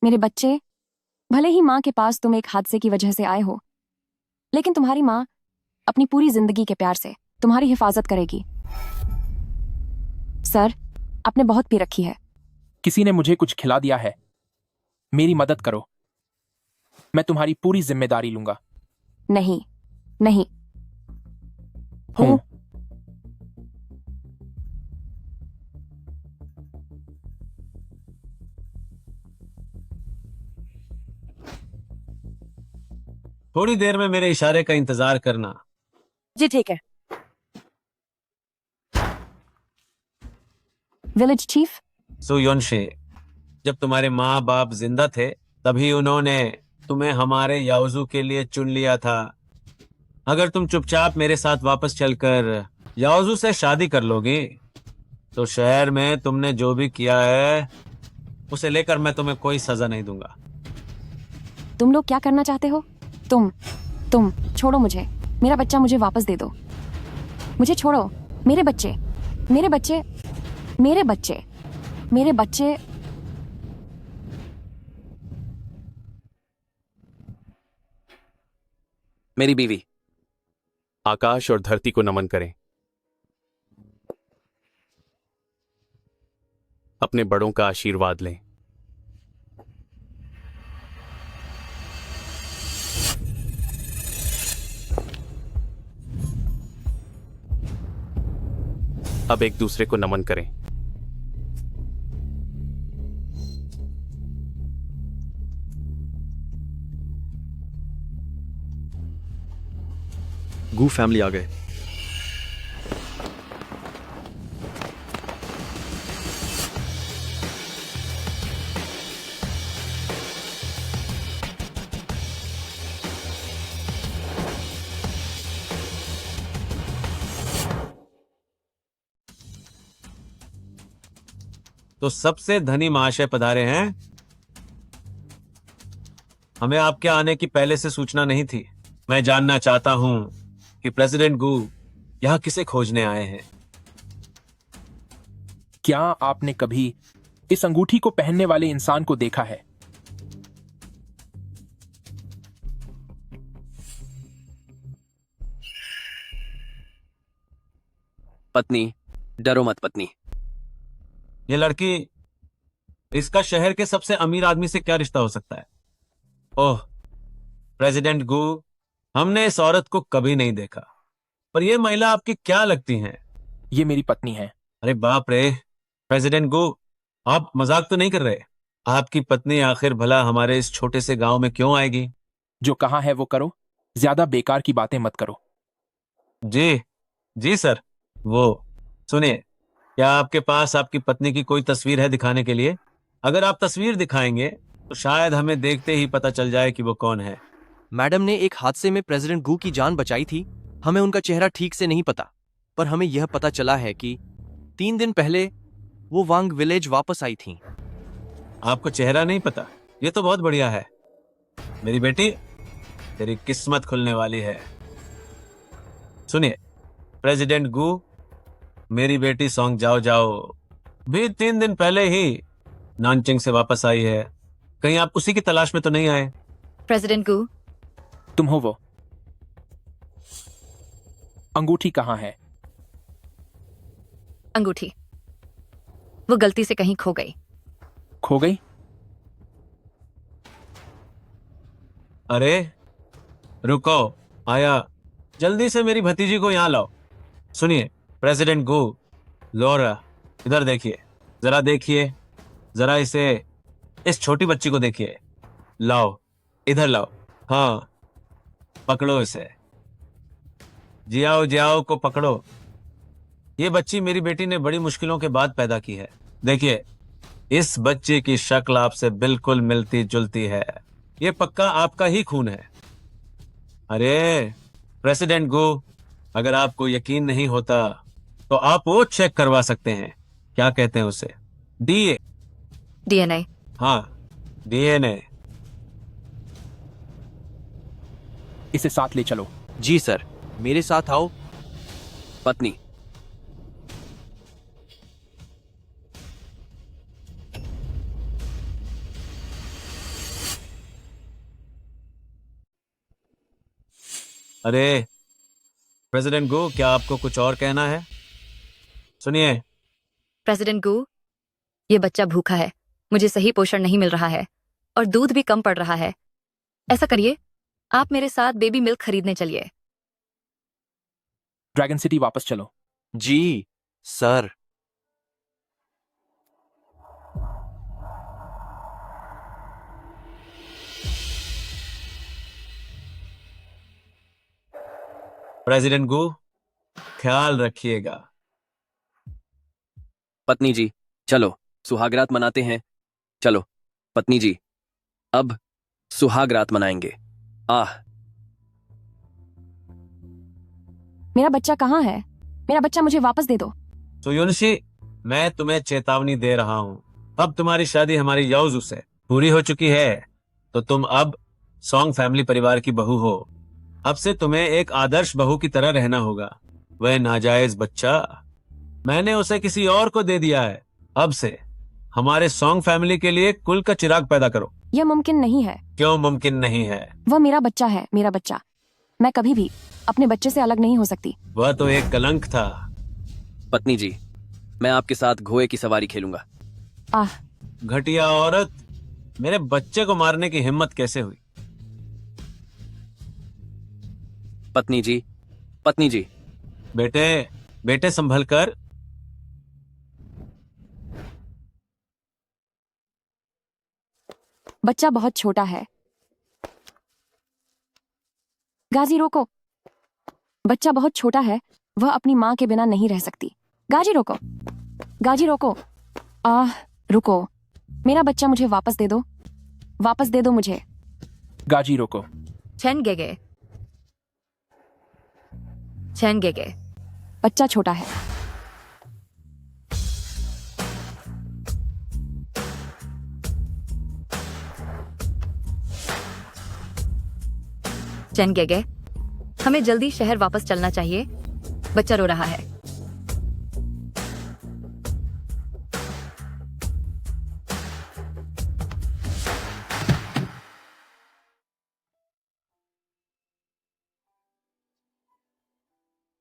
मेरे बच्चे, भले ही माँ के पास तुम एक हादसे की वजह से आए हो, लेकिन तुम्हारी माँ अपनी पूरी जिंदगी के प्यार से तुम्हारी हिफाजत करेगी। सर, आपने बहुत पी रखी है। किसी ने मुझे कुछ खिला दिया है। मेरी मदद करो, मैं तुम्हारी पूरी जिम्मेदारी लूंगा। नहीं, नहीं। हूं। थोड़ी देर में मेरे इशारे का इंतजार करना। जी ठीक है। Village chief. सुयोनशे, जब तुम्हारे माँ बाप जिंदा थे तभी उन्होंने तुम्हें हमारे याओजू के लिए चुन लिया था। अगर तुम चुपचाप मेरे साथ वापस चलकर याओजू से शादी कर लोगी तो शहर में तुमने जो भी किया है उसे लेकर मैं तुम्हें कोई सजा नहीं दूंगा। तुम लोग क्या करना चाहते हो? तुम छोड़ो मुझे। मेरा बच्चा मुझे वापस दे दो। मुझे छोड़ो। मेरे बच्चे, मेरे बच्चे, मेरे बच्चे, मेरे बच्चे। मेरी बीवी। आकाश और धरती को नमन करें। अपने बड़ों का आशीर्वाद लें। अब एक दूसरे को नमन करें। गू फैमिली आ गए। तो सबसे धनी महाशय पधारे हैं। हमें आपके आने की पहले से सूचना नहीं थी। मैं जानना चाहता हूं कि प्रेसिडेंट गू यहां किसे खोजने आए हैं। क्या आपने कभी इस अंगूठी को पहनने वाले इंसान को देखा है? पत्नी, डरो मत पत्नी। ये लड़की, इसका शहर के सबसे अमीर आदमी से क्या रिश्ता हो सकता है? ओह प्रेसिडेंट गू, हमने इस औरत को कभी नहीं देखा, पर यह महिला आपकी क्या लगती हैं? ये मेरी पत्नी है। अरे बाप रे, प्रेसिडेंट गू, आप मजाक तो नहीं कर रहे? आपकी पत्नी आखिर भला हमारे इस छोटे से गांव में क्यों आएगी? जो कहा है वो करो, ज्यादा बेकार की बातें मत करो। जी जी सर। वो सुनिए, क्या आपके पास आपकी पत्नी की कोई तस्वीर है दिखाने के लिए? अगर आप तस्वीर दिखाएंगे तो शायद हमें देखते ही पता चल जाए कि वो कौन है। मैडम ने एक हादसे में प्रेसिडेंट गू की जान बचाई थी। हमें उनका चेहरा ठीक से नहीं पता, पर हमें यह पता चला है कि 3 दिन पहले वो वांग विलेज वापस आई थी। आपको चेहरा नहीं पता? ये तो बहुत बढ़िया है मेरी बेटी, तेरी किस्मत खुलने वाली है। सुनिए प्रेसिडेंट गू, मेरी बेटी सॉन्ग जाओ जाओ भी 3 दिन पहले ही नानचिंग से वापस आई है। कहीं आप उसी की तलाश में तो नहीं आए? प्रेसिडेंट गू, तुम हो वो? अंगूठी कहाँ है? अंगूठी वो गलती से कहीं खो गई। खो गई? अरे रुको, आया, जल्दी से मेरी भतीजी को यहां लाओ। सुनिए प्रेसिडेंट गू, लोरा, इधर देखिए, जरा देखिए, जरा इसे, इस छोटी बच्ची को देखिए। लाओ, इधर लाओ। हाँ, पकड़ो इसे। जियाओ जियाओ को पकड़ो। ये बच्ची मेरी बेटी ने बड़ी मुश्किलों के बाद पैदा की है। देखिए, इस बच्चे की शक्ल आपसे बिल्कुल मिलती जुलती है। ये पक्का आपका ही खून है। अरे प्रेसिडेंट गो, अगर आपको यकीन नहीं होता तो आप वो चेक करवा सकते हैं। क्या कहते हैं उसे? डीए। डीएनए। हाँ, डीएनए। इसे साथ ले चलो। जी सर, मेरे साथ आओ। पत्नी, अरे प्रेसिडेंट गो, क्या आपको कुछ और कहना है? सुनिए, प्रेसिडेंट गू, ये बच्चा भूखा है, मुझे सही पोषण नहीं मिल रहा है और दूध भी कम पड़ रहा है। ऐसा करिए, आप मेरे साथ बेबी मिल्क खरीदने चलिए। ड्रैगन सिटी वापस चलो। जी सर। प्रेसिडेंट गो, ख्याल रखिएगा। पत्नी जी, चलो सुहागरात मनाते हैं। चलो पत्नी जी, अब सुहागरात मनाएंगे। आह, मेरा बच्चा कहाँ है? मेरा बच्चा मुझे वापस दे दो। सुयुनशी, मैं तुम्हें चेतावनी दे रहा हूँ। अब तुम्हारी शादी हमारी याओजू से पूरी हो चुकी है, तो तुम अब सॉन्ग फैमिली परिवार की बहू हो। अब से तुम्हें एक आदर्श बहू की तरह रहना होगा। वह नाजायज बच्चा मैंने उसे किसी और को दे दिया है। अब से हमारे सॉन्ग फैमिली के लिए कुल का चिराग पैदा करो। यह मुमकिन नहीं है। क्यों मुमकिन नहीं है? वह मेरा बच्चा है, मेरा बच्चा। मैं कभी भी अपने बच्चे से अलग नहीं हो सकती। वह तो एक कलंक था। पत्नी जी, मैं आपके साथ घोड़े की सवारी खेलूंगा। आह, घटिया औरत, मेरे बच्चे को मारने की हिम्मत कैसे हुई? पत्नी जी, पत्नी जी, बेटे, बेटे संभल कर। बच्चा बहुत छोटा है। गाजी रोको। बच्चा बहुत छोटा है, वह अपनी माँ के बिना नहीं रह सकती। गाजी रोको, गाजी रोको। रुको। मेरा बच्चा मुझे वापस दे दो। वापस दे दो मुझे। गाजी रोको। छेन गेगे, छेन गेगे। बच्चा छोटा है। चैन गेगे, हमें जल्दी शहर वापस चलना चाहिए। बच्चा रो रहा है।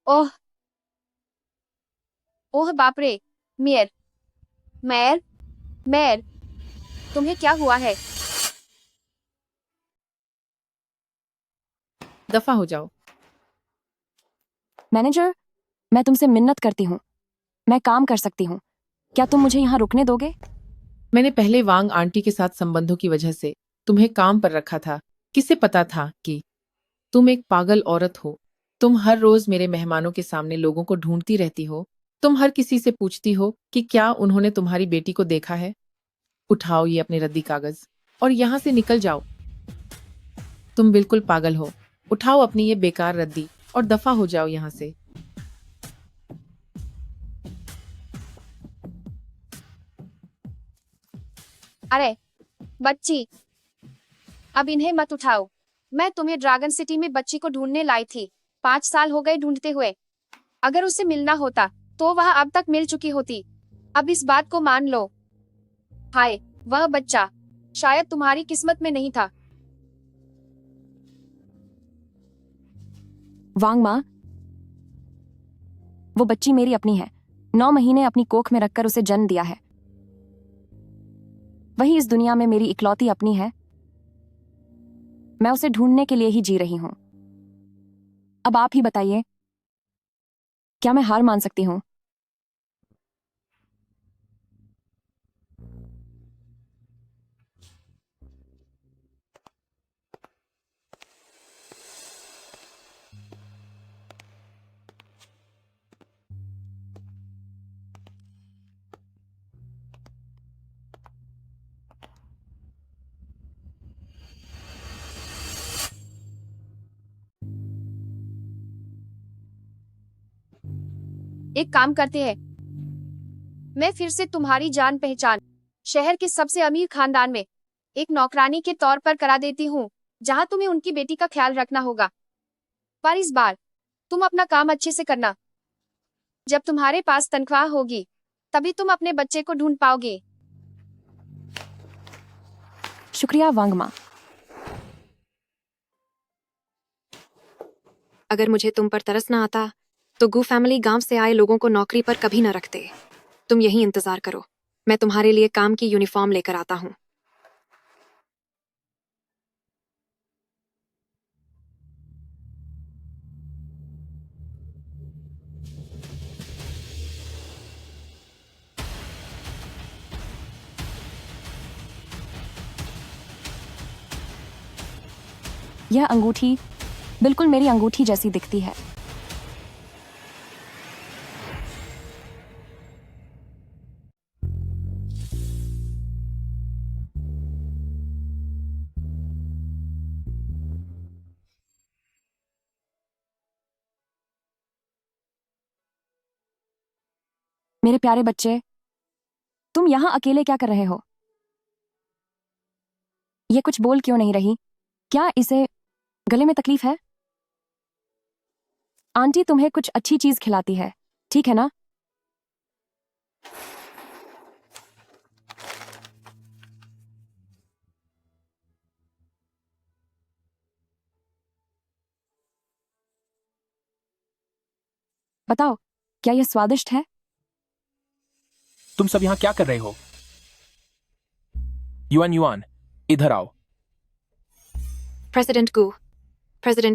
ओह ओह बाप रे। मेयर मेयर मेयर, तुम्हें क्या हुआ है? दफा हो जाओ। मैनेजर, मैं तुमसे मिन्नत करती हूँ। मैं काम कर सकती हूँ। क्या तुम मुझे यहाँ रुकने दोगे? मैंने पहले वांग आंटी के साथ संबंधों की वजह से तुम्हें काम पर रखा था। किसे पता था कि तुम एक पागल औरत हो। तुम हर रोज मेरे मेहमानों के सामने लोगों को ढूंढती रहती हो। तुम हर किसी से पूछती हो कि क्या उन्होंने तुम्हारी बेटी को देखा है। उठाओ ये अपने रद्दी कागज और यहाँ से निकल जाओ। तुम बिल्कुल पागल हो। उठाओ अपनी ये बेकार रद्दी और दफा हो जाओ यहाँ से। अरे बच्ची, अब इन्हें मत उठाओ। मैं तुम्हें ड्रैगन सिटी में बच्ची को ढूंढने लाई थी। 5 साल हो गए ढूंढते हुए। अगर उसे मिलना होता तो वह अब तक मिल चुकी होती। अब इस बात को मान लो। हाय, वह बच्चा शायद तुम्हारी किस्मत में नहीं था। वांग माँ, वो बच्ची मेरी अपनी है। 9 महीने अपनी कोख में रखकर उसे जन्म दिया है। वही इस दुनिया में मेरी इकलौती अपनी है। मैं उसे ढूंढने के लिए ही जी रही हूं। अब आप ही बताइए, क्या मैं हार मान सकती हूं? एक काम करते हैं, मैं फिर से तुम्हारी जान पहचान शहर के सबसे अमीर खानदान में एक नौकरानी के तौर पर करा देती हूँ, जहाँ तुम्हें उनकी बेटी का ख्याल रखना होगा। पर इस बार तुम अपना काम अच्छे से करना। जब तुम्हारे पास तनख्वाह होगी तभी तुम अपने बच्चे को ढूंढ पाओगे। शुक्रिया वांग माँ। अगर मुझे तुम पर तरस ना आता तो गू फैमिली गांव से आए लोगों को नौकरी पर कभी न रखते। तुम यही इंतजार करो, मैं तुम्हारे लिए काम की यूनिफॉर्म लेकर आता हूँ। यह अंगूठी बिल्कुल मेरी अंगूठी जैसी दिखती है। मेरे प्यारे बच्चे, तुम यहां अकेले क्या कर रहे हो? ये कुछ बोल क्यों नहीं रही? क्या इसे गले में तकलीफ है? आंटी तुम्हें कुछ अच्छी चीज खिलाती है, ठीक है ना? बताओ, क्या यह स्वादिष्ट है? तुम सब यहां क्या कर रहे हो? युआन युआन, इधर आओ। प्रेसिडेंट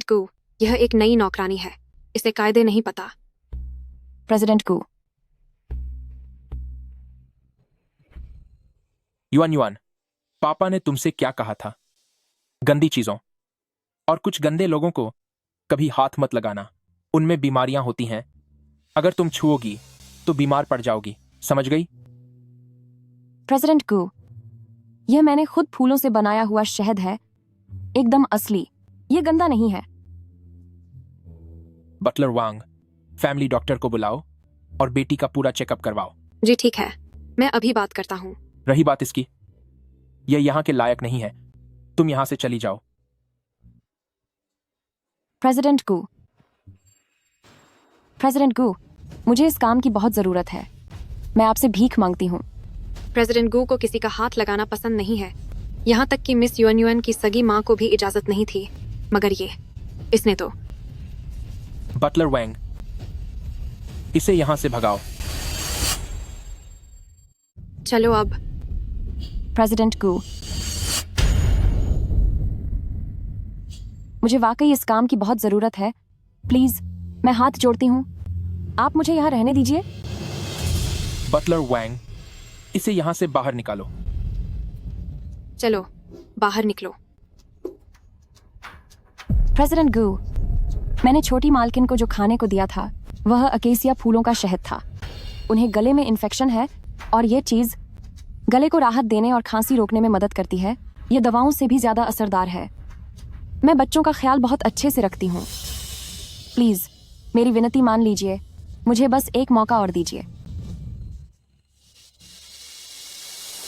गू, यह एक नई नौकरानी है, इसे कायदे नहीं पता। प्रेसिडेंट गू, युआन युआन, पापा ने तुमसे क्या कहा था? गंदी चीजों और कुछ गंदे लोगों को कभी हाथ मत लगाना, उनमें बीमारियां होती हैं। अगर तुम छुओगी तो बीमार पड़ जाओगी, समझ गई? प्रेसिडेंट गू, यह मैंने खुद फूलों से बनाया हुआ शहद है, एकदम असली, यह गंदा नहीं है। बटलर वांग, फैमिली डॉक्टर को बुलाओ और बेटी का पूरा चेकअप करवाओ। जी ठीक है, मैं अभी बात करता हूँ। रही बात इसकी, यह यहां के लायक नहीं है, तुम यहां से चली जाओ। प्रेसिडेंट गू, मुझे इस काम की बहुत जरूरत है, मैं आपसे भीख मांगती हूँ। प्रेसिडेंट गू को किसी का हाथ लगाना पसंद नहीं है, यहाँ तक कि मिस युआन की सगी माँ को भी इजाजत नहीं थी, मगर इसने तो। बटलर वैंग, इसे यहां से भगाओ। चलो अब। प्रेसिडेंट गू, मुझे वाकई इस काम की बहुत जरूरत है, प्लीज मैं हाथ जोड़ती हूँ, आप मुझे यहाँ रहने दीजिए। बटलर वैंग, इसे यहां से बाहर निकालो। चलो बाहर निकलो। प्रेसिडेंट गू, मैंने छोटी मालकिन को जो खाने को दिया था वह अकेसिया फूलों का शहद था। उन्हें गले में इन्फेक्शन है और ये चीज गले को राहत देने और खांसी रोकने में मदद करती है, यह दवाओं से भी ज्यादा असरदार है। मैं बच्चों का ख्याल बहुत अच्छे से रखती हूँ, प्लीज मेरी विनती मान लीजिए, मुझे बस एक मौका और दीजिए।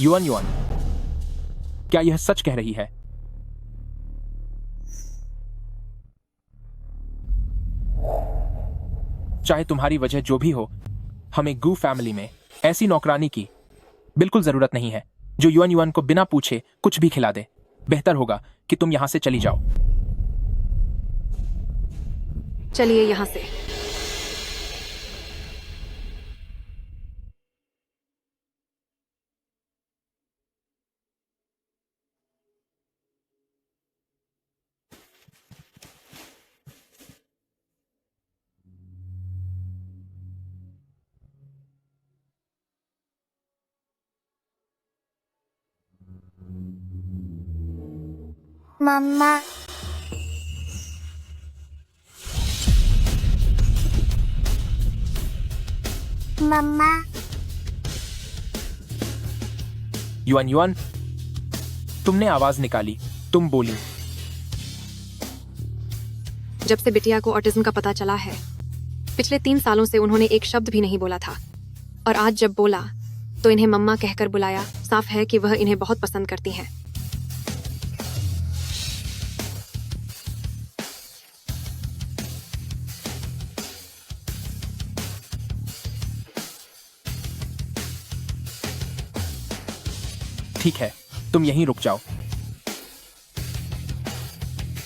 युआन युआन, क्या यह सच कह रही है? चाहे तुम्हारी वजह जो भी हो, हमें गू फैमिली में ऐसी नौकरानी की बिल्कुल जरूरत नहीं है जो युआन युआन को बिना पूछे कुछ भी खिला दे। बेहतर होगा कि तुम यहां से चली जाओ। चलिए यहाँ से। मम्मा, मम्मा, युआन युआन, तुमने आवाज निकाली, तुम बोली। जब से बिटिया को ऑटिज्म का पता चला है, पिछले 3 सालों से उन्होंने एक शब्द भी नहीं बोला था, और आज जब बोला तो इन्हें मम्मा कहकर बुलाया। साफ है कि वह इन्हें बहुत पसंद करती हैं। ठीक है, तुम यहीं रुक जाओ।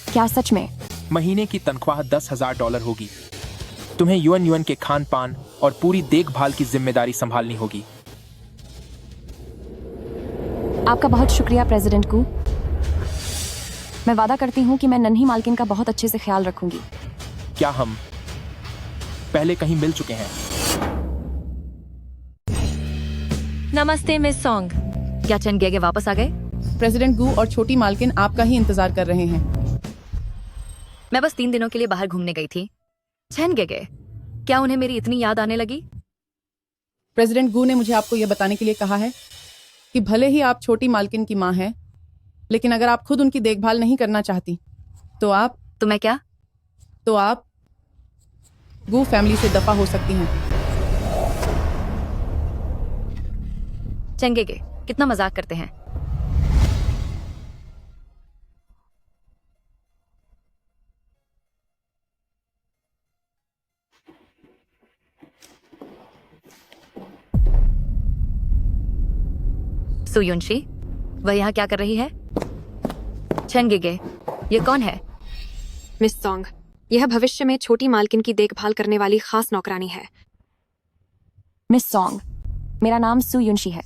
क्या सच में? महीने की तनख्वाह $10,000 होगी। तुम्हें युएन युएन के खान पान और पूरी देखभाल की जिम्मेदारी संभालनी होगी। आपका बहुत शुक्रिया प्रेसिडेंट कू। मैं वादा करती हूँ कि मैं नन्ही मालकिन का बहुत अच्छे से ख्याल रखूंगी। क्या हम पहले कहीं मिल चुके हैं? नमस्ते मिस सॉन्ग। क्या चैन गेगे वापस आ गए? प्रेसिडेंट गू और छोटी मालकिन आपका ही इंतजार कर रहे हैं। मैं बस 3 दिनों के लिए बाहर घूमने गई थी। चैन गेगे, क्या उन्हें मेरी इतनी याद आने लगी? प्रेसिडेंट गू ने मुझे आपको यह बताने के लिए कहा है कि भले ही आप छोटी मालकिन की मां हैं, लेकिन अगर आप खुद उनकी देखभाल नहीं करना चाहती तो मैं क्या? तो आप गू फैमिली से दफा हो सकती हैं। चैन गेगे, कितना मजाक करते हैं। सुयुनशी, वह यहाँ क्या कर रही है? चैन गेगे, ये कौन है? मिस सॉन्ग, यह भविष्य में छोटी मालकिन की देखभाल करने वाली खास नौकरानी है। मिस सॉन्ग, मेरा नाम सु युनशी है।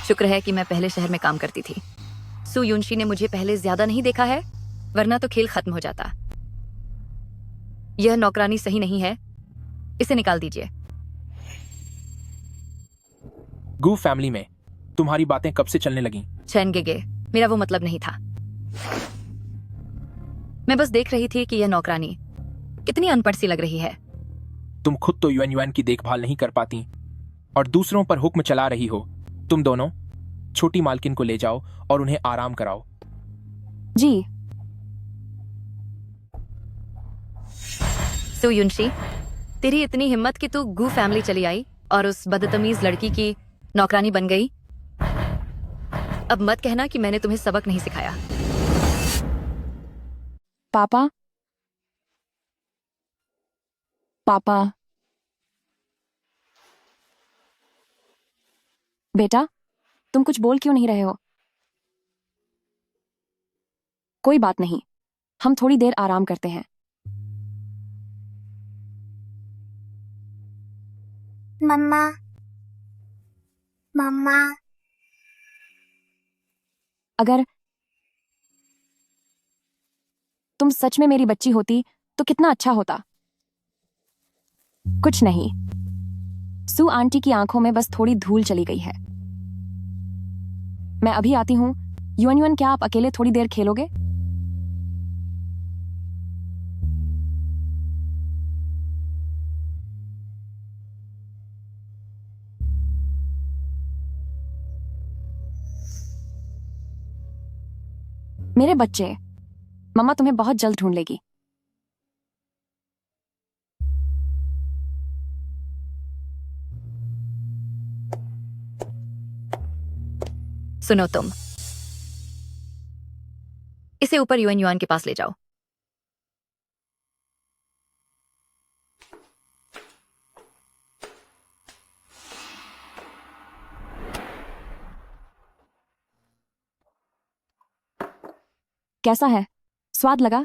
शुक्र है कि मैं पहले शहर में काम करती थी। सु युनशी ने मुझे पहले ज्यादा नहीं देखा है, वरना तो खेल खत्म हो जाता। यह नौकरानी सही नहीं है, इसे निकाल दीजिए। गू फैमिली में तुम्हारी बातें कब से चलने लगी? चैन गेगे, मेरा वो मतलब नहीं था। मैं बस देख रही थी कि यह नौकरानी कितनी अनपढ़ सी लग रही है। तुम खुद तो युएन युएन की देखभाल नहीं कर पाती और दूसरों पर हुक्म चला रही हो। तुम दोनों छोटी मालकिन को ले जाओ और उन्हें आराम कराओ। जी। सुयुनशी, तेरी इतनी हिम्मत कि तू गू फैमिली चली आई और उस बदतमीज लड़की की नौकरानी बन गई। अब मत कहना कि मैंने तुम्हें सबक नहीं सिखाया। पापा, पापा, बेटा, तुम कुछ बोल क्यों नहीं रहे हो? कोई बात नहीं, हम थोड़ी देर आराम करते हैं। मम्मा मम्मा अगर तुम सच में मेरी बच्ची होती तो कितना अच्छा होता। कुछ नहीं, सू आंटी की आंखों में बस थोड़ी धूल चली गई है। मैं अभी आती हूँ। युएन युएन, क्या आप अकेले थोड़ी देर खेलोगे? मेरे बच्चे, मम्मा तुम्हें बहुत जल्द ढूंढ लेगी। सुनो तुम, इसे ऊपर युएन युआन के पास ले जाओ। कैसा है? स्वाद लगा?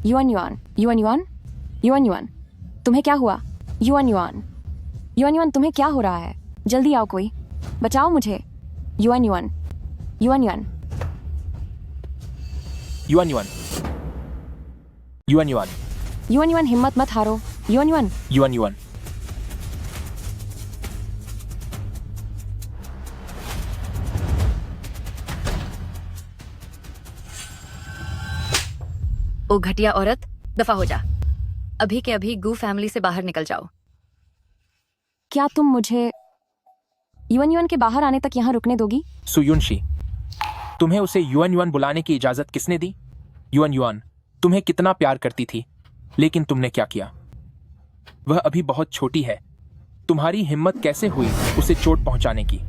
Yuan Yuan, Yuan Yuan, Yuan yuan, तुम्हें क्या हुआ? युआन युआन, युआन युआन, तुम्हें क्या हो रहा है? जल्दी आओ, कोई बचाओ मुझे। Yuan Yuan, Yuan Yuan, Yuan Yuan, Yuan Yuan, Yuan Yuan, हिम्मत मत हारो। Yuan Yuan, Yuan Yuan. ओ घटिया औरत, दफा हो जा। अभी के अभी गू फैमिली से बाहर निकल जाओ। क्या तुम मुझे युआन युआन के बाहर आने तक यहाँ रुकने दोगी? सुयुनशी, तुम्हें उसे युएन युएन बुलाने की इजाजत किसने दी? युएन युएन तुम्हें कितना प्यार करती थी, लेकिन तुमने क्या किया? वह अभी बहुत छोटी है। तुम्हारी हिम्मत कैसे हुई उसे चोट पहुंचाने की?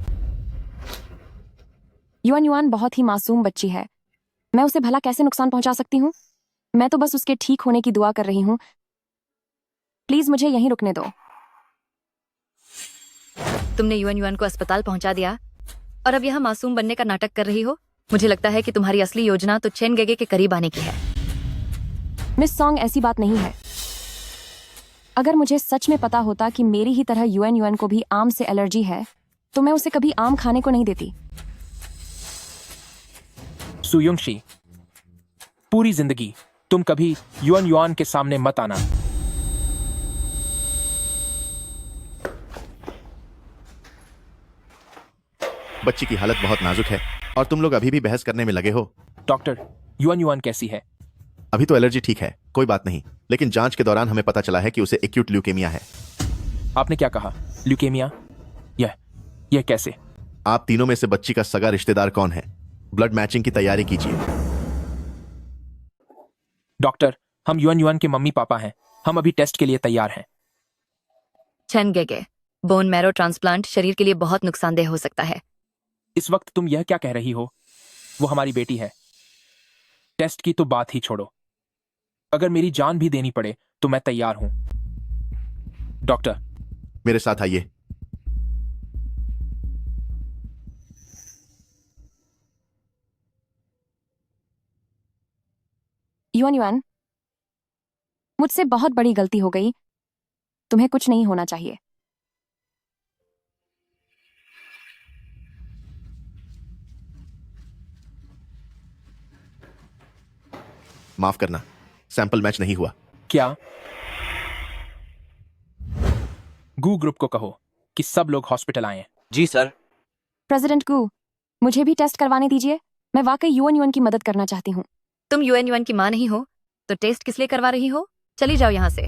युआन युआन बहुत ही मासूम बच्ची है। मैं उसे भला कैसे नुकसान पहुंचा सकती हूँ? मैं तो बस उसके ठीक होने की दुआ कर रही हूँ। प्लीज मुझे यहीं रुकने दो। तुमने युएन युआन को अस्पताल पहुंचा दिया और अब यहाँ मासूम बनने का नाटक कर रही हो। मुझे लगता है कि तुम्हारी असली योजना तो चेन गेगे के करीब आने की है। मिस सॉन्ग, ऐसी बात नहीं है। अगर मुझे सच में पता होता कि मेरी ही तरह युएन युआन को भी आम से एलर्जी है तो मैं उसे कभी आम खाने को नहीं देती। सुयुंगशी, पूरी जिंदगी तुम कभी युएन युआन के सामने मत आना। बच्ची की हालत बहुत नाजुक है और तुम लोग अभी भी बहस करने में लगे हो। डॉक्टर, युएन युआन कैसी है? अभी तो एलर्जी ठीक है, कोई बात नहीं, लेकिन जांच के दौरान हमें पता चला है कि उसे एक्यूट ल्यूकेमिया है। आपने क्या कहा? ल्यूकेमिया? यह कैसे? आप तीनों में से बच्ची का सगा रिश्तेदार कौन है? ब्लड मैचिंग की तैयारी कीजिए। डॉक्टर, हम युएन युआन के मम्मी पापा हैं। हम अभी टेस्ट के लिए तैयार हैं। चेन गेगे, बोन मैरो ट्रांसप्लांट शरीर के लिए बहुत नुकसानदेह हो सकता है। इस वक्त तुम यह क्या कह रही हो? वो हमारी बेटी है। टेस्ट की तो बात ही छोड़ो, अगर मेरी जान भी देनी पड़े तो मैं तैयार हूं। डॉक्टर, मेरे साथ आइए। युएन युआन, मुझसे बहुत बड़ी गलती हो गई। तुम्हें कुछ नहीं होना चाहिए। माफ करना, सैंपल मैच नहीं हुआ। क्या? गू ग्रुप को कहो कि सब लोग हॉस्पिटल आए। जी सर। प्रेसिडेंट गू, मुझे भी टेस्ट करवाने दीजिए। मैं वाकई युएन युआन की मदद करना चाहती हूँ। तुम युएन युआन की माँ नहीं हो तो टेस्ट किस लिए करवा रही हो? चली जाओ यहाँ से।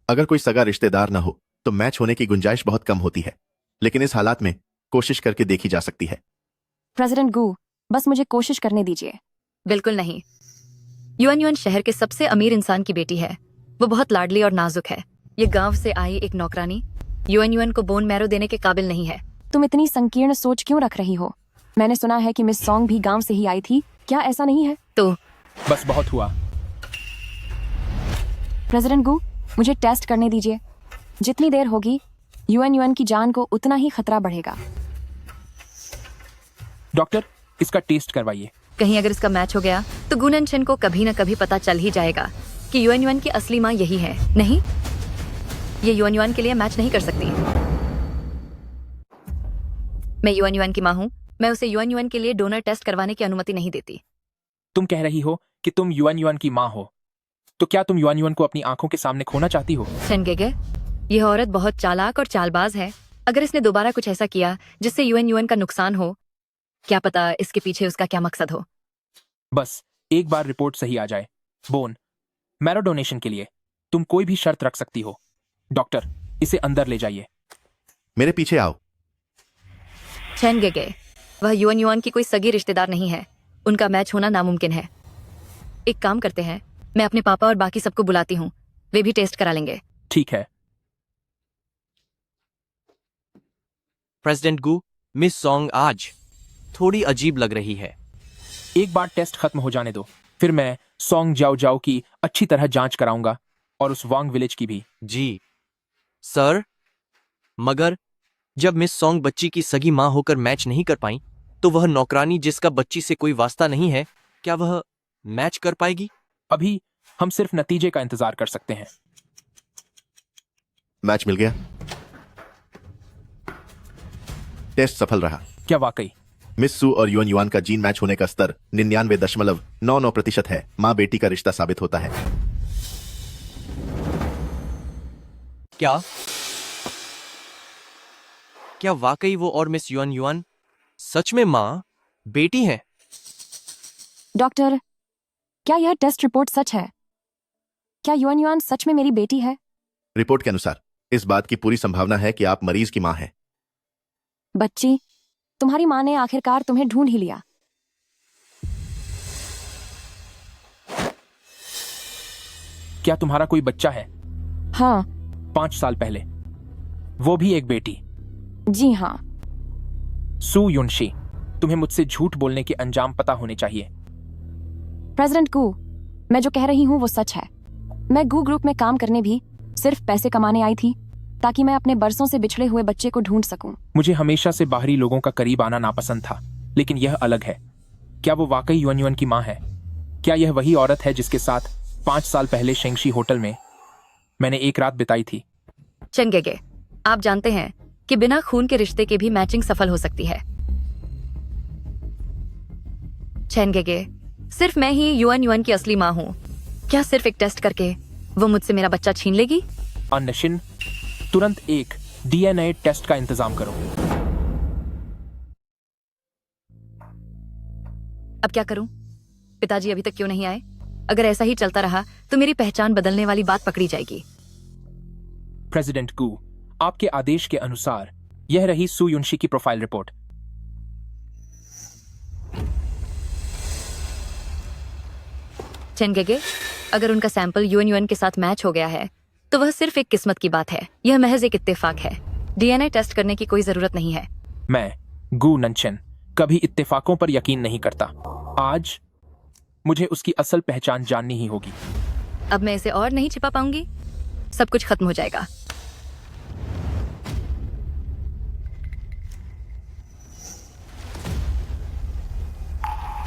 अगर कोई सगा रिश्तेदार ना हो तो मैच होने की गुंजाइश बहुत कम होती है, लेकिन इस हालात में कोशिश करके देखी जा सकती है। प्रेसिडेंट गू, बस मुझे कोशिश करने दीजिए। बिल्कुल नहीं। युएन युआन शहर के सबसे अमीर इंसान की बेटी है। वो बहुत लाडली और नाजुक है। ये गांव से आई एक नौकरानी युएन युआन को बोन मैरो देने के काबिल नहीं है। तुम इतनी संकीर्ण सोच क्यों रख रही हो? मैंने सुना है कि मिस सॉन्ग भी गांव से ही आई थी। क्या ऐसा नहीं है? तो बस बहुत हुआ। प्रेसिडेंट गू, मुझे टेस्ट करने दीजिए। जितनी देर होगी युएन युआन की जान को उतना ही खतरा बढ़ेगा। डॉक्टर, इसका टेस्ट करवाइए। कहीं अगर इसका मैच हो गया तो गुनन chen को कभी न कभी पता चल ही जाएगा कि युएन युआन की असली माँ यही है। नहीं, ये युएन युआन के लिए मैच नहीं कर सकती। मैं युएन युआन की माँ हूँ। मैं उसे युएन युआन के लिए डोनर टेस्ट करवाने की अनुमति नहीं देती। तुम कह रही हो कि तुम युएन युआन की माँ हो, तो क्या तुम युएन युआन को अपनी आंखों के सामने खोना चाहती हो? चेन गेगे, यह औरत बहुत चालाक और चालबाज है। अगर इसने दोबारा कुछ ऐसा किया जिससे युएन युआन का नुकसान हो, क्या पता इसके पीछे उसका क्या मकसद हो। बस एक बार रिपोर्ट सही आ जाए, बोन मैरो डोनेशन के लिए तुम कोई भी शर्त रख सकती हो। डॉक्टर, इसे अंदर ले जाइए। मेरे पीछे आओ। चेन गेगे, वह युएन युआन की कोई सगी रिश्तेदार नहीं है। उनका मैच होना नामुमकिन है। एक काम करते हैं, मैं अपने पापा और बाकी सबको बुलाती हूँ। वे भी टेस्ट करा लेंगे। ठीक है। प्रेसिडेंट गू, मिस सॉन्ग आज थोड़ी अजीब लग रही है। एक बार टेस्ट खत्म हो जाने दो, फिर मैं सॉन्ग जाओ जाओ की अच्छी तरह जांच कराऊंगा और उस वांग विलेज की भी। जी सर, मगर जब मिस सॉन्ग बच्ची की सगी माँ होकर मैच नहीं कर पाई तो वह नौकरानी जिसका बच्ची से कोई वास्ता नहीं है, क्या वह मैच कर पाएगी? अभी हम सिर्फ नतीजे का इंतजार कर सकते हैं। मैच मिल गया। टेस्ट सफल रहा। क्या वाकई? मिस सू और युएन युआन का जीन मैच होने का स्तर 99.99% है। माँ बेटी का रिश्ता साबित होता है। क्या वाकई वो और मिस युएन युआन सच में माँ बेटी हैं? डॉक्टर, क्या यह टेस्ट रिपोर्ट सच है? क्या युएन युआन सच में मेरी बेटी है? रिपोर्ट के अनुसार इस बात की पूरी संभावना है कि आप मरीज की माँ हैं। बच्ची, तुम्हारी माँ ने आखिरकार तुम्हें ढूंढ ही लिया। क्या तुम्हारा कोई बच्चा है? हाँ। 5 साल पहले, वो भी एक बेटी। जी हाँ। सू युनशी, तुम्हें मुझसे झूठ बोलने के अंजाम पता होने चाहिए। प्रेसिडेंट गू, मैं जो कह रही हूँ वो सच है। मैं गू ग्रुप में काम करने भी सिर्फ पैसे कमाने आई थी। ताकि मैं अपने बरसों से बिछड़े हुए बच्चे को ढूंढ सकूं। मुझे हमेशा से बाहरी लोगों का करीब आना नापसंद था, लेकिन यह अलग है। क्या वो वाकई युआन युआन की माँ है? क्या यह वही औरत है जिसके साथ 5 साल पहले शेंगशी होटल में मैंने एक रात बिताई थी? चेंगेगे, आप जानते हैं कि बिना खून के रिश्ते के भी मैचिंग सफल हो सकती है। चेंगेगे, सिर्फ मैं ही युआन युआन की असली माँ हूँ। क्या सिर्फ एक टेस्ट करके वो मुझसे मेरा बच्चा छीन लेगी? अनशिन, तुरंत एक डीएनए टेस्ट का इंतजाम करो। अब क्या करूं? पिताजी अभी तक क्यों नहीं आए? अगर ऐसा ही चलता रहा तो मेरी पहचान बदलने वाली बात पकड़ी जाएगी। प्रेसिडेंट गू, आपके आदेश के अनुसार यह रही सू युनशी की प्रोफाइल रिपोर्ट। चेंगेगे, अगर उनका सैंपल युआन युआन के साथ मैच हो गया है तो वह सिर्फ एक किस्मत की बात है। यह महज एक इत्तेफाक है। डीएनए टेस्ट करने की कोई जरूरत नहीं है। मैं गू ननचेन कभी इत्तेफाकों पर यकीन नहीं करता। आज मुझे उसकी असल पहचान जाननी ही होगी। अब मैं इसे और नहीं छिपा पाऊंगी। सब कुछ खत्म हो जाएगा।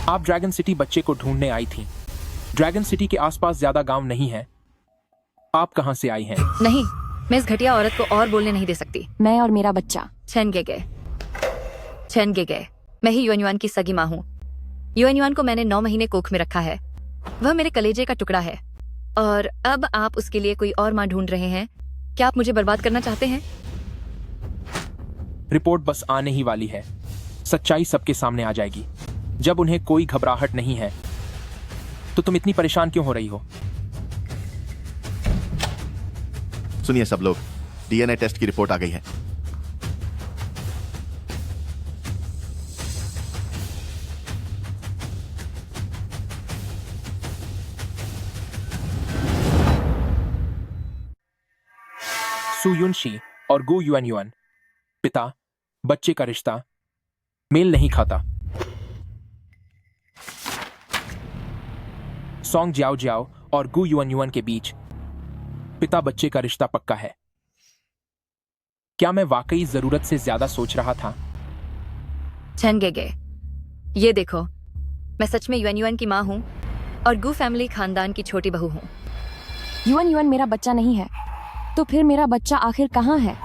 आप ड्रैगन सिटी बच्चे को ढूंढने आई थी। ड्रैगन सिटी के आसपास ज्यादा गांव नहीं है। आप कहां से आई हैं? नहीं, मैं इस घटिया औरत को और बोलने नहीं दे सकती। मैं और मेरा बच्चा। चेंगेगे, मैं ही युआन युआन की सगी माँ हूँ। युआन युआन को मैंने 9 महीने कोख में रखा है। वह मेरे कलेजे का टुकड़ा है और अब आप उसके लिए कोई और माँ ढूंढ रहे हैं। क्या आप मुझे बर्बाद करना चाहते हैं? रिपोर्ट बस आने ही वाली है। सच्चाई सबके सामने आ जाएगी। जब उन्हें कोई घबराहट नहीं है तो तुम इतनी परेशान क्यों हो रही हो? सुनिए सब लोग, डीएनए टेस्ट की रिपोर्ट आ गई है। सू युनशी और गू युआन युआन, पिता बच्चे का रिश्ता मेल नहीं खाता। सॉन्ग जियाओ जियाओ और गू युआन युआन के बीच पिता बच्चे का रिश्ता पक्का है। क्या मैं वाकई जरूरत से ज्यादा सोच रहा था? चेंगेगे, ये देखो, मैं सच में युआन युआन की माँ हूँ और गू फैमिली खानदान की छोटी बहू हूँ। युआन युआन मेरा बच्चा नहीं है, तो फिर मेरा बच्चा आखिर कहाँ है?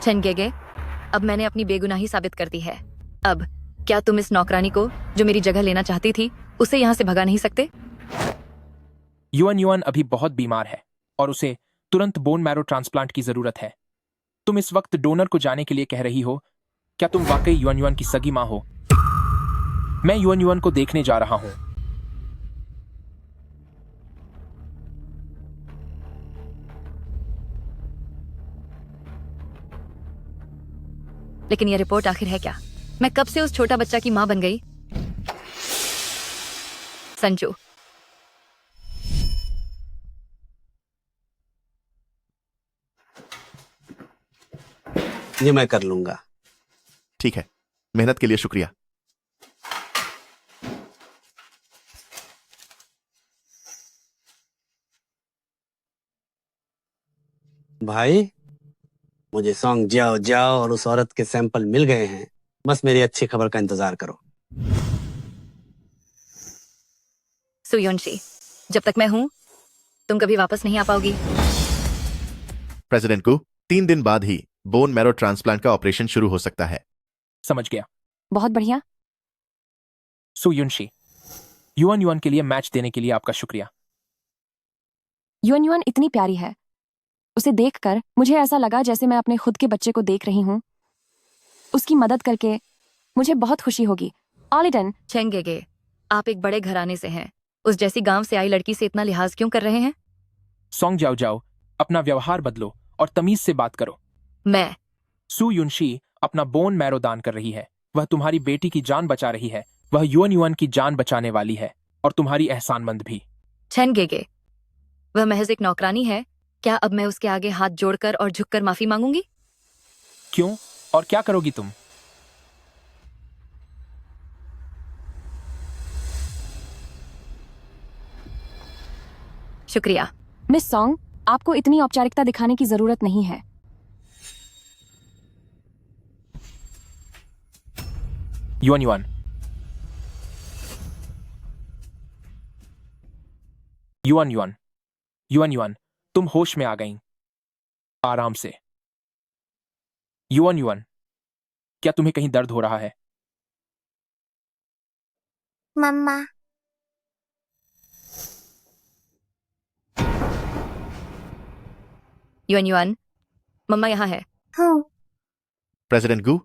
चेंगेगे, अब मैंने अपनी बेगुनाही साबित कर दी है। अब क्या तुम इस नौकरानी को, जो मेरी जगह लेना चाहती थी, उसे यहाँ से भगा नहीं सकते? युआन युआन अभी बहुत बीमार है और उसे तुरंत बोन मैरो ट्रांसप्लांट की जरूरत है। तुम इस वक्त डोनर को जाने के लिए कह रही हो। क्या तुम वाकई युआन युआन की सगी माँ हो? मैं युआन युआन को देखने जा रहा हूं। लेकिन यह रिपोर्ट आखिर है क्या? मैं कब से उस छोटा बच्चा की माँ बन गई? संजू, ये मैं कर लूंगा। ठीक है, मेहनत के लिए शुक्रिया। भाई, मुझे सॉन्ग जाओ जाओ और उस औरत के सैंपल मिल गए हैं। बस मेरी अच्छी खबर का इंतजार करो। सुयोनशी, जब तक मैं हूं तुम कभी वापस नहीं आ पाओगी। प्रेसिडेंट को 3 दिन बाद ही बोन मैरो ट्रांसप्लांट का ऑपरेशन शुरू हो सकता है। समझ गया। बहुत बढ़िया। सू युनशी, युआन युआन के लिए मैच देने के लिए आपका शुक्रिया। युआन युआन इतनी प्यारी है। उसे देखकर मुझे ऐसा लगा जैसे मैं अपने खुद के बच्चे को देख रही हूँ। उसकी मदद करके मुझे बहुत खुशी होगी। ऑलिडन, चेंगेगे, आप एक बड़े घराने से हैं। उस जैसी गांव से आई लड़की से इतना लिहाज क्यों कर रहे हैं? सॉन्ग जाओ जाओ, अपना व्यवहार बदलो और तमीज से बात करो। मैं सू युनशी अपना बोन मैरो दान कर रही है। वह तुम्हारी बेटी की जान बचा रही है। वह युआन युआन की जान बचाने वाली है और तुम्हारी एहसानमंद भी। चेंगेगे, वह महज एक नौकरानी है। क्या अब मैं उसके आगे हाथ जोड़कर और झुककर माफी मांगूंगी? क्यों और क्या करोगी तुम? शुक्रिया। मिस सॉन्ग, आपको इतनी औपचारिकता दिखाने की जरूरत नहीं है। Yuan Yuan, Yuan Yuan, Yuan Yuan, तुम होश में आ गई। आराम से। युआन युआन, क्या तुम्हें कहीं दर्द हो रहा है? मम्मा। युआन युआन, मम्मा यहाँ है। हूँ। प्रेसिडेंट गू,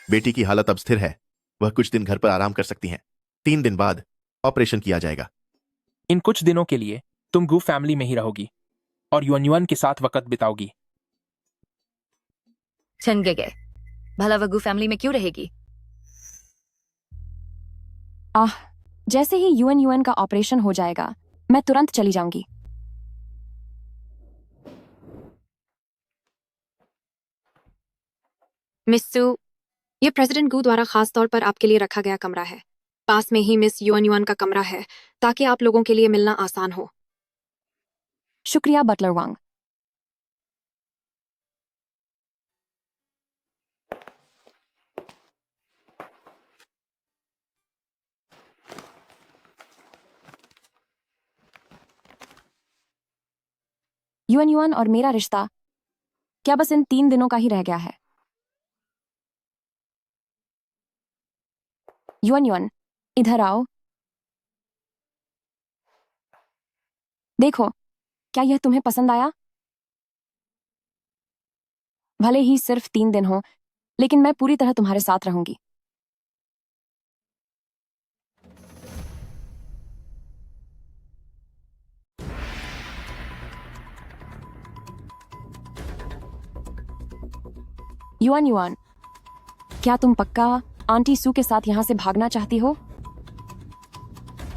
बेटी की हालत अब स्थिर है। वह कुछ दिन घर पर आराम कर सकती हैं। 3 दिन बाद ऑपरेशन किया जाएगा। इन कुछ दिनों के लिए तुम गू फैमिली में ही रहोगी और युआन युआन के साथ वक्त बिताओगी। चंगेगे, भला वगू फैमिली में क्यों रहेगी? जैसे ही यूएन यूएन का ऑपरेशन हो जाएगा, मैं तुरंत चली जाऊंगी। मिस सू, ये प्रेसिडेंट गू द्वारा खास तौर पर आपके लिए रखा गया कमरा है। पास में ही मिस युआन युआन का कमरा है, ताकि आप लोगों के लिए मिलना आसान हो। शुक्रिया बटलर वांग। युआन युआन और मेरा रिश्ता क्या बस इन 3 दिनों का ही रह गया है? युआन युआन, इधर आओ। देखो, क्या यह तुम्हें पसंद आया? भले ही सिर्फ 3 दिन हो, लेकिन मैं पूरी तरह तुम्हारे साथ रहूंगी। युआन युआन, क्या तुम पक्का आंटी सू के साथ यहां से भागना चाहती हो?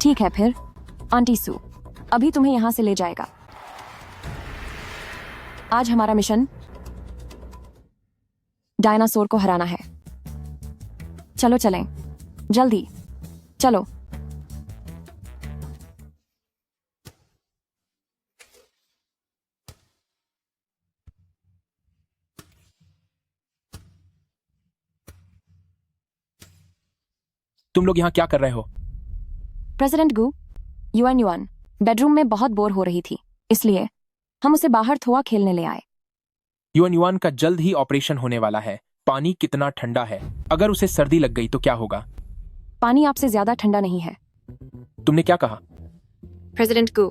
ठीक है फिर, आंटी सू अभी तुम्हें यहां से ले जाएगा। आज हमारा मिशन डायनासोर को हराना है। चलो चलें, जल्दी चलो। तुम लोग यहाँ क्या कर रहे हो? प्रेसिडेंट गू, युआन युआन बेडरूम में बहुत बोर हो रही थी, इसलिए हम उसे बाहर थोड़ा खेलने ले आए। युआन युआन का जल्द ही ऑपरेशन होने वाला है। पानी कितना ठंडा है, अगर उसे सर्दी लग गई तो क्या होगा? पानी आपसे ज्यादा ठंडा नहीं है। तुमने क्या कहा? President Gu,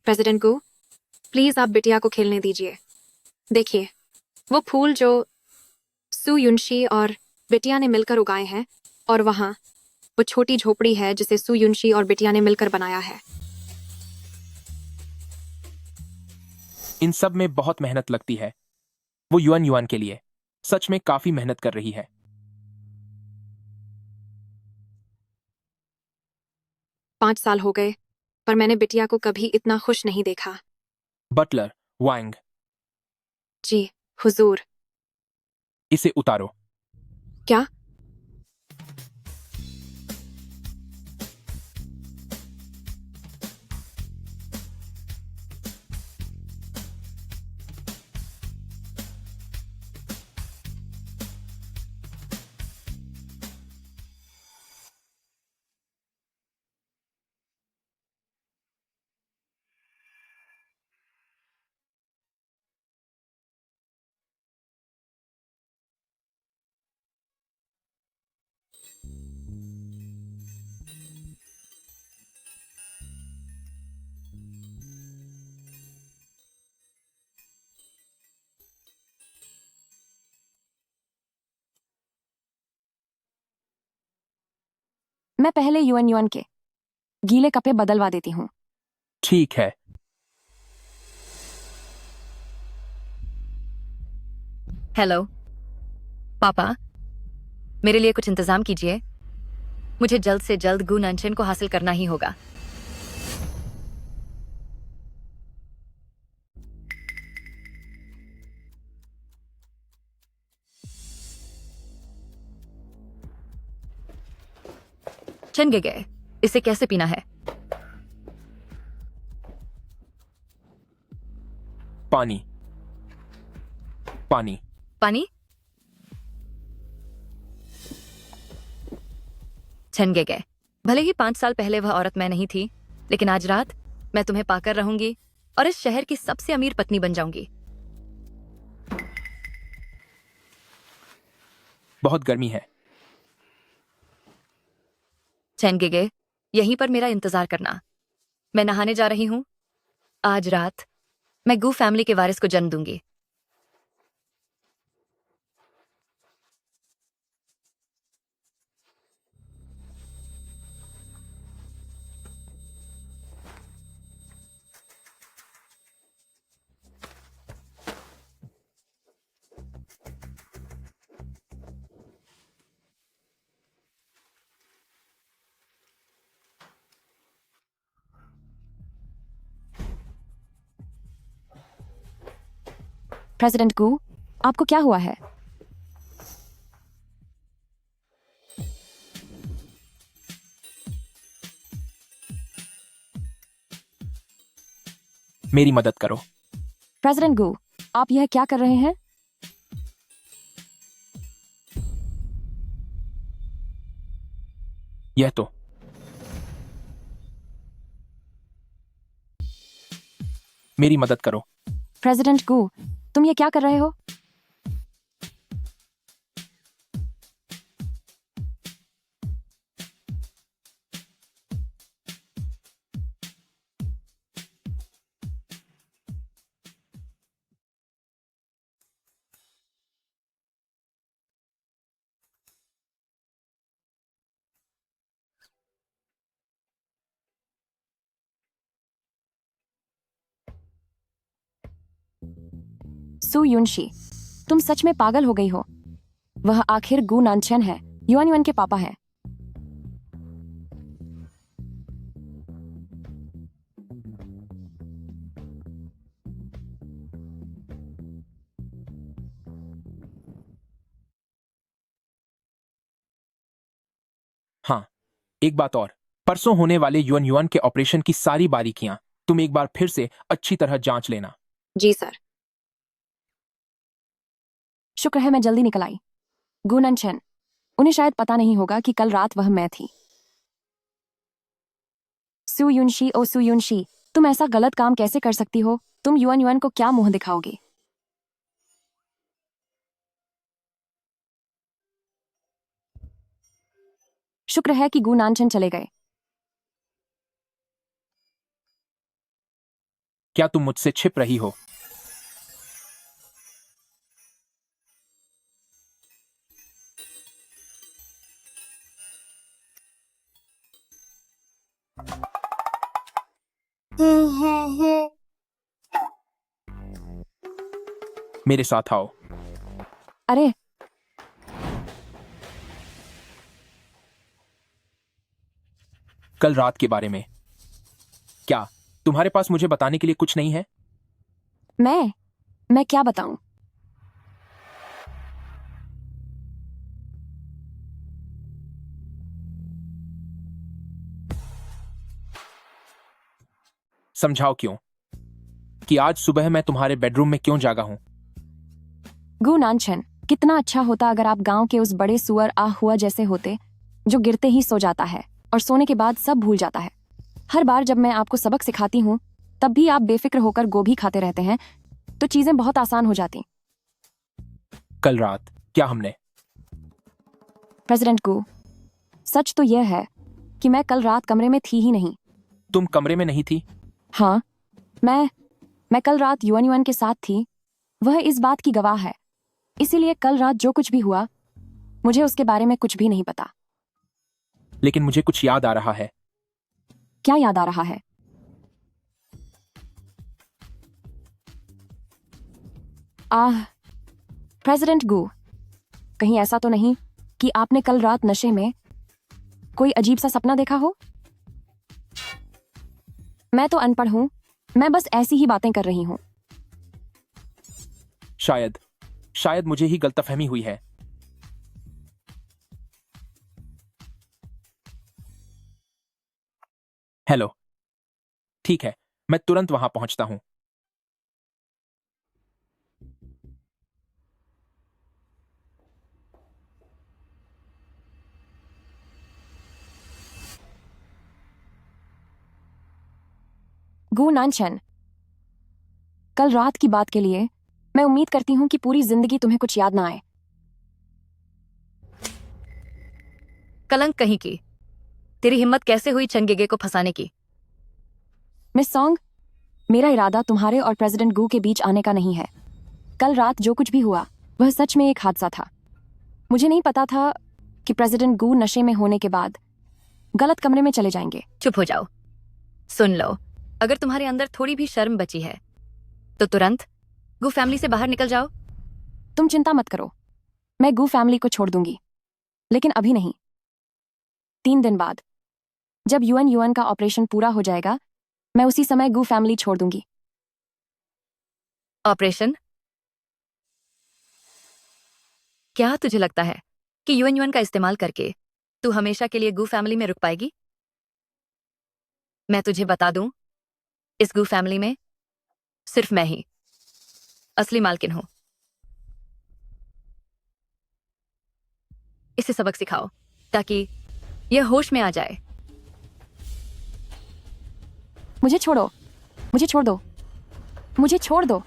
president Gu, please आप बिटिया को खेलने दीजिए। देखिए, वो फूल जो सू युनशी और बिटिया ने मिलकर उगाए हैं, और वहाँ वो छोटी झोपड़ी है जिसे सू युनशी और बिटिया ने मिलकर बनाया है। इन सब में बहुत मेहनत लगती है। वो युआन युआन के लिए सच में काफी मेहनत कर रही है। पाँच साल हो गए, पर मैंने बिटिया को कभी इतना खुश नहीं देखा। बटलर वांग, जी हुजूर। इसे उतारो। क्या? मैं पहले युआन युआन के गीले कपड़े बदलवा देती हूँ। ठीक है। हेलो पापा, मेरे लिए कुछ इंतजाम कीजिए। मुझे जल्द से जल्द गू नंचन को हासिल करना ही होगा। चन गए, इसे कैसे पीना है? पानी पानी पानी। छनगे गए। भले ही 5 साल पहले वह औरत मैं नहीं थी, लेकिन आज रात मैं तुम्हें पाकर रहूंगी और इस शहर की सबसे अमीर पत्नी बन जाऊंगी। बहुत गर्मी है। छनगे यहीं पर मेरा इंतजार करना। मैं नहाने जा रही हूं। आज रात मैं गू फैमिली के वारिस को जन्म दूंगी। प्रेसिडेंट गू, आपको क्या हुआ है? मेरी मदद करो। प्रेसिडेंट गू, आप यह क्या कर रहे हैं? यह तो मेरी मदद करो। प्रेसिडेंट गू, तुम ये क्या कर रहे हो? सू युनशी, तुम सच में पागल हो गई हो। वह आखिर गू नानचेन है, युआन युआन के पापा हैं। हाँ, एक बात और, परसों होने वाले युआन युआन के ऑपरेशन की सारी बारीकियां तुम एक बार फिर से अच्छी तरह जांच लेना। जी सर। शुक्र है मैं जल्दी निकल आई। गू नानचेन, उन्हें शायद पता नहीं होगा कि कल रात वह मैं थी। सू युनशी, ओ सू युनशी, तुम ऐसा गलत काम कैसे कर सकती हो? तुम युआन युआन को क्या मुंह दिखाओगे? शुक्र है कि गू नानचेन चले गए। क्या तुम मुझसे छिप रही हो? मेरे साथ आओ। अरे, कल रात के बारे में क्या तुम्हारे पास मुझे बताने के लिए कुछ नहीं है? मैं क्या बताऊं? समझाओ क्यों, कि आज सुबह मैं तुम्हारे बेडरूम में क्यों जागा हूं? गू नानचेन, कितना अच्छा होता अगर आप गांव के उस बड़े सुअर आ हुआ जैसे होते जो गिरते ही सो जाता है और सोने के बाद सब भूल जाता है। हर बार जब मैं आपको सबक सिखाती हूँ तब भी आप बेफिक्र होकर गोभी खाते रहते हैं, तो चीजें बहुत आसान हो जाती। कल रात क्या हमने? प्रेसिडेंट गू, सच तो यह है कि मैं कल रात कमरे में थी ही नहीं। तुम कमरे में नहीं थी? हाँ, मैं कल रात युआन युआन के साथ थी। वह इस बात की गवाह है। इसीलिए कल रात जो कुछ भी हुआ, मुझे उसके बारे में कुछ भी नहीं पता। लेकिन मुझे कुछ याद आ रहा है। क्या याद आ रहा है? प्रेसिडेंट गू, कहीं ऐसा तो नहीं कि आपने कल रात नशे में कोई अजीब सा सपना देखा हो? मैं तो अनपढ़ हूं, मैं बस ऐसी ही बातें कर रही हूं। शायद मुझे ही गलतफहमी हुई है। हेलो, ठीक है, मैं तुरंत वहां पहुंचता हूं। गु नानशन, कल रात की बात के लिए मैं उम्मीद करती हूं कि पूरी जिंदगी तुम्हें कुछ याद ना आए। कलंक कहीं की। तेरी हिम्मत कैसे हुई चंगेगे को फंसाने की? मिस सॉन्ग, मेरा इरादा तुम्हारे और प्रेसिडेंट गू के बीच आने का नहीं है। कल रात जो कुछ भी हुआ वह सच में एक हादसा था। मुझे नहीं पता था कि प्रेसिडेंट गू नशे में होने के बाद गलत कमरे में चले जाएंगे। चुप हो जाओ। सुन लो, अगर तुम्हारे अंदर थोड़ी भी शर्म बची है तो तुरंत गू फैमिली से बाहर निकल जाओ। तुम चिंता मत करो, मैं गू फैमिली को छोड़ दूंगी, लेकिन अभी नहीं। 3 दिन बाद जब यूएन का ऑपरेशन पूरा हो जाएगा, मैं उसी समय गू फैमिली छोड़ दूंगी। ऑपरेशन? क्या तुझे लगता है कि यूएन का इस्तेमाल करके तू हमेशा के लिए गू फैमिली में रुक पाएगी? मैं तुझे बता दूं, इस गू फैमिली में सिर्फ मैं ही असली मालकिन हूं। इसे सबक सिखाओ ताकि यह होश में आ जाए। मुझे छोड़ो, मुझे छोड़ दो, मुझे छोड़ दो।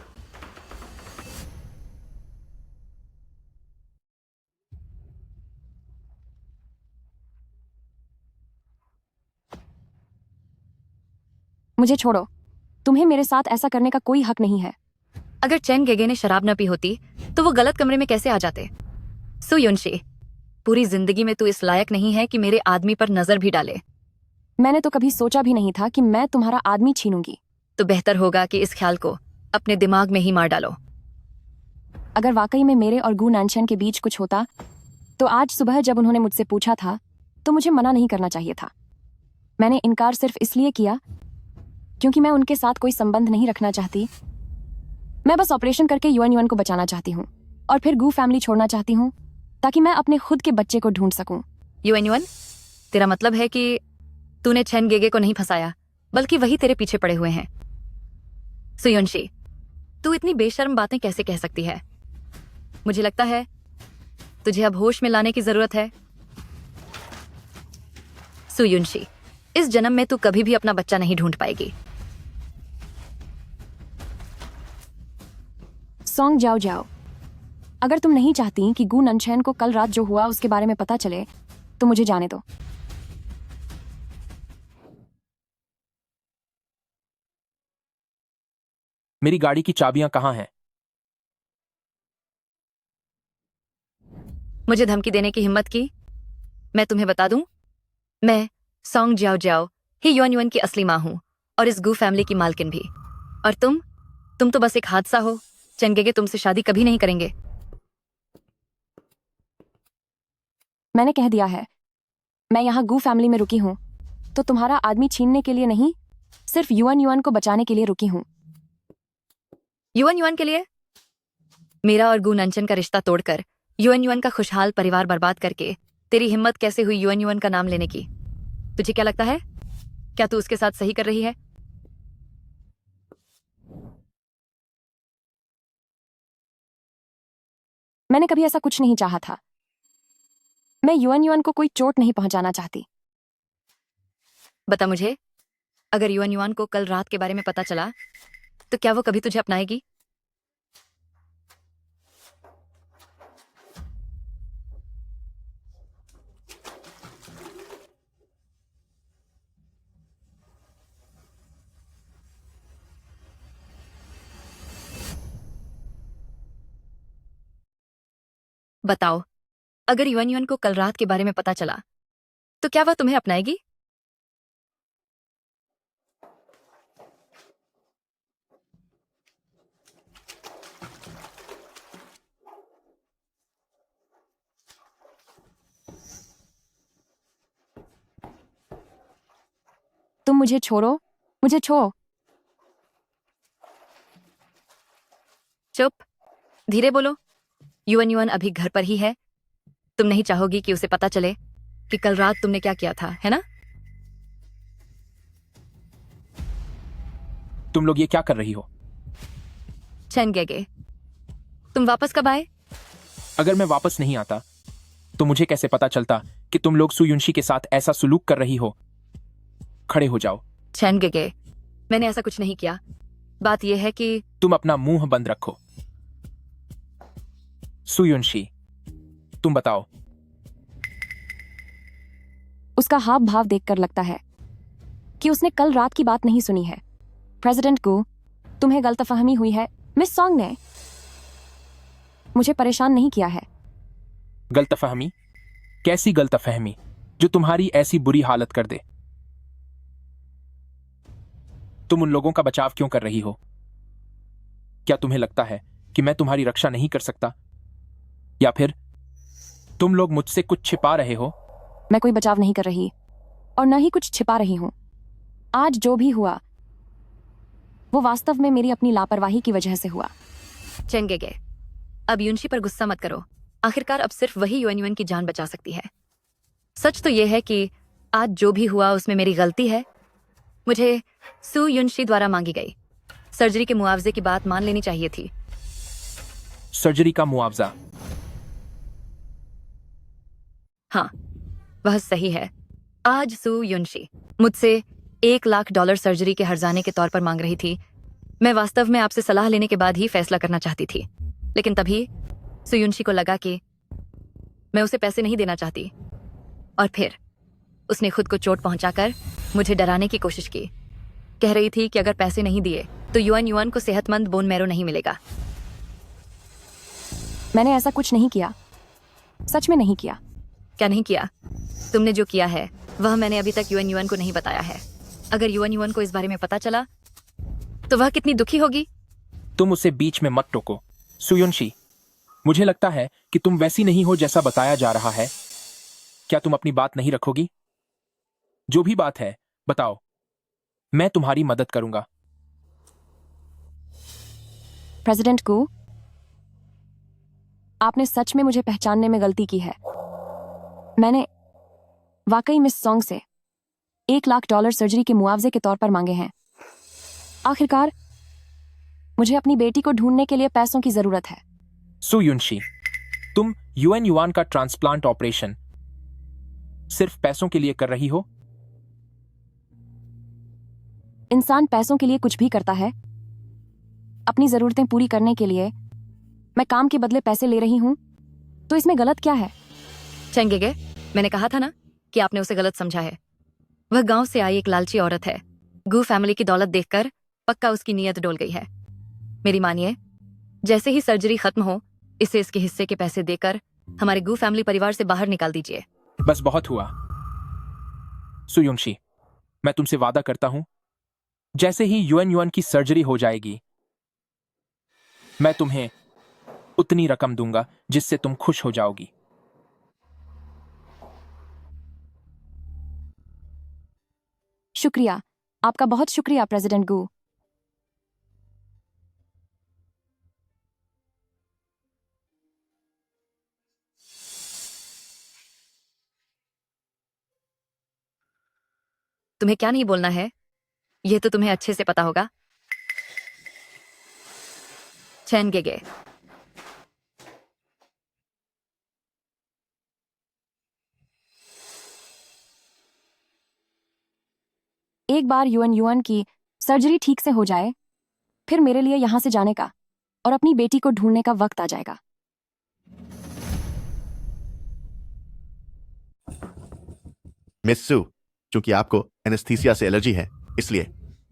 मुझे छोड़ो, तुम्हें मेरे साथ ऐसा करने का कोई हक नहीं है। अगर चेन गेगे ने शराब न पी होती तो वो गलत कमरे में कैसे आ जाते? सु युनशी, पूरी जिंदगी में तू इस लायक नहीं है कि मेरे आदमी पर नजर भी डाले। मैंने तो कभी सोचा भी नहीं था कि मैं तुम्हारा आदमी छीनूंगी। तो बेहतर होगा कि इस ख्याल को अपने दिमाग में ही मार डालो। अगर वाकई में मेरे और गू नानशन के बीच कुछ होता तो आज सुबह जब उन्होंने मुझसे पूछा था तो मुझे मना नहीं करना चाहिए था। मैंने इनकार सिर्फ इसलिए किया क्योंकि मैं उनके साथ कोई संबंध नहीं रखना चाहती। मैं बस ऑपरेशन करके यूएन को बचाना चाहती हूँ और फिर गू फैमिली छोड़ना चाहती हूँ ताकि मैं अपने खुद के बच्चे को ढूंढ सकूं। यूएन, तेरा मतलब है कि तूने चेन गेगे को नहीं फंसाया बल्कि वही तेरे पीछे पड़े हुए हैं। सुयुनशी, तू इतनी बेशर्म बातें कैसे कह सकती है? मुझे लगता है तुझे अब होश में लाने की जरूरत है। सुयुनशी, इस जन्म में तू कभी भी अपना बच्चा नहीं ढूंढ पाएगी। सॉन्ग जाओ जाओ, अगर तुम नहीं चाहती कि गू ननशन को कल रात जो हुआ उसके बारे में पता चले तो मुझे जाने दो। मेरी गाड़ी की चाबियां कहाँ हैं? मुझे धमकी देने की हिम्मत की? मैं तुम्हें बता दूं, मैं सॉन्ग जाओ जाओ ही यूएन की असली मां हूं और इस गू फैमिली की मालकिन भी। और तुम तो बस एक हादसा हो। चेनगेगे तुमसे शादी कभी नहीं करेंगे। मैंने कह दिया है, मैं यहाँ गू फैमिली में रुकी हूँ तो तुम्हारा आदमी छीनने के लिए नहीं, सिर्फ यूएन को बचाने के लिए रुकी हूँ। यूएन के लिए? मेरा और गू ननशन का रिश्ता तोड़कर यूएन का खुशहाल परिवार बर्बाद करके तेरी हिम्मत कैसे हुई यूएन का नाम लेने की? तुझे क्या लगता है, क्या तू उसके साथ सही कर रही है? मैंने कभी ऐसा कुछ नहीं चाहा था। मैं यूएन को कोई चोट नहीं पहुंचाना चाहती। बता मुझे, अगर यूएन को कल रात के बारे में पता चला तो क्या वो कभी तुझे अपनाएगी? बताओ, अगर यूएन को कल रात के बारे में पता चला तो क्या वह तुम्हें अपनाएगी? तुम मुझे छोड़ो, मुझे छोड़ो। चुप, धीरे बोलो। यूएन अभी घर पर ही है। तुम नहीं चाहोगी कि उसे पता चले कि कल रात तुमने क्या किया था, है ना? तुम लोग ये क्या कर रही हो? चेनगेगे, तुम वापस कब आए? अगर मैं वापस नहीं आता तो मुझे कैसे पता चलता कि तुम लोग सुयुनशी के साथ ऐसा सुलूक कर रही हो? खड़े हो जाओ। चेनगेगे, मैंने ऐसा कुछ नहीं किया। बात यह है कि तुम अपना मुंह बंद रखो। सुयुनशी, तुम बताओ। उसका हाव भाव देखकर लगता है कि उसने कल रात की बात नहीं सुनी है। प्रेसिडेंट को तुम्हें गलतफहमी हुई है। मिस सॉन्ग ने मुझे परेशान नहीं किया है। गलतफहमी? कैसी गलतफहमी जो तुम्हारी ऐसी बुरी हालत कर दे? तुम उन लोगों का बचाव क्यों कर रही हो? क्या तुम्हें लगता है कि मैं तुम्हारी रक्षा नहीं कर सकता? या फिर तुम लोग मुझसे कुछ छिपा रहे हो? मैं कोई बचाव नहीं कर रही और न ही कुछ छिपा रही हूं। आज जो भी हुआ वो वास्तव में मेरी अपनी लापरवाही की वजह से हुआ। चेंगेगे, अब युनशी पर गुस्सा मत करो। आखिरकार अब सिर्फ वही युएन की जान बचा सकती है। सच तो यह है कि आज जो भी हुआ उसमें मेरी गलती है। मुझे सू युनशी द्वारा मांगी गई सर्जरी के मुआवजे की बात मान लेनी चाहिए थी। सर्जरी का मुआवजा? हाँ, वह सही है। आज सू युनशी मुझसे $1,00,000 सर्जरी के हर्जाने के तौर पर मांग रही थी। मैं वास्तव में आपसे सलाह लेने के बाद ही फैसला करना चाहती थी, लेकिन तभी सू युनशी को लगा कि मैं उसे पैसे नहीं देना चाहती, और फिर उसने खुद को चोट पहुंचाकर मुझे डराने की कोशिश की। कह रही थी कि अगर पैसे नहीं दिए तो युआन को सेहतमंद बोन मैरो नहीं मिलेगा। मैंने ऐसा कुछ नहीं किया, सच में नहीं किया। क्या नहीं किया? तुमने जो किया है वह मैंने अभी तक युआन को नहीं बताया है। अगर युआन को इस बारे में पता चला तो वह कितनी दुखी होगी। तुम उसे बीच में मत टोको। सुयुनशी, मुझे लगता है कि तुम वैसी नहीं हो जैसा बताया जा रहा है। क्या तुम अपनी बात नहीं रखोगी? जो भी बात है बताओ, मैं तुम्हारी मदद करूंगा। प्रेसिडेंट को आपने सच में मुझे पहचानने में गलती की है। मैंने वाकई मिस सॉन्ग से $1,00,000 सर्जरी के मुआवजे के तौर पर मांगे हैं। आखिरकार मुझे अपनी बेटी को ढूंढने के लिए पैसों की जरूरत है। सुयुनशी, तुम युआन का ट्रांसप्लांट ऑपरेशन सिर्फ पैसों के लिए कर रही हो? इंसान पैसों के लिए कुछ भी करता है। अपनी जरूरतें पूरी करने के लिए मैं काम के बदले पैसे ले रही हूं, तो इसमें गलत क्या है? चेंगेगे, मैंने कहा था ना कि आपने उसे गलत समझा है। वह गांव से आई एक लालची औरत है। गू फैमिली की दौलत देखकर पक्का उसकी नीयत डोल गई है। मेरी मानिए, जैसे ही सर्जरी खत्म हो इसे इसके हिस्से के पैसे देकर हमारे गू फैमिली परिवार से बाहर निकाल दीजिए। बस बहुत हुआ। सुयुनशी, मैं तुमसे वादा करता हूं, जैसे ही युआन की सर्जरी हो जाएगी मैं तुम्हें उतनी रकम दूंगा जिससे तुम खुश हो जाओगी। शुक्रिया, आपका बहुत शुक्रिया प्रेसिडेंट गू। तुम्हें क्या नहीं बोलना है, यह तो तुम्हें अच्छे से पता होगा। चेंगेगे, एक बार युआन की सर्जरी ठीक से हो जाए, फिर मेरे लिए यहां से जाने का और अपनी बेटी को ढूंढने का वक्त आ जाएगा। मिस सू, चूंकि आपको एनेस्थीसिया से एलर्जी है, इसलिए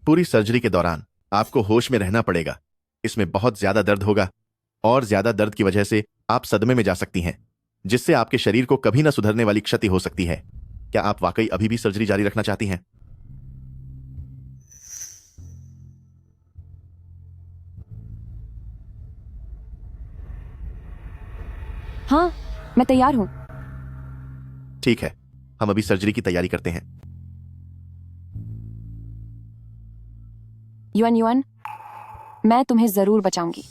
पूरी सर्जरी के दौरान आपको होश में रहना पड़ेगा। इसमें बहुत ज्यादा दर्द होगा और ज्यादा दर्द की वजह से आप सदमे में जा सकती हैं, जिससे आपके शरीर को कभी न सुधरने वाली क्षति हो सकती है। क्या आप वाकई अभी भी सर्जरी जारी रखना चाहती हैं? हाँ, मैं तैयार हूं। ठीक है, हम अभी सर्जरी की तैयारी करते हैं। युआन, मैं तुम्हें जरूर बचाऊंगी।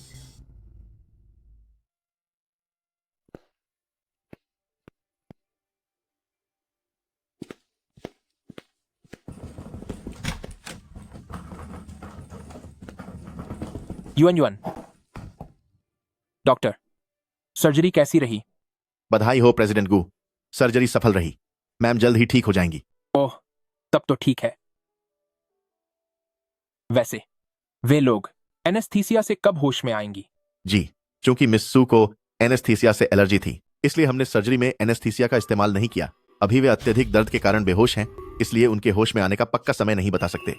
युआन, डॉक्टर, सर्जरी कैसी रही? बधाई हो प्रेसिडेंट गू, सर्जरी सफल रही। मैम जल्द ही ठीक हो जाएंगी। ओह, तब तो ठीक है। वैसे वे लोग एनेस्थीसिया से कब होश में आएंगी? जी, चूंकि मिस सू को एनेस्थीसिया से एलर्जी थी, इसलिए हमने सर्जरी में एनेस्थीसिया का इस्तेमाल नहीं किया। अभी वे अत्यधिक दर्द के कारण बेहोश हैं, इसलिए उनके होश में आने का पक्का समय नहीं बता सकते।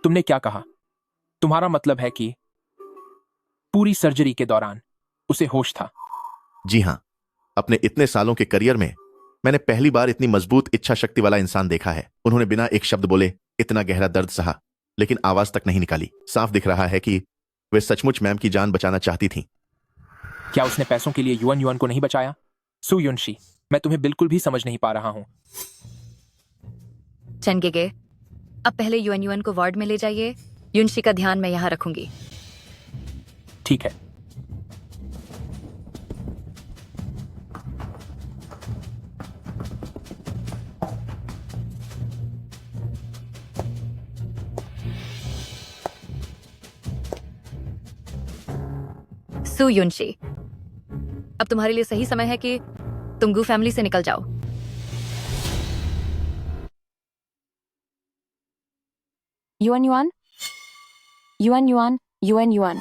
तुमने क्या कहा? तुम्हारा मतलब है कि पूरी सर्जरी के दौरान उसे होश था? जी हाँ, अपने इतने सालों के करियर में मैंने पहली बार इतनी मजबूत इच्छा शक्ति वाला इंसान देखा है। उन्होंने बिना एक शब्द बोले इतना गहरा दर्द सहा, लेकिन आवाज तक नहीं निकाली। साफ दिख रहा है कि वे सचमुच मैम की जान बचाना चाहती थीं। क्या उसने पैसों के लिए युआन युआन को नहीं बचाया? सू युनशी, मैं तुम्हें बिल्कुल भी समझ नहीं पा रहा हूं। चनगेगे, अब पहले युआन युआन को वार्ड में ले जाइए। युनशी का ध्यान मैं यहाँ रखूंगी। ठीक है। सू युनशी, अब तुम्हारे लिए सही समय है कि तुम गू फैमिली से निकल जाओ। Yuan Yuan, Yuan Yuan, Yuan Yuan.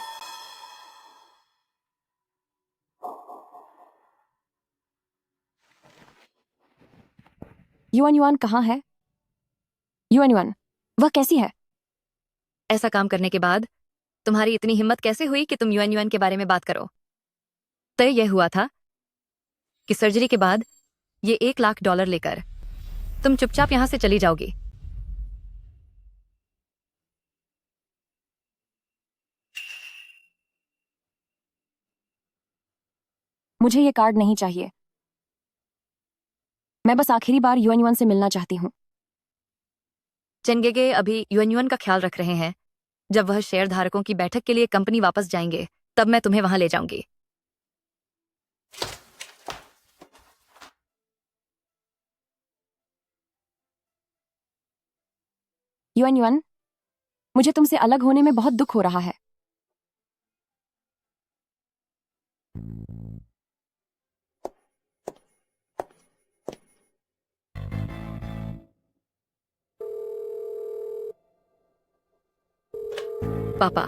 Yuan yuan कहाँ है? युआन युआन, वह कैसी है? ऐसा काम करने के बाद तुम्हारी इतनी हिम्मत कैसे हुई कि तुम युआन युआन के बारे में बात करो? तय यह हुआ था कि सर्जरी के बाद ये $1,00,000 लेकर तुम चुपचाप यहां से चली जाओगी। मुझे ये कार्ड नहीं चाहिए। मैं बस आखिरी बार युआन युआन से मिलना चाहती हूँ। चनगेगे अभी युआन युआन का ख्याल रख रहे हैं। जब वह शेयर धारकों की बैठक के लिए कंपनी वापस जाएंगे, तब मैं तुम्हें वहां ले जाऊंगी। युआन युआन, मुझे तुमसे अलग होने में बहुत दुख हो रहा है। पापा,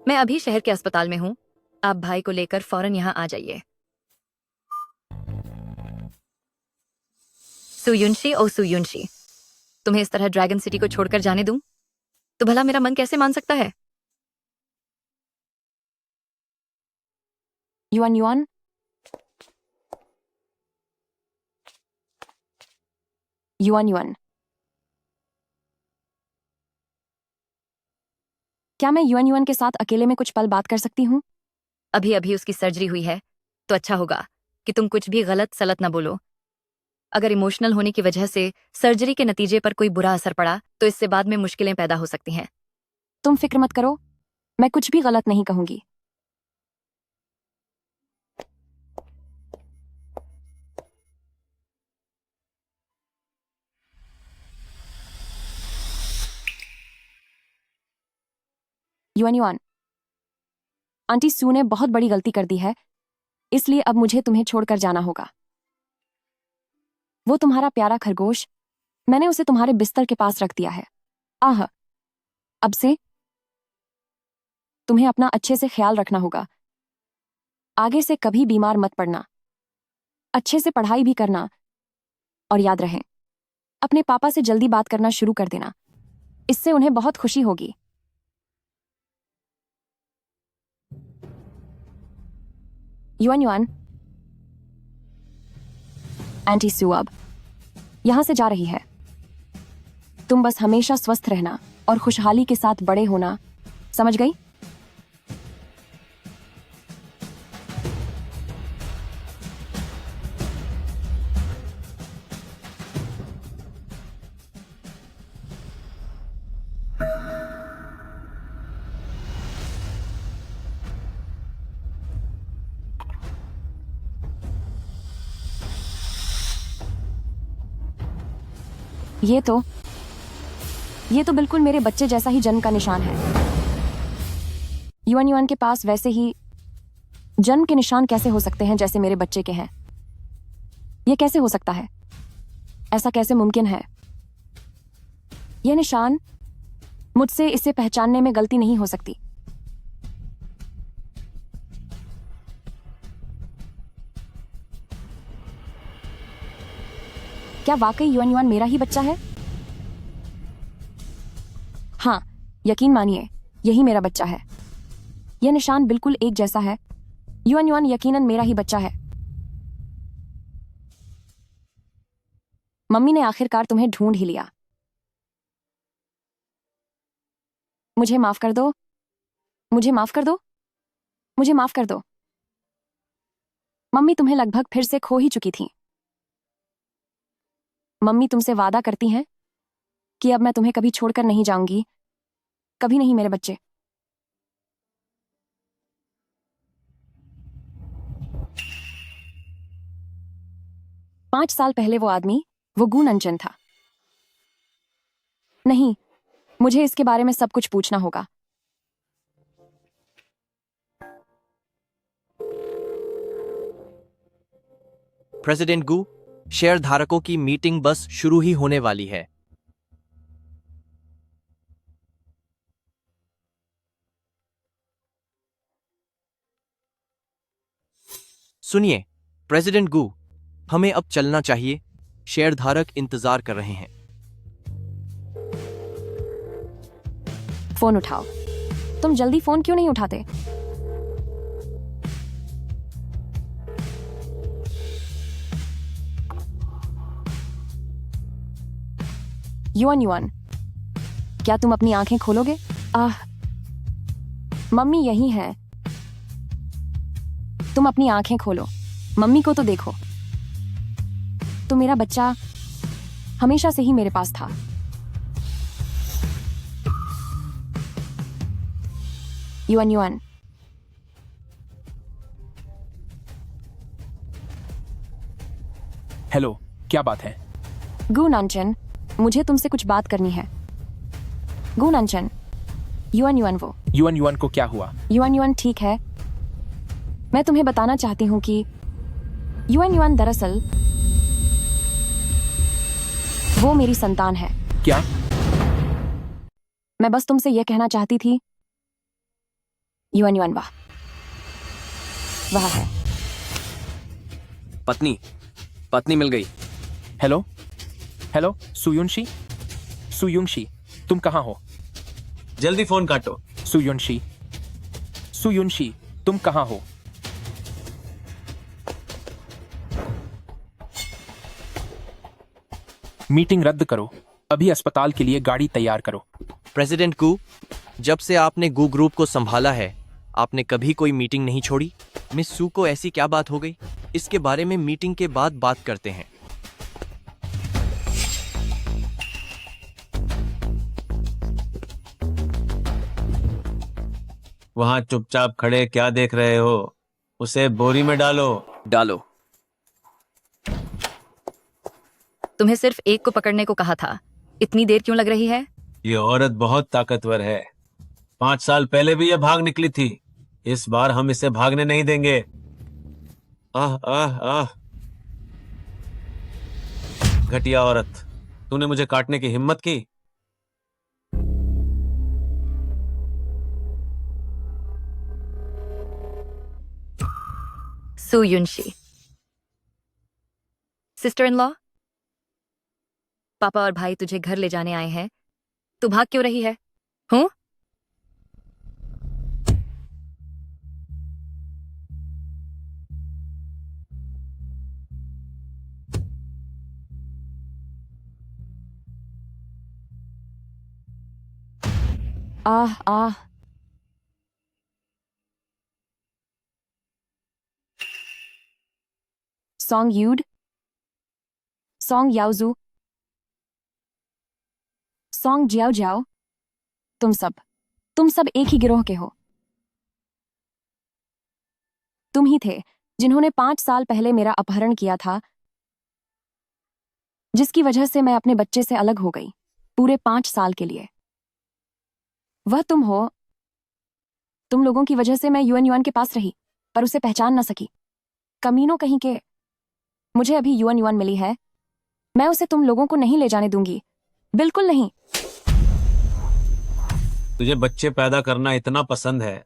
मैं अभी शहर के अस्पताल में हूँ। आप भाई को लेकर फौरन यहाँ आ जाइए। सुयुनशी ओ सुयुनशी, तुम्हें इस तरह ड्रैगन सिटी को छोड़कर जाने दूं तो भला मेरा मन कैसे मान सकता है? युआन युआन, युआन युआन, क्या मैं युआन युआन के साथ अकेले में कुछ पल बात कर सकती हूँ? अभी अभी उसकी सर्जरी हुई है, तो अच्छा होगा कि तुम कुछ भी गलत सलत ना बोलो। अगर इमोशनल होने की वजह से सर्जरी के नतीजे पर कोई बुरा असर पड़ा तो इससे बाद में मुश्किलें पैदा हो सकती हैं। तुम फिक्र मत करो, मैं कुछ भी गलत नहीं कहूंगी। युआन युआन, आंटी सू ने बहुत बड़ी गलती कर दी है, इसलिए अब मुझे तुम्हें छोड़कर जाना होगा। वो तुम्हारा प्यारा खरगोश, मैंने उसे तुम्हारे बिस्तर के पास रख दिया है। आह, अब से तुम्हें अपना अच्छे से ख्याल रखना होगा। आगे से कभी बीमार मत पड़ना, अच्छे से पढ़ाई भी करना, और याद रहे अपने पापा से जल्दी बात करना शुरू कर देना, इससे उन्हें बहुत खुशी होगी। युआन युआन, आंटी सू अब यहां से जा रही है। तुम बस हमेशा स्वस्थ रहना और खुशहाली के साथ बड़े होना, समझ गई? ये तो बिल्कुल मेरे बच्चे जैसा ही जन्म का निशान है। युआन युआन के पास वैसे ही जन्म के निशान कैसे हो सकते हैं जैसे मेरे बच्चे के हैं? ये कैसे हो सकता है? ऐसा कैसे मुमकिन है? ये निशान मुझसे इसे पहचानने में गलती नहीं हो सकती। क्या वाकई युआन युआन मेरा ही बच्चा है? हाँ, यकीन मानिए, यही मेरा बच्चा है। यह निशान बिल्कुल एक जैसा है। युआन युआन यकीनन मेरा ही बच्चा है। मम्मी ने आखिरकार तुम्हें ढूंढ ही लिया। मुझे माफ कर दो, मुझे माफ कर दो, मुझे माफ कर दो। मम्मी तुम्हें लगभग फिर से खो ही चुकी थी। मम्मी तुमसे वादा करती हैं कि अब मैं तुम्हें कभी छोड़कर नहीं जाऊंगी, कभी नहीं मेरे बच्चे। पांच साल पहले वो आदमी, वो गू नंचन था। नहीं, मुझे इसके बारे में सब कुछ पूछना होगा। प्रेसिडेंट गू, शेयर धारकों की मीटिंग बस शुरू ही होने वाली है। सुनिए प्रेसिडेंट गू, हमें अब चलना चाहिए। शेयरधारक इंतजार कर रहे हैं। फोन उठाओ। तुम जल्दी फोन क्यों नहीं उठाते? युआन युआन, क्या तुम अपनी आंखें खोलोगे? मम्मी यही है। तुम अपनी आंखें खोलो, मम्मी को तो देखो। तो मेरा बच्चा हमेशा से ही मेरे पास था। युआन युआन, हेलो, क्या बात है? गू नानचन, मुझे तुमसे कुछ बात करनी है। गू नानचन, युआन युआन वो। युआन युआन को क्या हुआ? युआन युआन ठीक है। मैं तुम्हें बताना चाहती हूँ कि युआन युआन दरअसल वो मेरी संतान है। क्या? मैं बस तुमसे यह कहना चाहती थी। युआन युआन वाह, वह है। पत्नी, पत्नी मिल गई। हेलो हेलो, सुयुनशी, सुयुनशी, तुम कहाँ हो? जल्दी फोन काटो। सुयुनशी, सुयुनशी, तुम कहाँ हो? मीटिंग रद्द करो। अभी अस्पताल के लिए गाड़ी तैयार करो। प्रेसिडेंट गू, जब से आपने गू ग्रुप को संभाला है, आपने कभी कोई मीटिंग नहीं छोड़ी। मिस सू को ऐसी क्या बात हो गई? इसके बारे में मीटिंग के बाद बात करते हैं। वहां चुपचाप खड़े क्या देख रहे हो? उसे बोरी में डालो। डालो। तुम्हें सिर्फ एक को पकड़ने को कहा था, इतनी देर क्यों लग रही है? ये औरत बहुत ताकतवर है। 5 साल पहले भी ये भाग निकली थी। इस बार हम इसे भागने नहीं देंगे। आह आह आह, घटिया औरत, तूने मुझे काटने की हिम्मत की। सू युनशी, सिस्टर इन लॉ, पापा और भाई तुझे घर ले जाने आए हैं। तू भाग क्यों रही है? हूं? आह आह, सॉन्ग यूड, सॉन्ग याओजू, सॉन्ग जियाओ जाओ, तुम सब एक ही गिरोह के हो। तुम ही थे जिन्होंने 5 साल पहले मेरा अपहरण किया था, जिसकी वजह से मैं अपने बच्चे से अलग हो गई पूरे 5 साल के लिए। वह तुम हो। तुम लोगों की वजह से मैं युआन युआन के पास रही, पर उसे पहचान ना सकी। कमीनों कहीं के। मुझे अभी युआन युआन मिली है। मैं उसे तुम लोगों को नहीं ले जाने दूंगी, बिल्कुल नहीं। तुझे बच्चे पैदा करना इतना पसंद है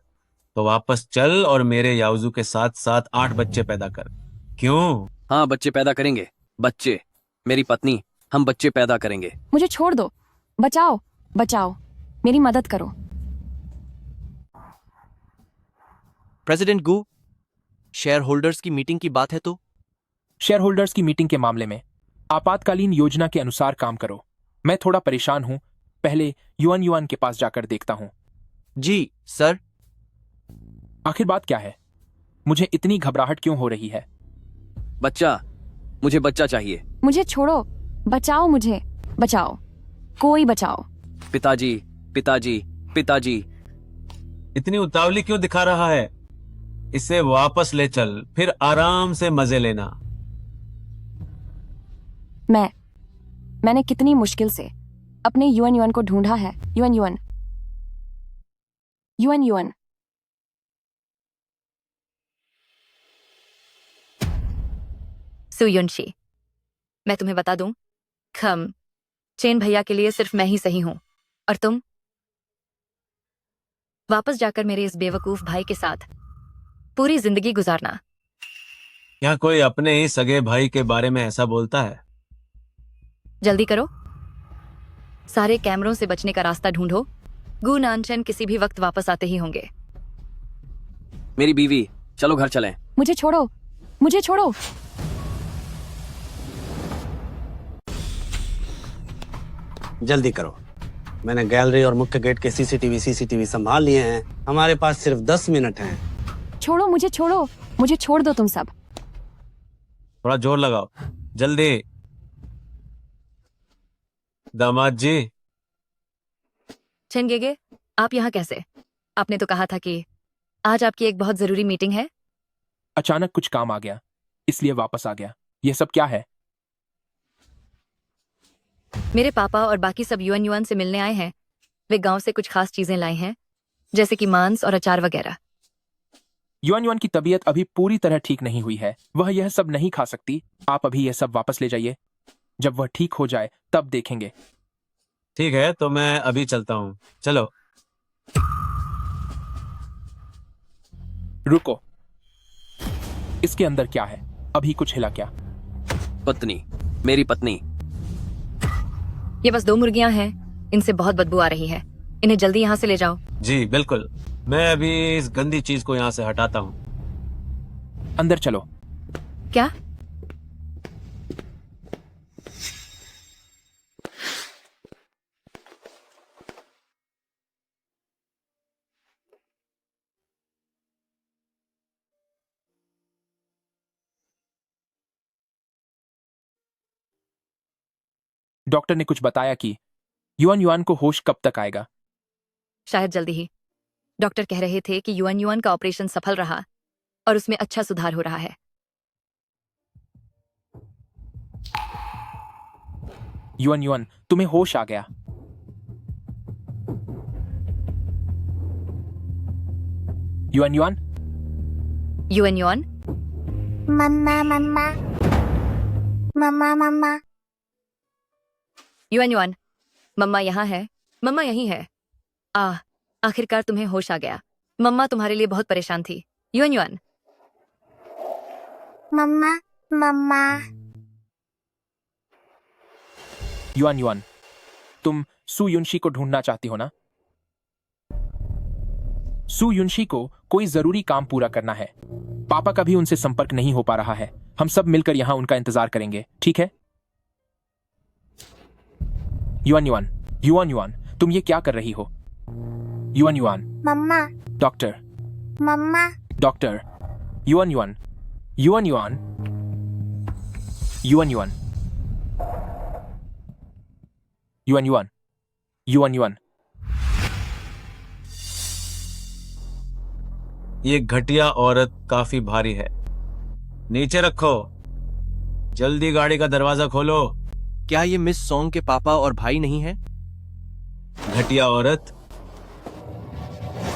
तो वापस चल और मेरे यावजू के साथ साथ 8 बच्चे पैदा कर। क्यों? हाँ, बच्चे पैदा करेंगे। बच्चे, मेरी पत्नी, हम बच्चे पैदा करेंगे। मुझे छोड़ दो। बचाओ, बचाओ, मेरी मदद करो। प्रेसिडेंट गू, शेयर होल्डर्स की मीटिंग की बात है तो? शेयर होल्डर्स की मीटिंग के मामले में आपातकालीन योजना के अनुसार काम करो। मैं थोड़ा परेशान हूं, पहले युआन युआन के पास जाकर देखता हूं। जी सर। आखिर बात क्या है? मुझे इतनी घबराहट क्यों हो रही है? बच्चा, मुझे बच्चा चाहिए। मुझे छोड़ो, बचाओ मुझे, बचाओ, कोई बचाओ। पिताजी, पिताजी, पिताजी। इतनी उतावली क्यों दिखा रहा है? इसे वापस ले चल, फिर आराम से मजे लेना। मैंने कितनी मुश्किल से अपने युआन युआन को ढूंढा है। Yuan Yuan, Yuan yuan. सु युनशी, मैं तुम्हें बता दूं, चेन भैया के लिए सिर्फ मैं ही सही हूं, और तुम वापस जाकर मेरे इस बेवकूफ भाई के साथ पूरी जिंदगी गुजारना। क्या कोई अपने ही सगे भाई के बारे में ऐसा बोलता है? जल्दी करो, सारे कैमरों से बचने का रास्ता ढूंढो। गु नानचन किसी भी वक्त वापस आते ही होंगे। मेरी बीवी, चलो घर चलें। मुझे छोड़ो, मुझे छोड़ो। जल्दी करो, मैंने गैलरी और मुख्य गेट के सीसीटीवी संभाल लिए हैं। हमारे पास सिर्फ 10 मिनट हैं। छोड़ो, मुझे छोड़ो, मुझे छोड़ दो तुम सब। थोड़ा जोर लगाओ, जल्दी। दामाद जी। छेनगेगे, आप यहाँ कैसे? आपने तो कहा था कि आज आपकी एक बहुत जरूरी मीटिंग है। अचानक कुछ काम आ गया, इसलिए वापस आ गया। यह सब क्या है? मेरे पापा और बाकी सब युआन युआन से मिलने आए हैं। वे गांव से कुछ खास चीजें लाए हैं, जैसे कि मांस और अचार वगैरह। युआन युआन की तबीयत अभी पूरी तरह ठीक नहीं हुई है, वह यह सब नहीं खा सकती। आप अभी यह सब वापस ले जाइए, जब वह ठीक हो जाए तब देखेंगे। ठीक है, तो मैं अभी चलता हूँ। चलो। रुको, इसके अंदर क्या है? अभी कुछ हिला क्या? पत्नी, मेरी पत्नी। ये बस 2 मुर्गियां हैं, इनसे बहुत बदबू आ रही है। इन्हें जल्दी यहाँ से ले जाओ। जी बिल्कुल, मैं अभी इस गंदी चीज को यहाँ से हटाता हूँ। अंदर चलो। क्या? डॉक्टर ने कुछ बताया कि युआन युआन को होश कब तक आएगा? शायद जल्दी ही। डॉक्टर कह रहे थे कि युआन युआन का ऑपरेशन सफल रहा और उसमें अच्छा सुधार हो रहा है। युआन युआन, तुम्हें होश आ गया। Yuan Yuan, Yuan Yuan. मम्मा मम्मा मम्मा मम्मा। युआन युआन, मम्मा यहाँ है, मम्मा यहीं है। आखिरकार तुम्हें होश आ गया। मम्मा तुम्हारे लिए बहुत परेशान थी। Yuan Yuan. मम्मा मम्मा। युआन युआन, तुम सु युनशी को ढूंढना चाहती हो ना? सु युनशी को कोई जरूरी काम पूरा करना है। पापा का भी उनसे संपर्क नहीं हो पा रहा है। हम सब मिलकर यहां उनका इंतजार करेंगे, ठीक है? युआन युआन, युआन युआन, तुम ये क्या कर रही हो? Yuan Yuan. मम्मा। डॉक्टर। मम्मा। Doctor. Yuan Yuan, Yuan Yuan, Yuan Yuan, Yuan Yuan, Yuan Yuan. ये घटिया औरत काफी भारी है। नीचे रखो, जल्दी गाड़ी का दरवाजा खोलो। क्या ये मिस सॉन्ग के पापा और भाई नहीं है? घटिया औरत,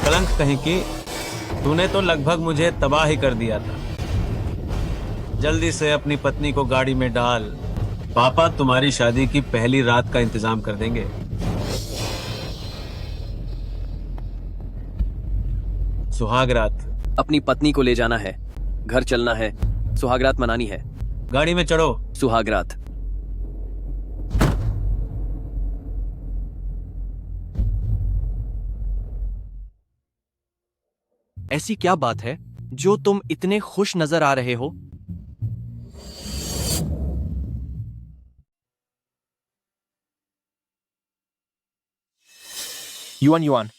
कलंक कहीं की। तूने तो लगभग मुझे तबाह ही कर दिया था। जल्दी से अपनी पत्नी को गाड़ी में डाल। पापा तुम्हारी शादी की पहली रात का इंतजाम कर देंगे। सुहागरात। अपनी पत्नी को ले जाना है, घर चलना है, सुहागरात मनानी है। गाड़ी में चढ़ो। सुहागरात। ऐसी क्या बात है जो तुम इतने खुश नजर आ रहे हो? युआन युआन,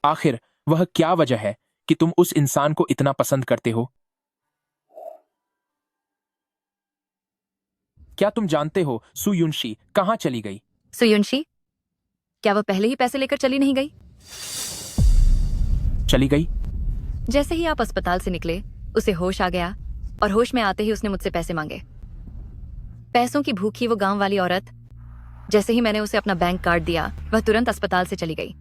आखिर वह क्या वजह है कि तुम उस इंसान को इतना पसंद करते हो? क्या तुम जानते हो सु युनशी कहां चली गई? सुयुनशी, क्या वो पहले ही पैसे लेकर चली नहीं गई? चली गई? जैसे ही आप अस्पताल से निकले उसे होश आ गया और होश में आते ही उसने मुझसे पैसे मांगे। पैसों की भूखी वो गांव वाली औरत, जैसे ही मैंने उसे अपना बैंक कार्ड दिया वह तुरंत अस्पताल से चली गई।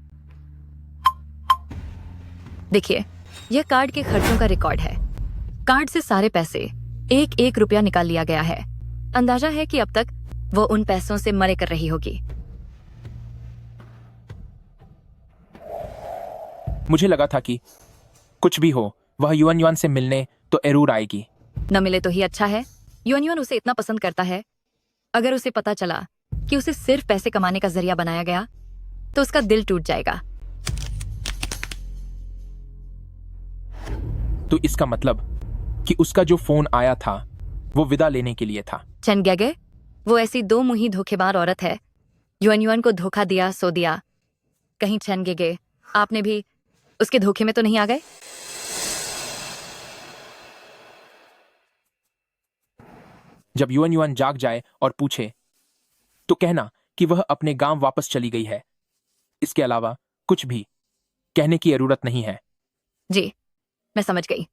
देखिए, यह कार्ड के खर्चों का रिकॉर्ड है। कार्ड से सारे पैसे, एक एक रुपया निकाल लिया गया है। अंदाजा है कि अब तक वो उन पैसों से मरे कर रही होगी। मुझे लगा था कि कुछ भी हो वह युआन युआन से मिलने तो जरूर आएगी। न मिले तो ही अच्छा है। युआन युआन उसे इतना पसंद करता है, अगर उसे पता चला कि उसे सिर्फ पैसे कमाने का जरिया बनाया गया तो उसका दिल टूट जाएगा। तो इसका मतलब कि उसका जो फोन आया था वो विदा लेने के लिए था। चैन गैगे, वो ऐसी दो मुही धोखेबाज औरत है। युआन युआन को धोखा दिया सो दिया। कहीं चैन गैगे, आपने भी उसके धोखे में तो नहीं आ गए? जब युआन युआन जाग जाए और पूछे तो कहना कि वह अपने गांव वापस चली गई है। इसके अलावा कुछ भी कहने की जरूरत नहीं है। जी, मैं समझ गई।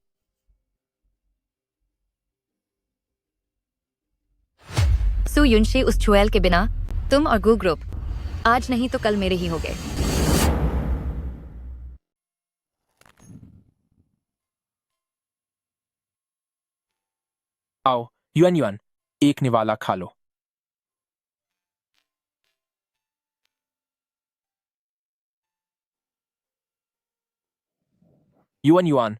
सु युनशी, उस छुएल के बिना तुम और गू ग्रुप आज नहीं तो कल मेरे ही हो गए। आओ युआन युआन, एक निवाला खा लो। युआन युआन,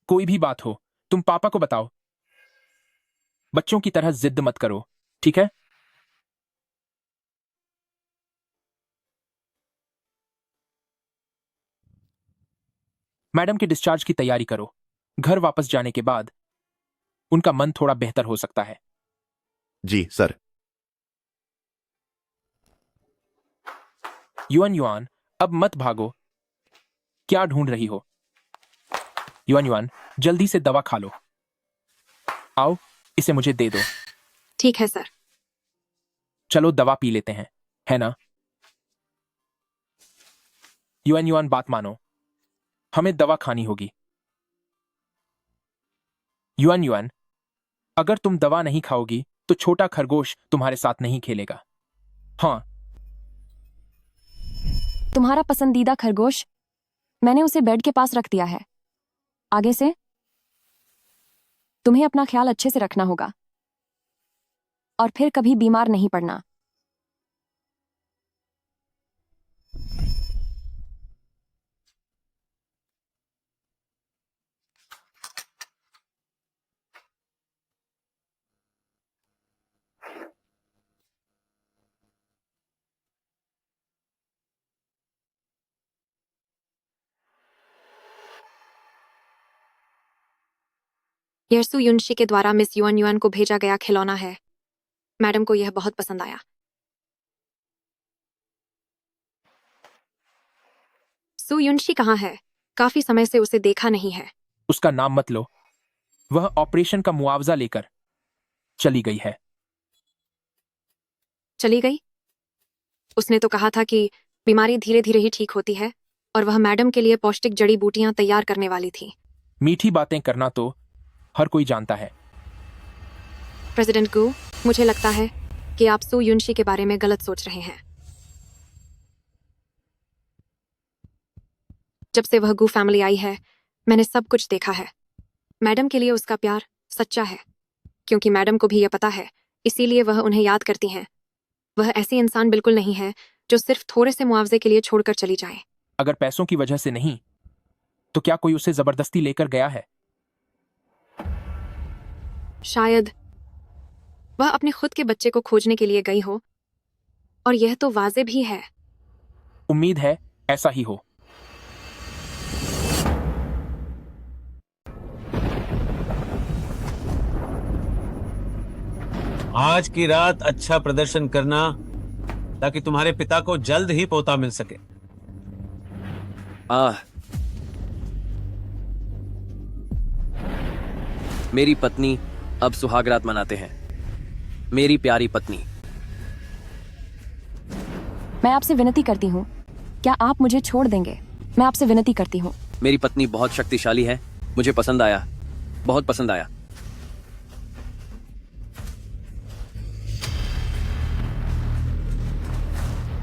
कोई भी बात हो तुम पापा को बताओ। बच्चों की तरह जिद मत करो, ठीक है? मैडम के डिस्चार्ज की तैयारी करो। घर वापस जाने के बाद उनका मन थोड़ा बेहतर हो सकता है। जी सर। युआन युआन, अब मत भागो। क्या ढूंढ रही हो? युआन युआन, जल्दी से दवा खा लो। आओ, इसे मुझे दे दो। ठीक है सर। चलो दवा पी लेते हैं, है ना? युआन युआन, बात मानो, हमें दवा खानी होगी। युआन युआन, अगर तुम दवा नहीं खाओगी तो छोटा खरगोश तुम्हारे साथ नहीं खेलेगा। हाँ। तुम्हारा पसंदीदा खरगोश, मैंने उसे बेड के पास रख दिया है। आगे से तुम्हें अपना ख्याल अच्छे से रखना होगा और फिर कभी बीमार नहीं पड़ना। यह सु युनशी के द्वारा मिस युआन युआन को भेजा गया खिलौना है। मैडम को यह बहुत पसंद आया। सु युनशी कहाँ है? काफी समय से उसे देखा नहीं है। उसका नाम मत लो। वह ऑपरेशन का मुआवजा लेकर चली गई है। चली गई? उसने तो कहा था कि बीमारी धीरे धीरे ही ठीक होती है और वह मैडम के लिए पौष्टिक जड़ी बूटियां तैयार करने वाली थी। मीठी बातें करना तो हर कोई जानता है। प्रेसिडेंट गू, मुझे लगता है कि आप सु युनशी के बारे में गलत सोच रहे हैं। जब से वह गू फैमिली आई है, मैंने सब कुछ देखा है। मैडम के लिए उसका प्यार सच्चा है, क्योंकि मैडम को भी यह पता है, इसीलिए वह उन्हें याद करती हैं। वह ऐसी इंसान बिल्कुल नहीं है जो सिर्फ थोड़े से मुआवजे के लिए छोड़कर चली जाए। अगर पैसों की वजह से नहीं तो क्या कोई उसे जबरदस्ती लेकर गया है? शायद वह अपने खुद के बच्चे को खोजने के लिए गई हो, और यह तो वाजे भी है। उम्मीद है ऐसा ही हो। आज की रात अच्छा प्रदर्शन करना ताकि तुम्हारे पिता को जल्द ही पोता मिल सके। मेरी पत्नी अब सुहागरात मनाते हैं। मेरी प्यारी पत्नी। मैं आपसे विनती करती हूँ, क्या आप मुझे छोड़ देंगे? मैं आपसे विनती करती हूँ। मेरी पत्नी बहुत शक्तिशाली है। मुझे पसंद आया, बहुत पसंद आया।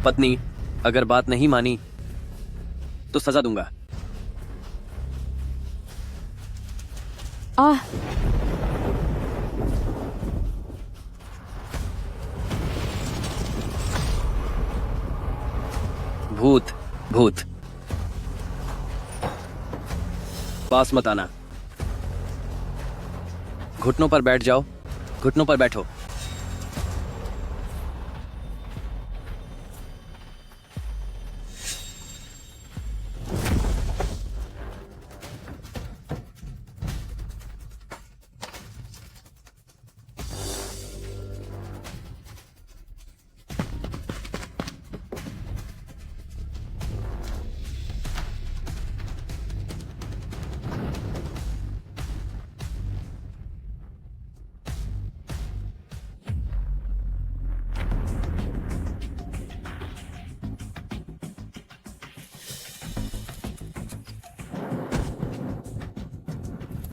पत्नी, अगर बात नहीं मानी तो सजा दूंगा। आह, भूत भूत, पास मत आना। घुटनों पर बैठ जाओ, घुटनों पर बैठो।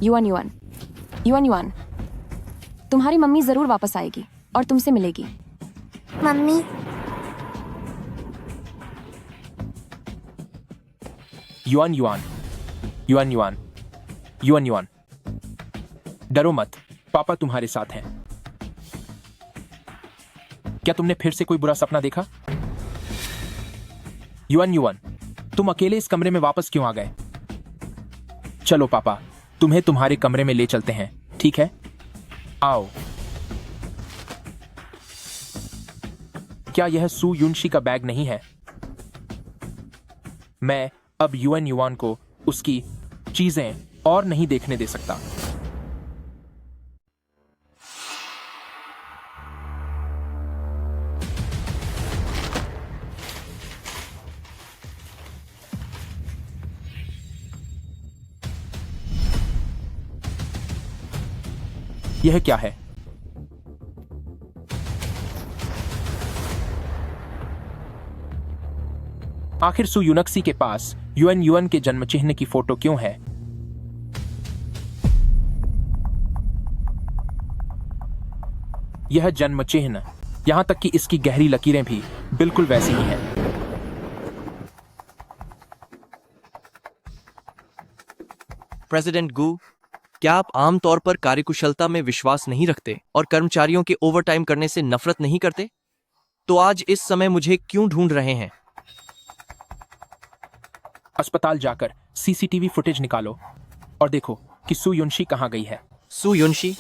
युआन युआन, युआन युआन, तुम्हारी मम्मी जरूर वापस आएगी और तुमसे मिलेगी। Mummy, yuan Yuan, Yuan Yuan, Yuan yuan, डरो मत, पापा तुम्हारे साथ हैं। क्या तुमने फिर से कोई बुरा सपना देखा? युआन युआन, तुम अकेले इस कमरे में वापस क्यों आ गए? चलो पापा, तुम्हें तुम्हारे कमरे में ले चलते हैं, ठीक है? आओ। क्या यह सू युनशी का बैग नहीं है? मैं अब युआन युआन को उसकी चीजें और नहीं देखने दे सकता। यह क्या है? आखिर सू युनक्सी के पास युआन युआन के जन्म चिन्ह की फोटो क्यों है? यह जन्म चिन्ह, यहां तक कि इसकी गहरी लकीरें भी बिल्कुल वैसी ही हैं। प्रेसिडेंट गू, क्या आप आमतौर पर कार्यकुशलता में विश्वास नहीं रखते और कर्मचारियों के ओवरटाइम करने से नफरत नहीं करते? तो आज इस समय मुझे क्यों ढूंढ रहे हैं? अस्पताल जाकर सीसीटीवी फुटेज निकालो और देखो कि सू युनशी कहां गई है। सू युनशी?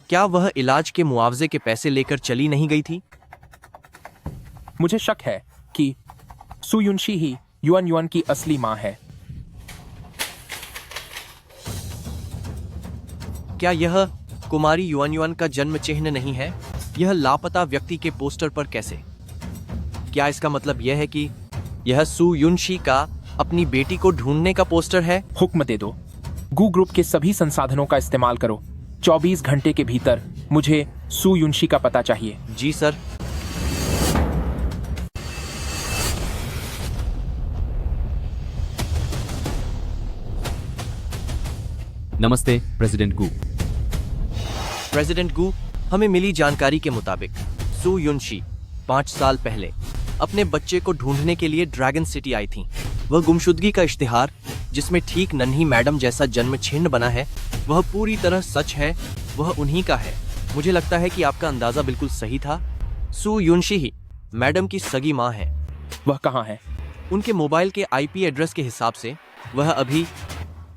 क्या वह इलाज के मुआवजे के पैसे लेकर चली नहीं गई थी? मुझे शक है कि सू युनशी ही युआन युआन की असली मां है। क्या यह कुमारी युआन युआन का जन्म चिन्ह नहीं है? यह लापता व्यक्ति के पोस्टर पर कैसे? क्या इसका मतलब यह है कि यह सू युनशी का अपनी बेटी को ढूंढने का पोस्टर है? हुक्म दे दो, गू ग्रुप के सभी संसाधनों का इस्तेमाल करो। 24 घंटे के भीतर मुझे सू युनशी का पता चाहिए। जी सर। नमस्ते प्रेसिडेंट गू। प्रेसिडेंट गू, हमें मिली जानकारी के मुताबिक सू युनशी 5 साल पहले अपने बच्चे को ढूंढने के लिए ड्रैगन सिटी आई थी। वह गुमशुदगी का इश्तिहार, जिसमें ठीक नन्ही मैडम जैसा जन्म चिन्ह बना है, वह पूरी तरह सच है। वह उन्हीं का है। मुझे लगता है कि आपका अंदाजा बिल्कुल सही था। सू युनशी ही मैडम की सगी माँ है। वह कहाँ है? उनके मोबाइल के IP एड्रेस के हिसाब से वह अभी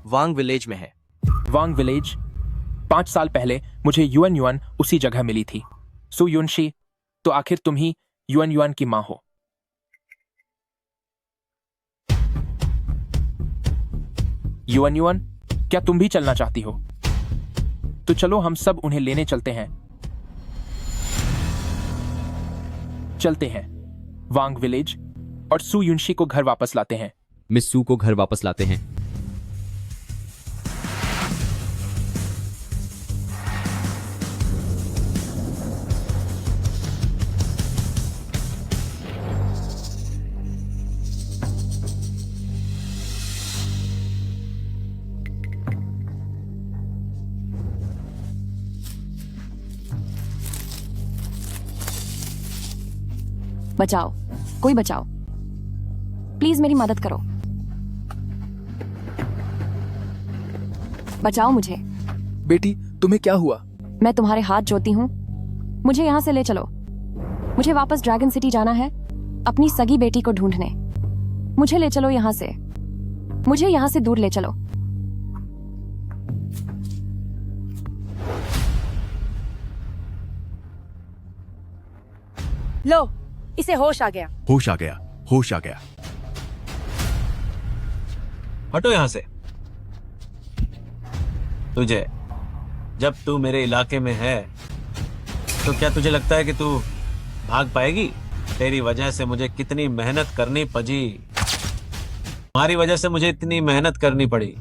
वांग विलेज में है। वांग विलेज? 5 साल पहले मुझे युएन युआन उसी जगह मिली थी। सु युनशी, तो आखिर तुम ही युएन युआन की मां हो। युएन युआन, क्या तुम भी चलना चाहती हो? तो चलो हम सब उन्हें लेने चलते हैं। चलते हैं वांग विलेज और सु युनशी को घर वापस लाते हैं। मिस सू को घर वापस लाते हैं। बचाओ, कोई बचाओ, प्लीज मेरी मदद करो, बचाओ मुझे। बेटी, तुम्हें क्या हुआ? मैं तुम्हारे हाथ जोड़ती हूँ, मुझे यहाँ से ले चलो। मुझे वापस ड्रैगन सिटी जाना है, अपनी सगी बेटी को ढूंढने। मुझे ले चलो यहाँ से, मुझे यहाँ से दूर ले चलो। लो, इसे होश आ गया। होश आ गया, होश आ गया। हटो यहां से। तुझे, जब तू मेरे इलाके में है तो क्या तुझे लगता है कि तू भाग पाएगी? तेरी वजह से मुझे कितनी मेहनत करनी पड़ी, तुम्हारी वजह से मुझे इतनी मेहनत करनी पड़ी।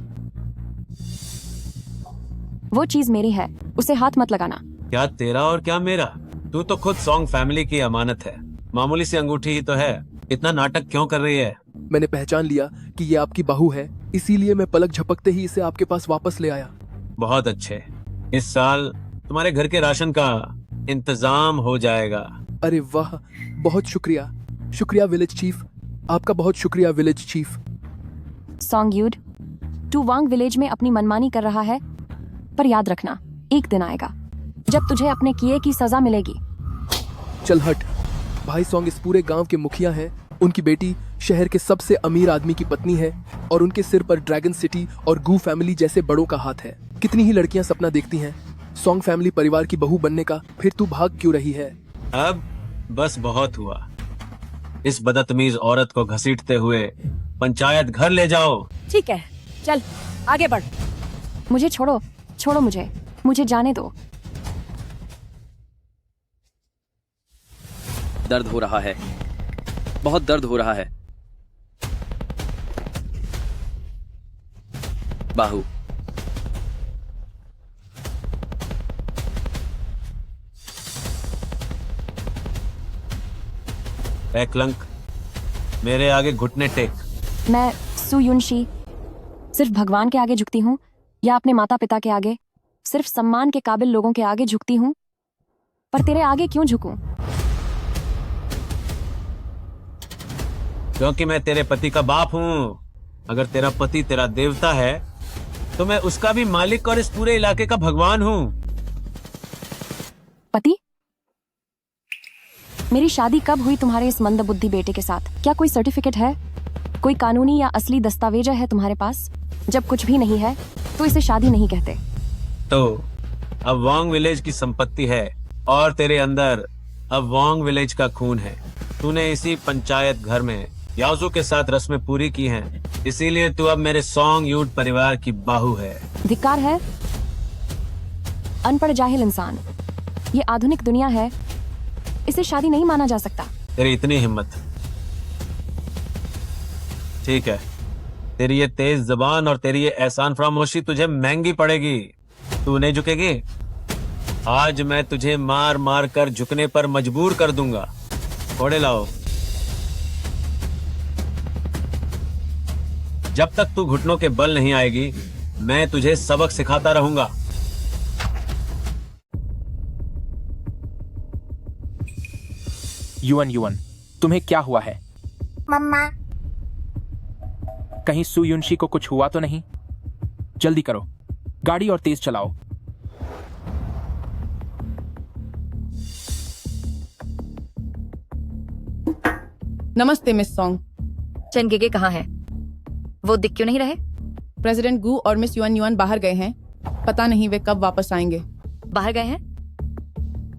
वो चीज मेरी है, उसे हाथ मत लगाना। क्या तेरा और क्या मेरा? तू तो खुद सॉन्ग फैमिली की अमानत है, मामूली सी अंगूठी ही तो है, इतना नाटक क्यों कर रही है? मैंने पहचान लिया कि ये आपकी बहू है, इसीलिए मैं पलक झपकते ही इसे आपके पास वापस ले आया। बहुत अच्छे, इस साल तुम्हारे घर के राशन का इंतजाम हो जाएगा। अरे वाह, बहुत शुक्रिया, शुक्रिया विलेज चीफ, आपका बहुत शुक्रिया विलेज चीफ। सॉन्गयूड, तू वांग विलेज में अपनी मनमानी कर रहा है, पर याद रखना, एक दिन आएगा जब तुझे अपने किए की सजा मिलेगी। चल हट। भाई सॉन्ग इस पूरे गांव के मुखिया हैं, उनकी बेटी शहर के सबसे अमीर आदमी की पत्नी है और उनके सिर पर ड्रैगन सिटी और गू फैमिली जैसे बड़ों का हाथ है। कितनी ही लड़कियां सपना देखती हैं सॉन्ग फैमिली परिवार की बहू बनने का, फिर तू भाग क्यों रही है? अब बस बहुत हुआ, इस बदतमीज औरत को घसीटते हुए पंचायत घर ले जाओ। ठीक है, चल आगे बढ़। मुझे छोड़ो, छोड़ो मुझे जाने दो। दर्द हो रहा है, बहुत दर्द हो रहा है। बाहू, क्लंक, मेरे आगे घुटने टेक। मैं सु युनशी सिर्फ भगवान के आगे झुकती हूँ या अपने माता पिता के आगे? सिर्फ सम्मान के काबिल लोगों के आगे झुकती हूँ, पर तेरे आगे क्यों झुकूं? क्योंकि मैं तेरे पति का बाप हूँ। अगर तेरा पति तेरा देवता है तो मैं उसका भी मालिक और इस पूरे इलाके का भगवान हूँ। पति? मेरी शादी कब हुई तुम्हारे इस मंदबुद्धि बेटे के साथ? क्या कोई सर्टिफिकेट है, कोई कानूनी या असली दस्तावेज है तुम्हारे पास? जब कुछ भी नहीं है तो इसे शादी नहीं कहते। तो अब वांग विलेज की संपत्ति है और तेरे अंदर अब वांग विलेज का खून है। तूने इसी पंचायत घर में याओजू के साथ रस्में पूरी की हैं, इसीलिए तू अब मेरे सॉन्ग यूड परिवार की बाहू है। धिक्कार है, अनपढ़ जाहिल इंसान। ये आधुनिक दुनिया है, इसे शादी नहीं माना जा सकता। तेरी इतनी हिम्मत? ठीक है, तेरी ये तेज जबान और तेरी ये एहसान फरामोशी तुझे महंगी पड़ेगी। तू नहीं झुकेगी? आज मैं तुझे मार मार कर झुकने पर मजबूर कर दूंगा। घोड़े लाओ। जब तक तू घुटनों के बल नहीं आएगी, मैं तुझे सबक सिखाता रहूंगा। युएन युआन, तुम्हें क्या हुआ है? मम्मा। कहीं सु युनशी को कुछ हुआ तो नहीं? जल्दी करो, गाड़ी और तेज चलाओ। नमस्ते मिस सॉन्ग। चनगेगे कहाँ है? वो दिख क्यों नहीं रहे? प्रेसिडेंट गू और मिस युआन युआन बाहर गए हैं। पता नहीं वे कब वापस आएंगे। बाहर गए हैं?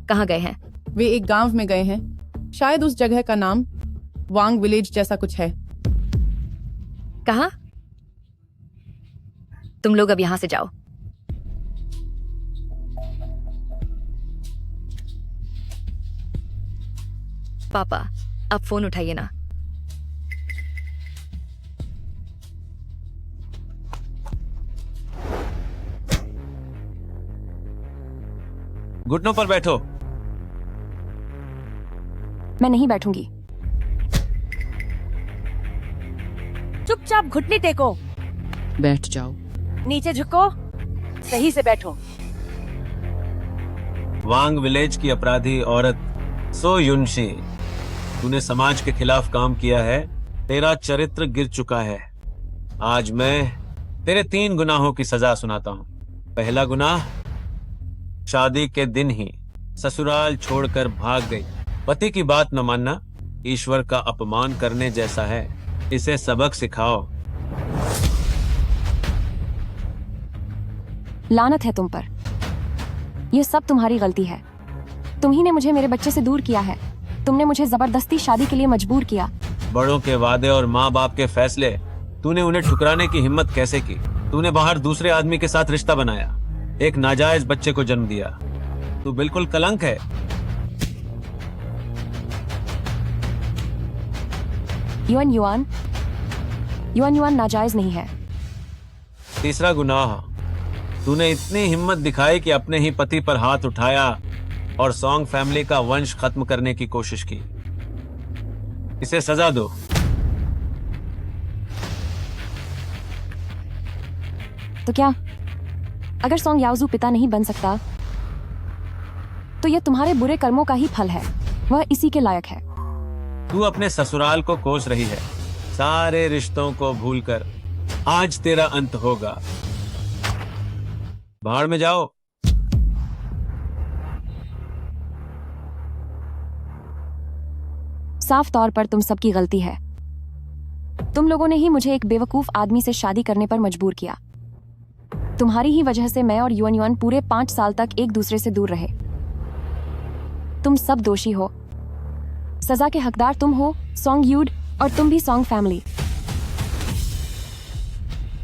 कहाँ गए हैं? वे एक गांव में गए हैं। शायद उस जगह का नाम वांग विलेज जैसा कुछ है। कहाँ? तुम लोग अब यहां से जाओ। पापा, आप फोन उठाइए ना। घुटनों पर बैठो। मैं नहीं बैठूंगी। चुपचाप घुटने टेको। बैठ जाओ। नीचे झुको। सही से बैठो। वांग विलेज की अपराधी औरत सो युनशी, तूने समाज के खिलाफ काम किया है। तेरा चरित्र गिर चुका है। आज मैं तेरे 3 गुनाहों की सजा सुनाता हूँ। पहला गुनाह, शादी के दिन ही ससुराल छोड़कर भाग गई। पति की बात न मानना ईश्वर का अपमान करने जैसा है। इसे सबक सिखाओ। लानत है तुम पर। यह सब तुम्हारी गलती है। तुम ही ने मुझे मेरे बच्चे से दूर किया है। तुमने मुझे जबरदस्ती शादी के लिए मजबूर किया। बड़ों के वादे और माँ बाप के फैसले तूने उन्हें ठुकराने की हिम्मत कैसे की? तूने बाहर दूसरे आदमी के साथ रिश्ता बनाया, एक नाजायज बच्चे को जन्म दिया। तू बिल्कुल कलंक है। युआन युआन युआन युआन नाजायज नहीं है। तीसरा गुनाह, तूने इतनी हिम्मत दिखाई कि अपने ही पति पर हाथ उठाया और सॉन्ग फैमिली का वंश खत्म करने की कोशिश की। इसे सजा दो। तो क्या अगर सॉन्ग याओजू पिता नहीं बन सकता तो यह तुम्हारे बुरे कर्मों का ही फल है। वह इसी के लायक है। तू अपने ससुराल को कोस रही है। सारे रिश्तों को भूलकर आज तेरा अंत होगा। बाहर में जाओ। साफ तौर पर तुम सबकी गलती है। तुम लोगों ने ही मुझे एक बेवकूफ आदमी से शादी करने पर मजबूर किया। तुम्हारी ही वजह से मैं और युआन युआन पूरे 5 साल तक एक दूसरे से दूर रहे। तुम सब दोषी हो। सजा के हकदार तुम हो, सॉन्ग यूड, और तुम भी सॉन्ग फैमिली।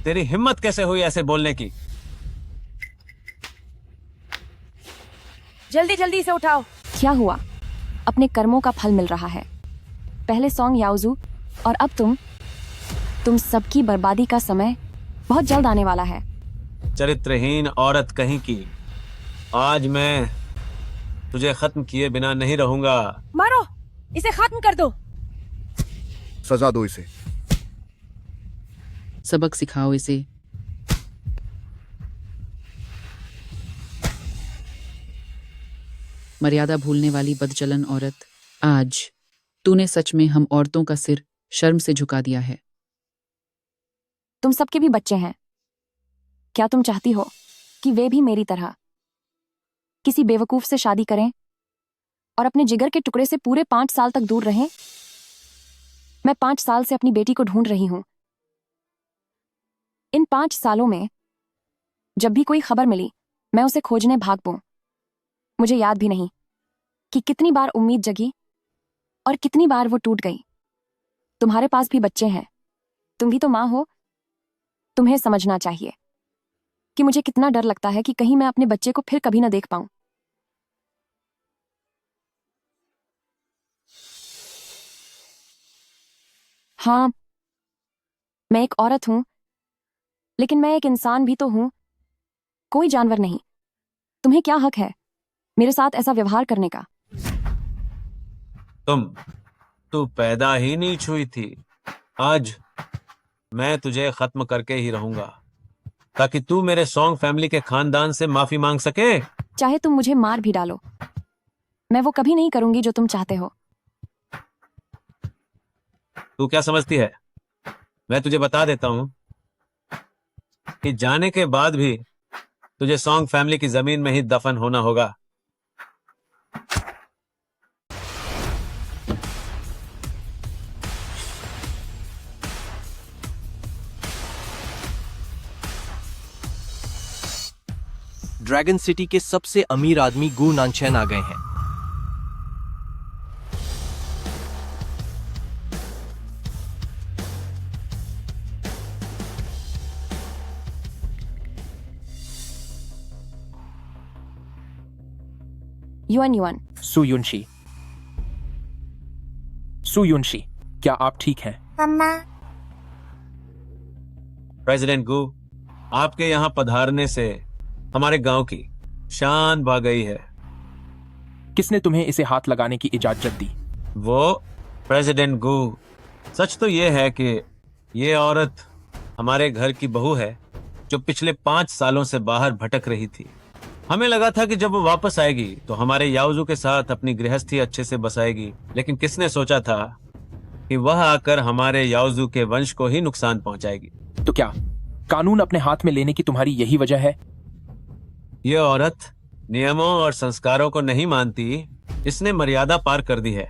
तेरी हिम्मत कैसे हुई ऐसे बोलने की? जल्दी जल्दी से उठाओ। क्या हुआ? अपने कर्मों का फल मिल रहा है। पहले सॉन्ग याओजू और अब तुम सबकी बर्बादी का समय बहुत जल्द आने वाला है। चरित्रहीन औरत कहीं की, आज मैं तुझे खत्म किए बिना नहीं रहूंगा। मारो, इसे खत्म कर दो। सजा दो इसे। सबक सिखाओ इसे। मर्यादा भूलने वाली बदचलन औरत, आज तूने सच में हम औरतों का सिर शर्म से झुका दिया है। तुम सबके भी बच्चे हैं। क्या तुम चाहती हो कि वे भी मेरी तरह किसी बेवकूफ से शादी करें और अपने जिगर के टुकड़े से पूरे 5 साल तक दूर रहें? मैं 5 साल से अपनी बेटी को ढूंढ रही हूं। इन 5 सालों में जब भी कोई खबर मिली मैं उसे खोजने भाग पऊं। मुझे याद भी नहीं कि कितनी बार उम्मीद जगी और कितनी बार वो टूट गई। तुम्हारे पास भी बच्चे हैं। तुम भी तो माँ हो। तुम्हें समझना चाहिए कि मुझे कितना डर लगता है कि कहीं मैं अपने बच्चे को फिर कभी ना देख पाऊं। हाँ, मैं एक औरत हूं, लेकिन मैं एक इंसान भी तो हूं, कोई जानवर नहीं। तुम्हें क्या हक है मेरे साथ ऐसा व्यवहार करने का? तू पैदा ही नीच हुई थी। आज मैं तुझे खत्म करके ही रहूंगा ताकि तू मेरे सॉन्ग फैमिली के खानदान से माफी मांग सके। चाहे तुम मुझे मार भी डालो, मैं वो कभी नहीं करूंगी जो तुम चाहते हो। तू क्या समझती है? मैं तुझे बता देता हूं कि जाने के बाद भी तुझे सॉन्ग फैमिली की जमीन में ही दफन होना होगा। ड्रैगन सिटी के सबसे अमीर आदमी गू नानचेन आ गए हैं। युआन युआन, सुयुनशी, सुयुनशी, क्या आप ठीक हैं? मम्मा। प्रेसिडेंट गू, आपके यहाँ पधारने से हमारे गांव की शान बढ़ गई है। किसने तुम्हें इसे हाथ लगाने की इजाजत दी? वो प्रेसिडेंट गू, सच तो ये है कि ये औरत हमारे घर की बहू है जो पिछले 5 सालों से बाहर भटक रही थी। हमें लगा था कि जब वो वापस आएगी तो हमारे याओजू के साथ अपनी गृहस्थी अच्छे से बसाएगी, लेकिन किसने सोचा था कि वह आकर हमारे याओजू के वंश को ही नुकसान पहुंचाएगी। तो क्या कानून अपने हाथ में लेने की तुम्हारी यही वजह है? ये औरत नियमों और संस्कारों को नहीं मानती, इसने मर्यादा पार कर दी है।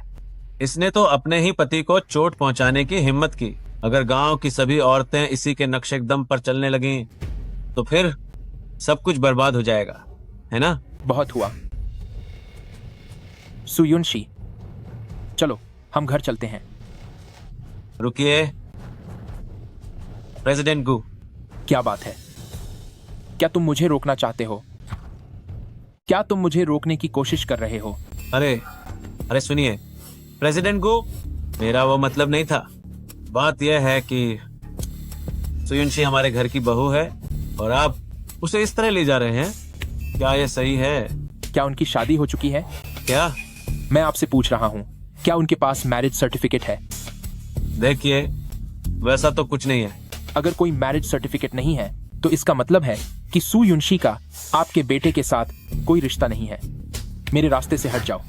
इसने तो अपने ही पति को चोट पहुंचाने की हिम्मत की। अगर गांव की सभी औरतें इसी के नक्शे दम पर चलने लगीं, तो फिर सब कुछ बर्बाद हो जाएगा, है ना? बहुत हुआ। सुयुनशी, चलो हम घर चलते हैं। रुकिए प्रेसिडेंट गू। क्या बात है? क्या तुम मुझे रोकना चाहते हो? क्या तुम मुझे रोकने की कोशिश कर रहे हो? अरे सुनिए प्रेसिडेंट गू, मेरा वो मतलब नहीं था। बात यह है कि सुयुनशी हमारे घर की बहू है और आप उसे इस तरह ले जा रहे हैं। क्या ये सही है? क्या उनकी शादी हो चुकी है? क्या? मैं आपसे पूछ रहा हूँ, क्या उनके पास मैरिज सर्टिफिकेट है? देखिए, वैसा तो कुछ नहीं है। अगर कोई मैरिज सर्टिफिकेट नहीं है तो इसका मतलब है कि सुयुनशी का आपके बेटे के साथ कोई रिश्ता नहीं है। मेरे रास्ते से हट जाओ।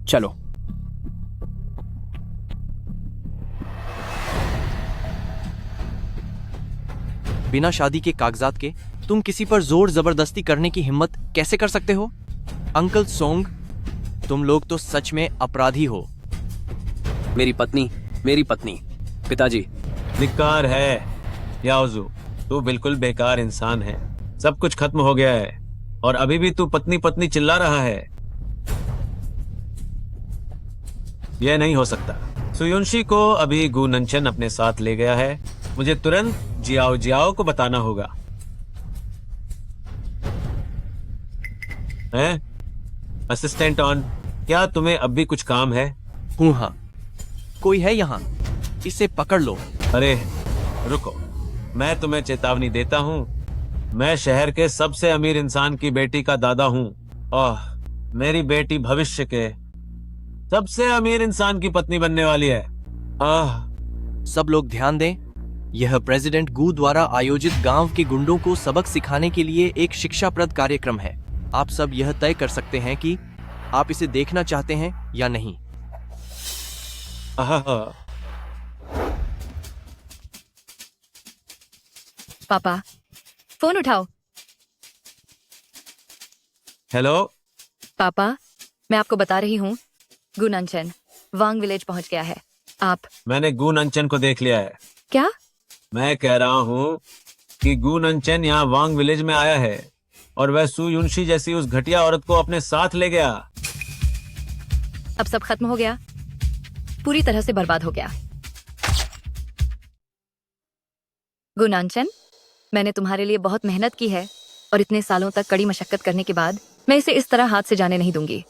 चलो। बिना शादी के कागजात के तुम किसी पर जोर जबरदस्ती करने की हिम्मत कैसे कर सकते हो? अंकल सोंग, तुम लोग तो सच में अपराधी हो। मेरी पत्नी, पिताजी। धिक्कार है याओजू, तू बिल्कुल बेकार इंसान है। सब कुछ खत्म हो गया है और अभी भी तू पत्नी पत्नी चिल्ला रहा है। यह नहीं हो सकता। सुयुनशी को अभी गू नंचन अपने साथ ले गया है। मुझे तुरंत जियाओ जियाओ को बताना होगा। हैं? असिस्टेंट ऑन, क्या तुम्हें अब भी कुछ काम है? हूँ हाँ, कोई है यहाँ, इसे पकड़ लो। अरे रुको, मैं तुम्हें चेतावनी देता हूँ। मैं शहर के सबसे अमीर इंसान की बेटी का दादा हूँ और मेरी बेटी भविष्य के सबसे अमीर इंसान की पत्नी बनने वाली है। सब लोग ध्यान दें, यह प्रेसिडेंट गू द्वारा आयोजित गांव के गुंडों को सबक सिखाने के लिए एक शिक्षाप्रद कार्यक्रम है। आप सब यह तय कर सकते हैं कि आप इसे देखना चाहते हैं या नहीं। पापा, फोन उठाओ। हेलो पापा, मैं आपको बता रही हूँ, गू नंचन वांग विलेज पहुंच गया है। मैंने गू नंचन को देख लिया है। क्या? मैं कह रहा हूँ कि गू नंचन यहाँ वांग विलेज में आया है और वह सुयुनशी जैसी उस घटिया औरत को अपने साथ ले गया। अब सब खत्म हो गया, पूरी तरह से बर्बाद हो गया। गू नंचन, मैंने तुम्हारे लिए बहुत मेहनत की है और इतने सालों तक कड़ी मशक्कत करने के बाद मैं इसे इस तरह हाथ से जाने नहीं दूंगी।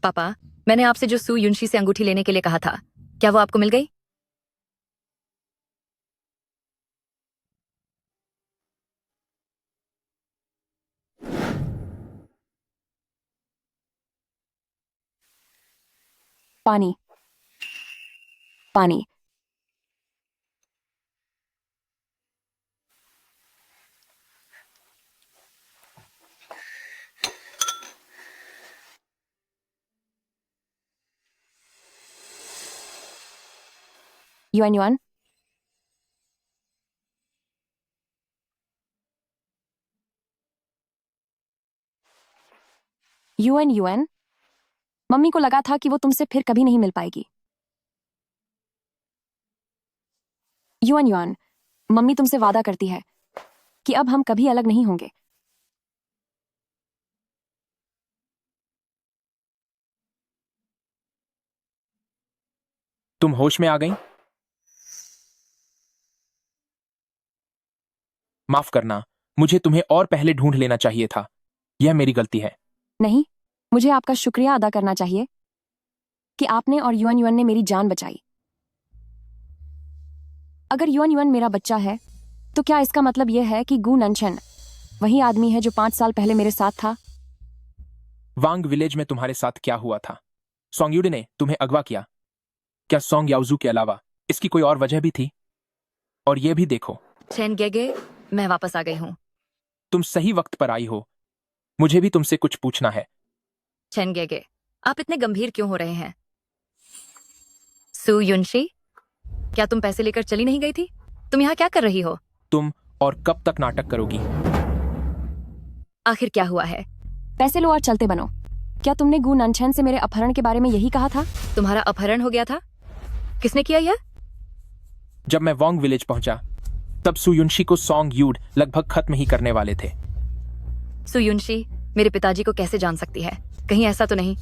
पापा, मैंने आपसे जो सुयुनशी से अंगूठी लेने के लिए कहा था, क्या वो आपको मिल गई? पानी, पानी। Yuan Yuan, Yuan yuan, mummy को लगा था कि वो तुमसे फिर कभी नहीं मिल पाएगी। युआन युआन, मम्मी तुमसे वादा करती है कि अब हम कभी अलग नहीं होंगे। तुम होश में आ गई? माफ करना, मुझे तुम्हें और पहले ढूंढ लेना चाहिए था। यह मेरी गलती है। नहीं, मुझे आपका शुक्रिया अदा करना चाहिए कि आपने और युआन युआन ने मेरी जान बचाई। अगर युआन युआन मेरा बच्चा है तो क्या इसका मतलब यह है कि गू ननशन वही आदमी है जो 5 साल पहले मेरे साथ था? वांग विलेज में तुम्हारे साथ क्या हुआ था? सोंगयुड ने तुम्हें अगवा किया। क्या सोंग याओजू के अलावा इसकी कोई और वजह भी थी? और यह भी देखो, चेन गेगे, मैं वापस आ गई हूँ। तुम सही वक्त पर आई हो। मुझे भी तुमसे कुछ पूछना है। चेन गेगे, आप इतने गंभीर क्यों हो रहे हैं? सू युनशी, क्या तुम पैसे लेकर चली नहीं गई थी? तुम यहाँ क्या कर रही हो? तुम और कब तक नाटक करोगी? आखिर क्या हुआ है? पैसे लो और चलते बनो। क्या तुमने गू ननशन से मेरे अपहरण के बारे में यही कहा था? तुम्हारा अपहरण हो गया था? किसने किया यह? जब मैं वांग विलेज पहुंचा तब सुयुनशी को सोंग यूड लगभग खत्म ही करने वाले थे। सुयुनशी मेरे पिताजी को कैसे जान सकती है? कहीं ऐसा तो नहीं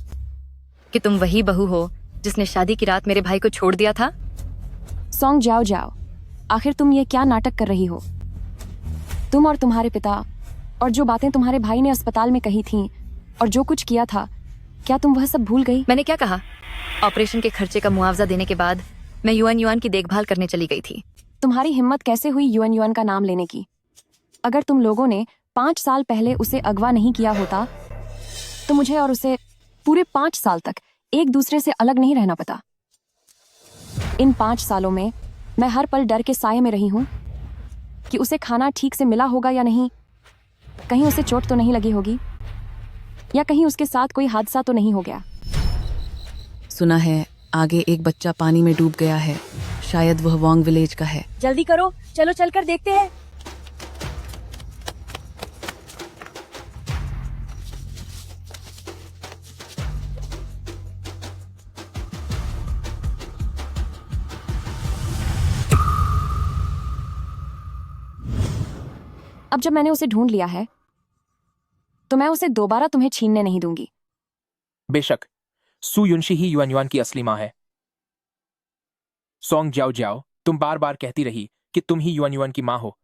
कि तुम वही बहू हो जिसने शादी की रात मेरे भाई को छोड़ दिया था? सोंग जाओ जाओ, आखिर तुम ये क्या नाटक कर रही हो? तुम और तुम्हारे पिता और जो बातें तुम्हारे भाई ने अस्पताल में कही थीं और जो कुछ किया था, क्या तुम वह सब भूल गई? मैंने क्या कहा? ऑपरेशन के खर्चे का मुआवजा देने के बाद मैं युआन युआन की देखभाल करने चली गई थी। तुम्हारी हिम्मत कैसे हुई युआन युआन का नाम लेने की? अगर तुम लोगों ने 5 साल पहले उसे अगवा नहीं किया होता तो मुझे और उसे पूरे 5 साल तक एक दूसरे से अलग नहीं रहना पता। इन 5 सालों में मैं हर पल डर के साए में रही हूँ कि उसे खाना ठीक से मिला होगा या नहीं, कहीं उसे चोट तो नहीं लगी होगी, या कहीं उसके साथ कोई हादसा तो नहीं हो गया। सुना है आगे एक बच्चा पानी में डूब गया है, शायद वह वांग विलेज का है। जल्दी करो, चलो चलकर देखते हैं। अब जब मैंने उसे ढूंढ लिया है तो मैं उसे दोबारा तुम्हें छीनने नहीं दूंगी। बेशक सू युनशी ही युआन युआन की असली मां है। सोंग जाओ जाओ, तुम बार बार कहती रही कि तुम ही युआन युआन की मां हो,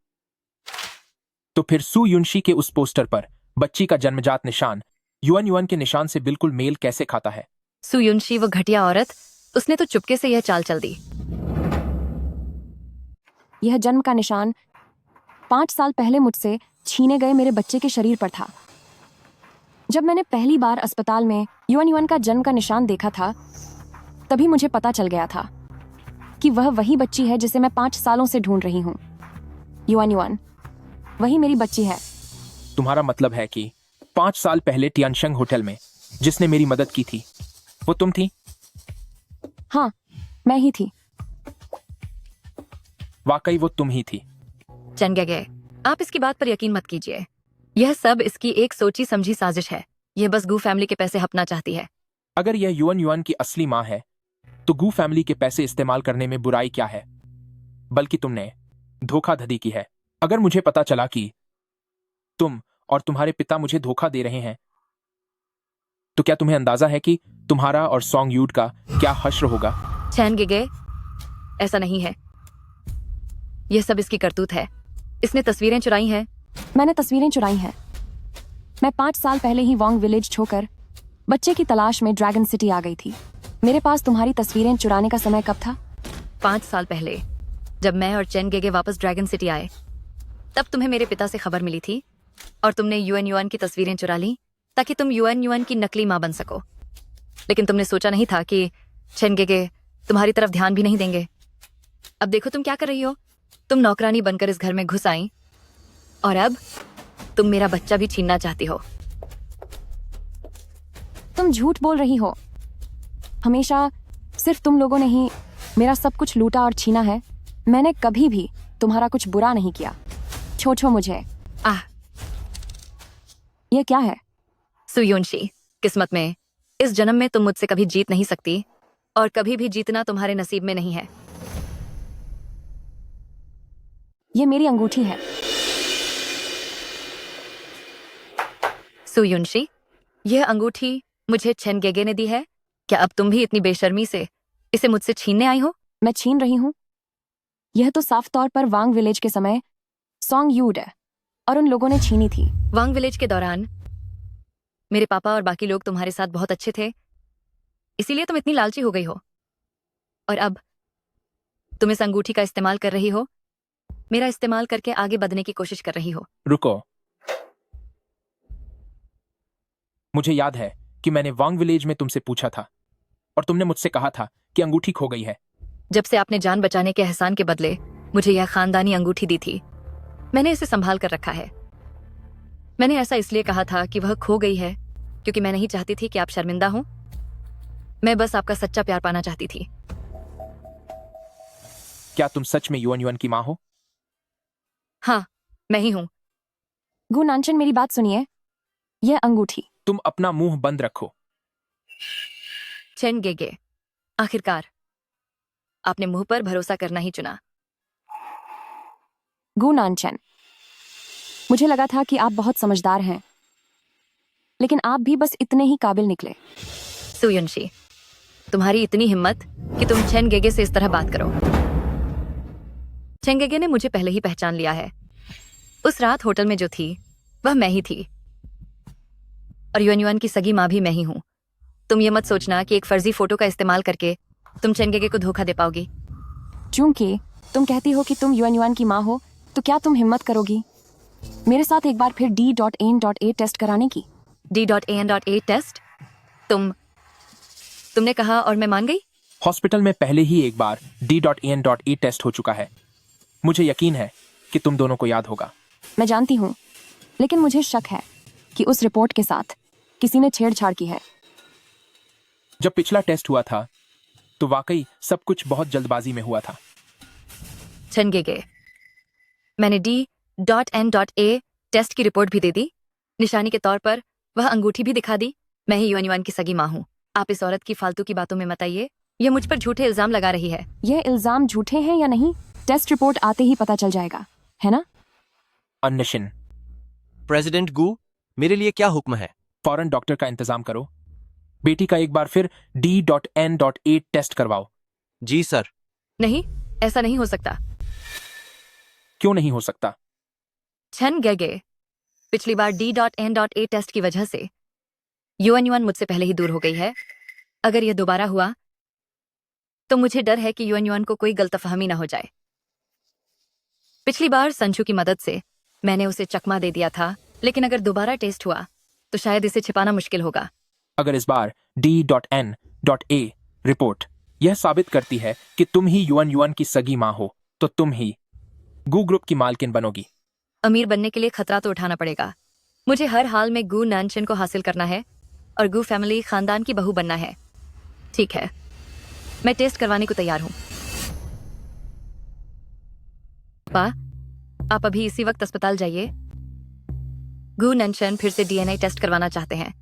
तो फिर सू युनशी के उस पोस्टर पर बच्ची का जन्मजात निशान युआन युआन के निशान से बिल्कुल मेल कैसे खाता है? सू युनशी वो घटिया औरत, उसने तो चुपके से यह चाल चल दी। यह जन्म का निशान 5 साल पहले मुझसे छीने गए मेरे बच्चे के शरीर पर था। जब मैंने पहली बार अस्पताल में युआन युआन का जन्म का निशान देखा था तभी मुझे पता चल गया था कि वह वही बच्ची है जिसे मैं 5 सालों से ढूंढ रही हूँ। युआन युआन वही मेरी बच्ची है। तुम्हारा मतलब है कि 5 साल पहले टियानशंग होटल में जिसने मेरी मदद की थी वो तुम थी? हाँ, मैं ही थी। वाकई वो तुम ही थी। चन गए, आप इसकी बात पर यकीन मत कीजिए। यह सब इसकी एक सोची समझी साजिश है। यह बस गू फैमिली के पैसे हपना चाहती है। अगर यह युआन युआन की असली मां है तो गू फैमिली के पैसे इस्तेमाल करने में बुराई क्या है? बल्कि तुमने धोखाधड़ी की है। अगर मुझे पता चला कि तुम और तुम्हारे पिता मुझे धोखा दे रहे हैं तो क्या तुम्हें अंदाजा है कि तुम्हारा और सोंग यूड का क्या हश्र होगा? चैन गिगे, ऐसा नहीं है। यह सब इसकी करतूत है। इसने तस्वीरें चुराई हैं। मैंने तस्वीरें चुराई हैं। मैं 5 साल पहले ही वांग विलेज छोड़कर बच्चे की तलाश में ड्रैगन सिटी आ गई थी। मेरे पास तुम्हारी तस्वीरें चुराने का समय कब था? 5 साल पहले, जब मैं और चेन गेगे वापस ड्रैगन सिटी आए, तब तुम्हें मेरे पिता से खबर मिली थी और तुमने युआन युआन की तस्वीरें चुरा ली ताकि तुम युआन युआन की नकली मां बन सको। लेकिन तुमने सोचा नहीं था कि चेन गेगे तुम्हारी तरफ ध्यान भी नहीं देंगे। अब देखो तुम क्या कर रही हो। तुम नौकरानी बनकर इस घर में घुस आई और अब तुम मेरा बच्चा भी छीनना चाहती हो। तुम झूठ बोल रही हो। हमेशा सिर्फ तुम लोगों ने ही मेरा सब कुछ लूटा और छीना है। मैंने कभी भी तुम्हारा कुछ बुरा नहीं किया। छोड़ो मुझे। यह क्या है? सुयुनशी, किस्मत में इस जन्म में तुम मुझसे कभी जीत नहीं सकती और कभी भी जीतना तुम्हारे नसीब में नहीं है। ये मेरी अंगूठी है। सू युनशी, यह अंगूठी मुझे छेन गेगे ने दी है। क्या अब तुम भी इतनी बेशर्मी से इसे मुझसे छीनने आई हो? मैं छीन रही हूँ? यह तो साफ तौर पर वांग विलेज के समय सॉन्ग यूड है और उन लोगों ने छीनी थी। वांग विलेज के दौरान मेरे पापा और बाकी लोग तुम्हारे साथ बहुत अच्छे थे, इसीलिए तुम इतनी लालची हो गई हो। और अब तुम इस अंगूठी का इस्तेमाल कर रही हो, मेरा इस्तेमाल करके आगे बढ़ने की कोशिश कर रही हो। रुको, मुझे याद है कि मैंने वांग विलेज में तुमसे पूछा था और तुमने मुझसे कहा था कि अंगूठी खो गई है। जब से आपने जान बचाने के एहसान के बदले मुझे यह खानदानी अंगूठी दी थी, मैंने इसे संभाल कर रखा है। मैंने ऐसा इसलिए कहा था कि वह खो गई है क्योंकि मैं नहीं चाहती थी कि आप शर्मिंदा हो। मैं बस आपका सच्चा प्यार पाना चाहती थी। क्या तुम सच में युआन युआन की माँ हो? हाँ, मैं ही हूं। गु नानचन, मेरी बात सुनिए। यह अंगूठी। तुम अपना मुंह बंद रखो। चेन गेगे, आखिरकार आपने मुंह पर भरोसा करना ही चुना। गु नानचन, मुझे लगा था कि आप बहुत समझदार हैं, लेकिन आप भी बस इतने ही काबिल निकले। सू युनशी, तुम्हारी इतनी हिम्मत कि तुम चेन गेगे से इस तरह बात करो। चेन गेगे ने मुझे पहले ही पहचान लिया है। उस रात होटल में जो थी वह मैं ही थी, और युआन युआन की सगी माँ भी मैं ही हूं। तुम ये मत सोचना कि एक फर्जी फोटो का इस्तेमाल करके तुम चेन गेगे को धोखा दे पाओगी। चूंकि तुम कहती हो कि तुम युआन युआन की माँ हो, तो क्या तुम हिम्मत करोगी मेरे साथ एक बार फिर D.AN.A टेस्ट कराने की? D.AN.A test? तुमने कहा और मैं मान गई। हॉस्पिटल में पहले ही एक बार D.AN.A टेस्ट हो चुका है। मुझे यकीन है कि तुम दोनों को याद होगा। मैं जानती हूँ, लेकिन मुझे शक है कि उस रिपोर्ट के साथ किसी ने छेड़छाड़ की है। जब पिछला टेस्ट हुआ था तो वाकई सब कुछ बहुत जल्दबाजी में हुआ था। चेन गेगे, मैंने D.N.A टेस्ट की रिपोर्ट भी दे दी। निशानी के तौर पर वह अंगूठी भी दिखा दी। मैं ही युआन युआन की सगी माँ हूँ। आप इस औरत की फालतू की बातों में मत आइए। यह मुझ पर झूठे इल्जाम लगा रही है। यह इल्जाम झूठे हैं या नहीं, टेस्ट रिपोर्ट आते ही पता चल जाएगा, है ना? अन्नशिन, प्रेसिडेंट गू, मेरे लिए क्या हुक्म है? फौरन डॉक्टर का इंतजाम करो। बेटी का एक बार फिर D.N.A टेस्ट करवाओ। जी सर। नहीं, ऐसा नहीं हो सकता। क्यों नहीं हो सकता? चेन गेगे, पिछली बार D.N.A टेस्ट की वजह से युआन युआन मुझसे पहले ही दूर हो गई है। अगर यह दोबारा हुआ तो मुझे डर है कि युआन युआन को कोई गलतफहमी ना हो जाए। पिछली बार संचू की मदद से मैंने उसे चकमा दे दिया था, लेकिन अगर दोबारा टेस्ट हुआ तो शायद इसे छिपाना मुश्किल होगा। अगर इस बार D.N.A रिपोर्ट यह साबित करती है कि तुम ही युआन युआन की सगी माँ हो, तो तुम ही गू ग्रुप की मालकिन बनोगी। अमीर बनने के लिए खतरा तो उठाना पड़ेगा। मुझे हर हाल में गू नानचन को हासिल करना है और गू फैमिली खानदान की बहू बनना है। ठीक है, मैं टेस्ट करवाने को तैयार हूँ। आप अभी इसी वक्त अस्पताल जाइए। गू नानचन फिर से DNA टेस्ट करवाना चाहते हैं।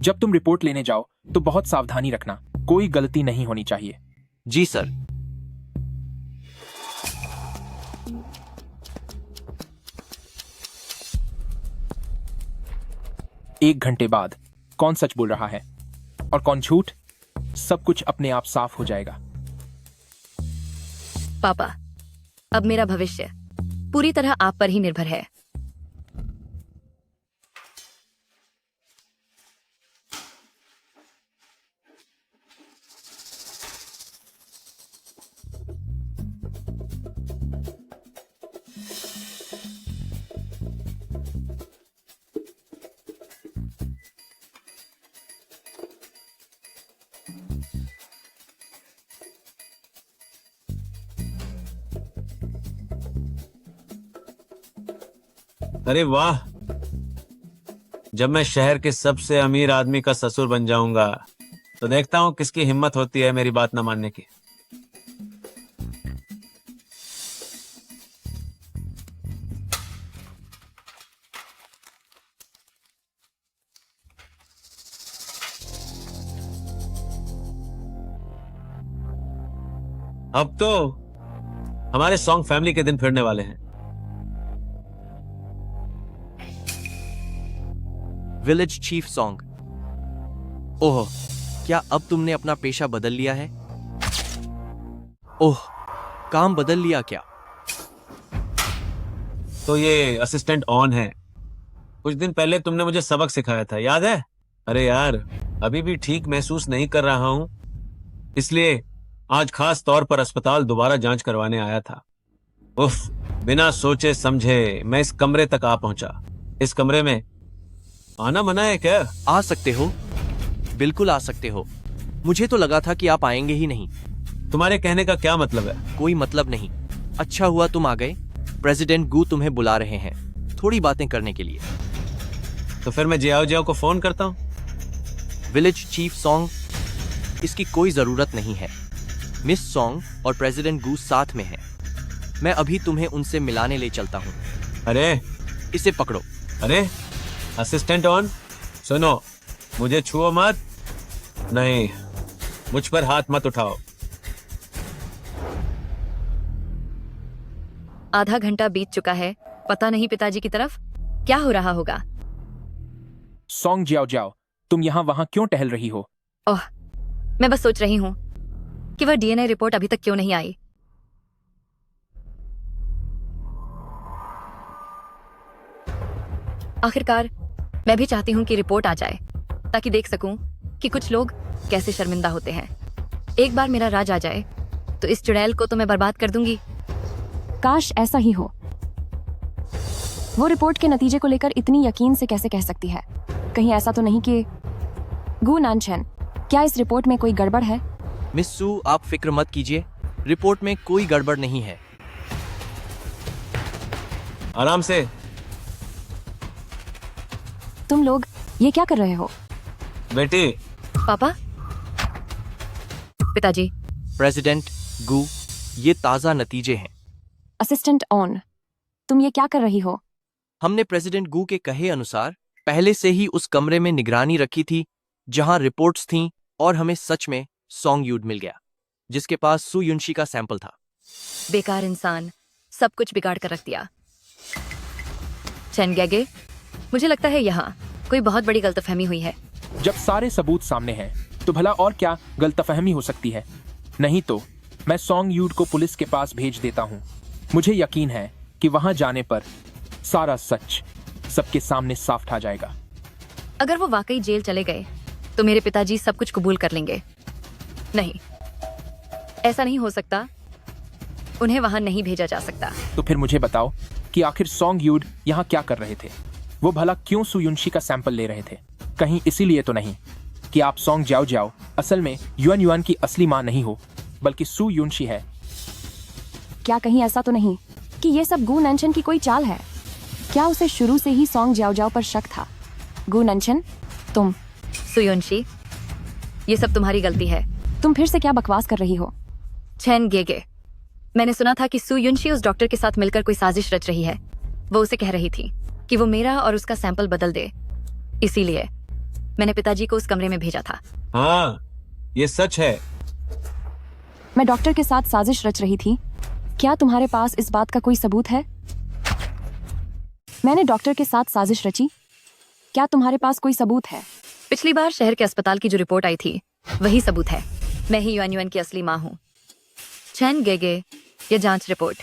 जब तुम रिपोर्ट लेने जाओ तो बहुत सावधानी रखना, कोई गलती नहीं होनी चाहिए। जी सर। एक घंटे बाद कौन सच बोल रहा है और कौन झूठ, सब कुछ अपने आप साफ हो जाएगा। पापा, अब मेरा भविष्य पूरी तरह आप पर ही निर्भर है। अरे वाह, जब मैं शहर के सबसे अमीर आदमी का ससुर बन जाऊंगा तो देखता हूं किसकी हिम्मत होती है मेरी बात न मानने की। अब तो हमारे सॉन्ग फैमिली के दिन फिरने वाले हैं। Village chief song. ओह, क्या अब तुमने अपना पेशा बदल लिया है? ओह, काम बदल लिया क्या? तो ये असिस्टेंट ऑन है। कुछ दिन पहले तुमने मुझे सबक सिखाया था, याद है? अरे यार, अभी भी ठीक महसूस नहीं कर रहा हूं, इसलिए आज खास तौर पर अस्पताल दोबारा जांच करवाने आया था। उफ, बिना सोचे समझे मैं इस कमरे तक आ पहुंचा। इस कमरे में आना मना है क्या? आ सकते हो, बिल्कुल आ सकते हो। मुझे तो लगा था कि आप आएंगे ही नहीं। तुम्हारे कहने का क्या मतलब है? कोई मतलब नहीं। अच्छा हुआ तुम आ गए। प्रेसिडेंट गू तुम्हें बुला रहे हैं थोड़ी बातें करने के लिए। तो फिर मैं जियाओ जियाओ को फोन करता हूँ। विलेज चीफ सॉन्ग, इसकी कोई जरूरत नहीं है। मिस सॉन्ग और प्रेसिडेंट गू साथ में हैं। मैं अभी तुम्हें उनसे मिलाने ले चलता हूँ। अरे इसे पकड़ो। अरे असिस्टेंट ऑन, सुनो, मुझे छुओ मत। नहीं, मुझ पर हाथ मत उठाओ। आधा घंटा बीत चुका है, पता नहीं पिताजी की तरफ क्या हो रहा होगा। सॉन्ग जाओ जाओ, तुम यहाँ वहां क्यों टहल रही हो? ओह, मैं बस सोच रही हूँ कि वह डीएनए रिपोर्ट अभी तक क्यों नहीं आई। आखिरकार मैं भी चाहती हूँ कि रिपोर्ट आ जाए ताकि देख सकूं कि कुछ लोग कैसे शर्मिंदा होते हैं। एक बार मेरा राज आ जाए तो इस चुड़ैल को तो मैं बर्बाद कर दूंगी। काश ऐसा ही हो। वो रिपोर्ट के नतीजे को लेकर इतनी यकीन से कैसे कह सकती है? कहीं ऐसा तो नहीं कि गू नानचेन, क्या इस रिपोर्ट में कोई गड़बड़ है? मिस सू, आप फिक्र मत कीजिए, रिपोर्ट में कोई गड़बड़ नहीं है। आराम से। तुम लोग ये क्या कर रहे हो? बेटी। पापा। पिताजी। प्रेसिडेंट गू, ये ताजा नतीजे हैं। असिस्टेंट ऑन, तुम ये क्या कर रही हो? हमने प्रेसिडेंट गू के कहे अनुसार पहले से ही उस कमरे में निगरानी रखी थी जहां रिपोर्ट्स थीं, और हमें सच में सॉन्ग यूड मिल गया जिसके पास सू युनशी का सैंपल था। बेकार इंसान, सब कुछ बिगाड़ कर रख दिया। चैन गैगे, मुझे लगता है यहाँ कोई बहुत बड़ी गलतफहमी हुई है। जब सारे सबूत सामने हैं तो भला और क्या गलतफहमी हो सकती है? नहीं तो मैं सॉन्ग यूड को पुलिस के पास भेज देता हूँ। मुझे यकीन है कि वहां जाने पर सारा सच सबके सामने साफ आ जाएगा। अगर वो वाकई जेल चले गए तो मेरे पिताजी सब कुछ कबूल कर लेंगे। नहीं, ऐसा नहीं हो सकता। उन्हें वहां नहीं भेजा जा सकता। तो फिर मुझे बताओ कि आखिर सॉन्ग यूड यहाँ क्या कर रहे थे? वो भला क्यों सू युनशी का सैंपल ले रहे थे? कहीं इसीलिए तो नहीं कि आप सॉन्ग जाओ जाओ असल में युआन युआन की असली मां नहीं हो, बल्कि सू युनशी है? क्या कहीं ऐसा तो नहीं कि ये सब गू नंचन की कोई चाल है? क्या उसे शुरू से ही सॉन्ग जाओ जाओ पर शक था? गू नंचन, तुम। सू युनशी, ये सब तुम्हारी गलती है। तुम फिर से क्या बकवास कर रही हो? चैन गेगे, मैंने सुना था कि सू युनशी उस डॉक्टर के साथ मिलकर कोई साजिश रच रही है। वो उसे कह रही थी कि वो मेरा और उसका सैंपल बदल दे। इसीलिए मैंने पिताजी को उस कमरे में भेजा था। हाँ, ये सच है। मैं डॉक्टर के साथ साजिश रच रही थी। क्या तुम्हारे पास इस बात का कोई सबूत है? मैंने डॉक्टर के साथ साजिश रची। क्या तुम्हारे पास कोई सबूत है? पिछली बार शहर के अस्पताल की जो रिपोर्ट आई थी वही सबूत है। मैं ही युआन युआन की असली मां हूं। चैन गेगे, ये जांच रिपोर्ट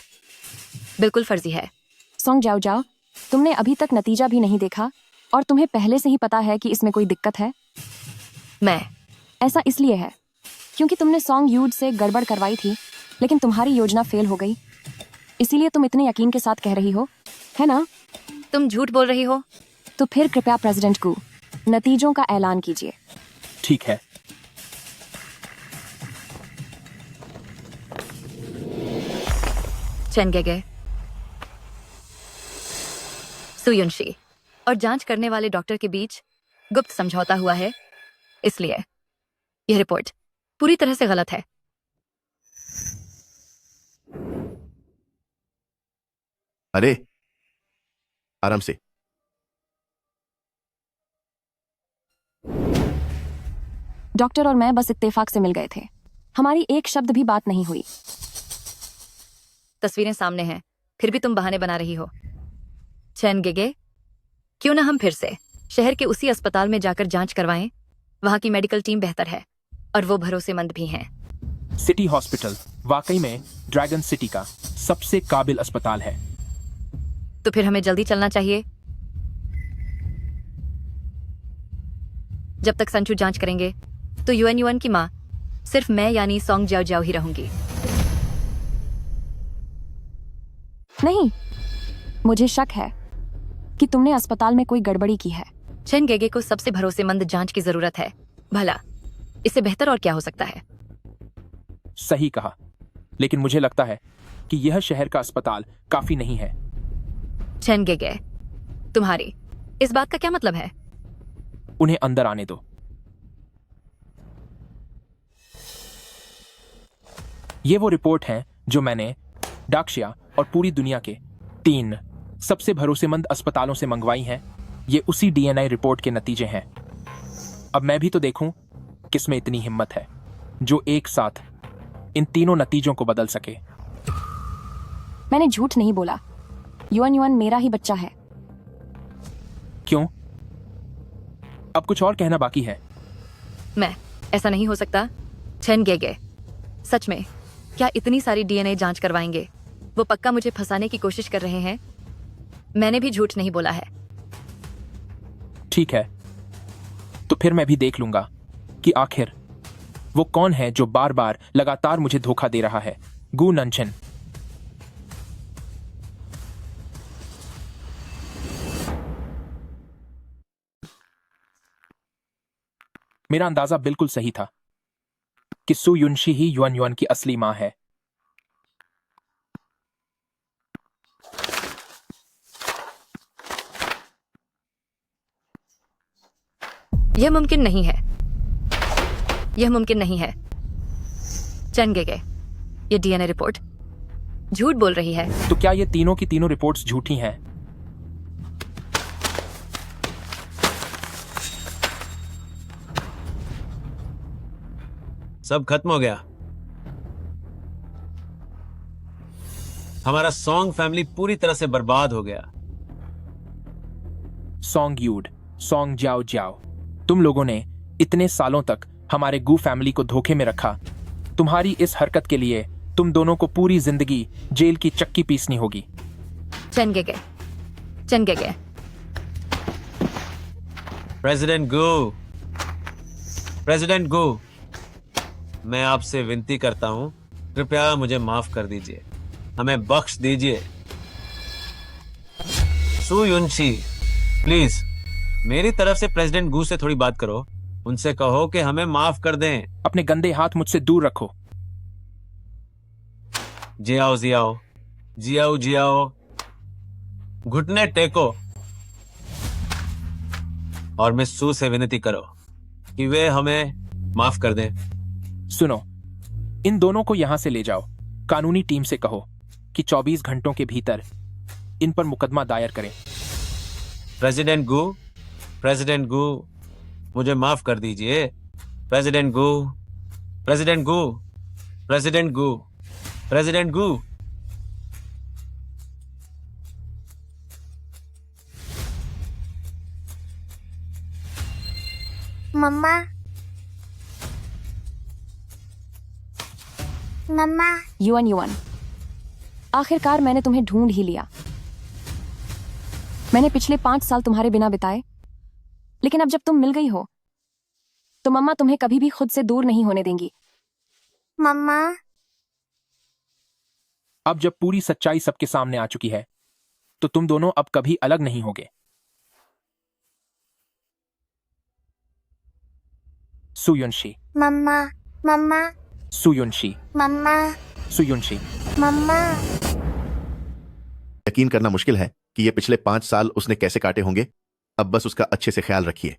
बिल्कुल फर्जी है। सॉन्ग जाओ जाओ, तुमने अभी तक नतीजा भी नहीं देखा और तुम्हें पहले से ही पता है कि इसमें कोई दिक्कत है। ऐसा इसलिए है क्योंकि तुमने सॉन्ग यूड से गड़बड़ करवाई थी, लेकिन तुम्हारी योजना फेल हो गई। इसीलिए तुम इतने यकीन के साथ कह रही हो, है ना? तुम झूठ बोल रही हो। तो फिर कृपया प्रेसिडेंट को नतीजों का ऐलान कीजिए। ठीक है। चैन गेगे, सू युनशी और जांच करने वाले डॉक्टर के बीच गुप्त समझौता हुआ है, इसलिए यह रिपोर्ट पूरी तरह से गलत है। अरे आराम से। डॉक्टर और मैं बस इत्तेफाक से मिल गए थे। हमारी एक शब्द भी बात नहीं हुई। तस्वीरें सामने हैं, फिर भी तुम बहाने बना रही हो। चैन गेगे, क्यों ना हम फिर से शहर के उसी अस्पताल में जाकर जांच करवाएं? वहां की मेडिकल टीम बेहतर है और वो भरोसेमंद भी हैं। सिटी हॉस्पिटल वाकई में ड्रैगन सिटी का सबसे काबिल अस्पताल है। तो फिर हमें जल्दी चलना चाहिए। जब तक संचू जांच करेंगे तो यूएन की माँ सिर्फ मैं यानी सॉन्ग जाओ जाओ ही रहूंगी। नहीं, मुझे शक है कि तुमने अस्पताल में कोई गड़बड़ी की है। चेन गेगे को सबसे भरोसेमंद जांच की जरूरत है। भला इससे बेहतर और क्या हो सकता है? सही कहा, लेकिन मुझे लगता है कि यह शहर का अस्पताल काफी नहीं है। चेन गेगे, तुम्हारी इस बात का क्या मतलब है? उन्हें अंदर आने दो। ये वो रिपोर्ट हैं जो मैंने डाक्शिया और पूरी दुनिया के 3 सबसे भरोसेमंद अस्पतालों से मंगवाई हैं। ये उसी डीएनए रिपोर्ट के नतीजे हैं। अब मैं भी तो देखूं किसमें इतनी हिम्मत है जो एक साथ इन तीनों नतीजों को बदल सके। मैंने झूठ नहीं बोला। यूएन मेरा ही बच्चा है। क्यों? अब कुछ और कहना बाकी है। मैं ऐसा नहीं हो सकता। चेन गेगे, सच में क्या इतनी सारी डीएनए जांच करवाएंगे? वो पक्का मुझे फंसाने की कोशिश कर रहे हैं। मैंने भी झूठ नहीं बोला है। ठीक है, तो फिर मैं भी देख लूंगा कि आखिर वो कौन है जो बार बार लगातार मुझे धोखा दे रहा है। गू नंचन। मेरा अंदाजा बिल्कुल सही था कि सु युनशी ही युआन की असली मां है। यह मुमकिन नहीं है। यह मुमकिन नहीं है। चेन गेगे, ये डीएनए रिपोर्ट झूठ बोल रही है। तो क्या ये तीनों की तीनों रिपोर्ट्स झूठी हैं? सब खत्म हो गया। हमारा सॉन्ग फैमिली पूरी तरह से बर्बाद हो गया। सॉन्ग यूड, सॉन्ग जाओ जाओ, तुम लोगों ने इतने सालों तक हमारे गू फैमिली को धोखे में रखा। तुम्हारी इस हरकत के लिए तुम दोनों को पूरी जिंदगी जेल की चक्की पीसनी होगी। चेन गेगे, चेन गेगे। प्रेसिडेंट गो, मैं आपसे विनती करता हूं, कृपया मुझे माफ कर दीजिए, हमें बख्श दीजिए। सु युनशी, प्लीज मेरी तरफ से प्रेसिडेंट गू से थोड़ी बात करो। उनसे कहो कि हमें माफ कर दें। अपने गंदे हाथ मुझसे दूर रखो। जियाओ जियाओ जियाओ जियाओ, घुटने टेको और मिस सू से विनती करो कि वे हमें माफ कर दें। सुनो, इन दोनों को यहां से ले जाओ। कानूनी टीम से कहो कि 24 घंटों के भीतर इन पर मुकदमा दायर करें। प्रेसिडेंट गू, मुझे माफ कर दीजिए। President Gu, president Gu, president Gu, president गू। मम्मा, मम्मा। यूएन, आखिरकार मैंने तुम्हें ढूंढ ही लिया। मैंने पिछले 5 साल तुम्हारे बिना बिताए, लेकिन अब जब तुम मिल गई हो तो मम्मा तुम्हें कभी भी खुद से दूर नहीं होने देंगी। मम्मा। अब जब पूरी सच्चाई सबके सामने आ चुकी है तो तुम दोनों अब कभी अलग नहीं होगे। सु युनशी, मम्मा, मम्मा, सु युनशी, मम्मा, सु युनशी। मम्मा। यकीन करना मुश्किल है कि ये पिछले 5 साल उसने कैसे काटे होंगे। अब बस उसका अच्छे से ख्याल रखिए।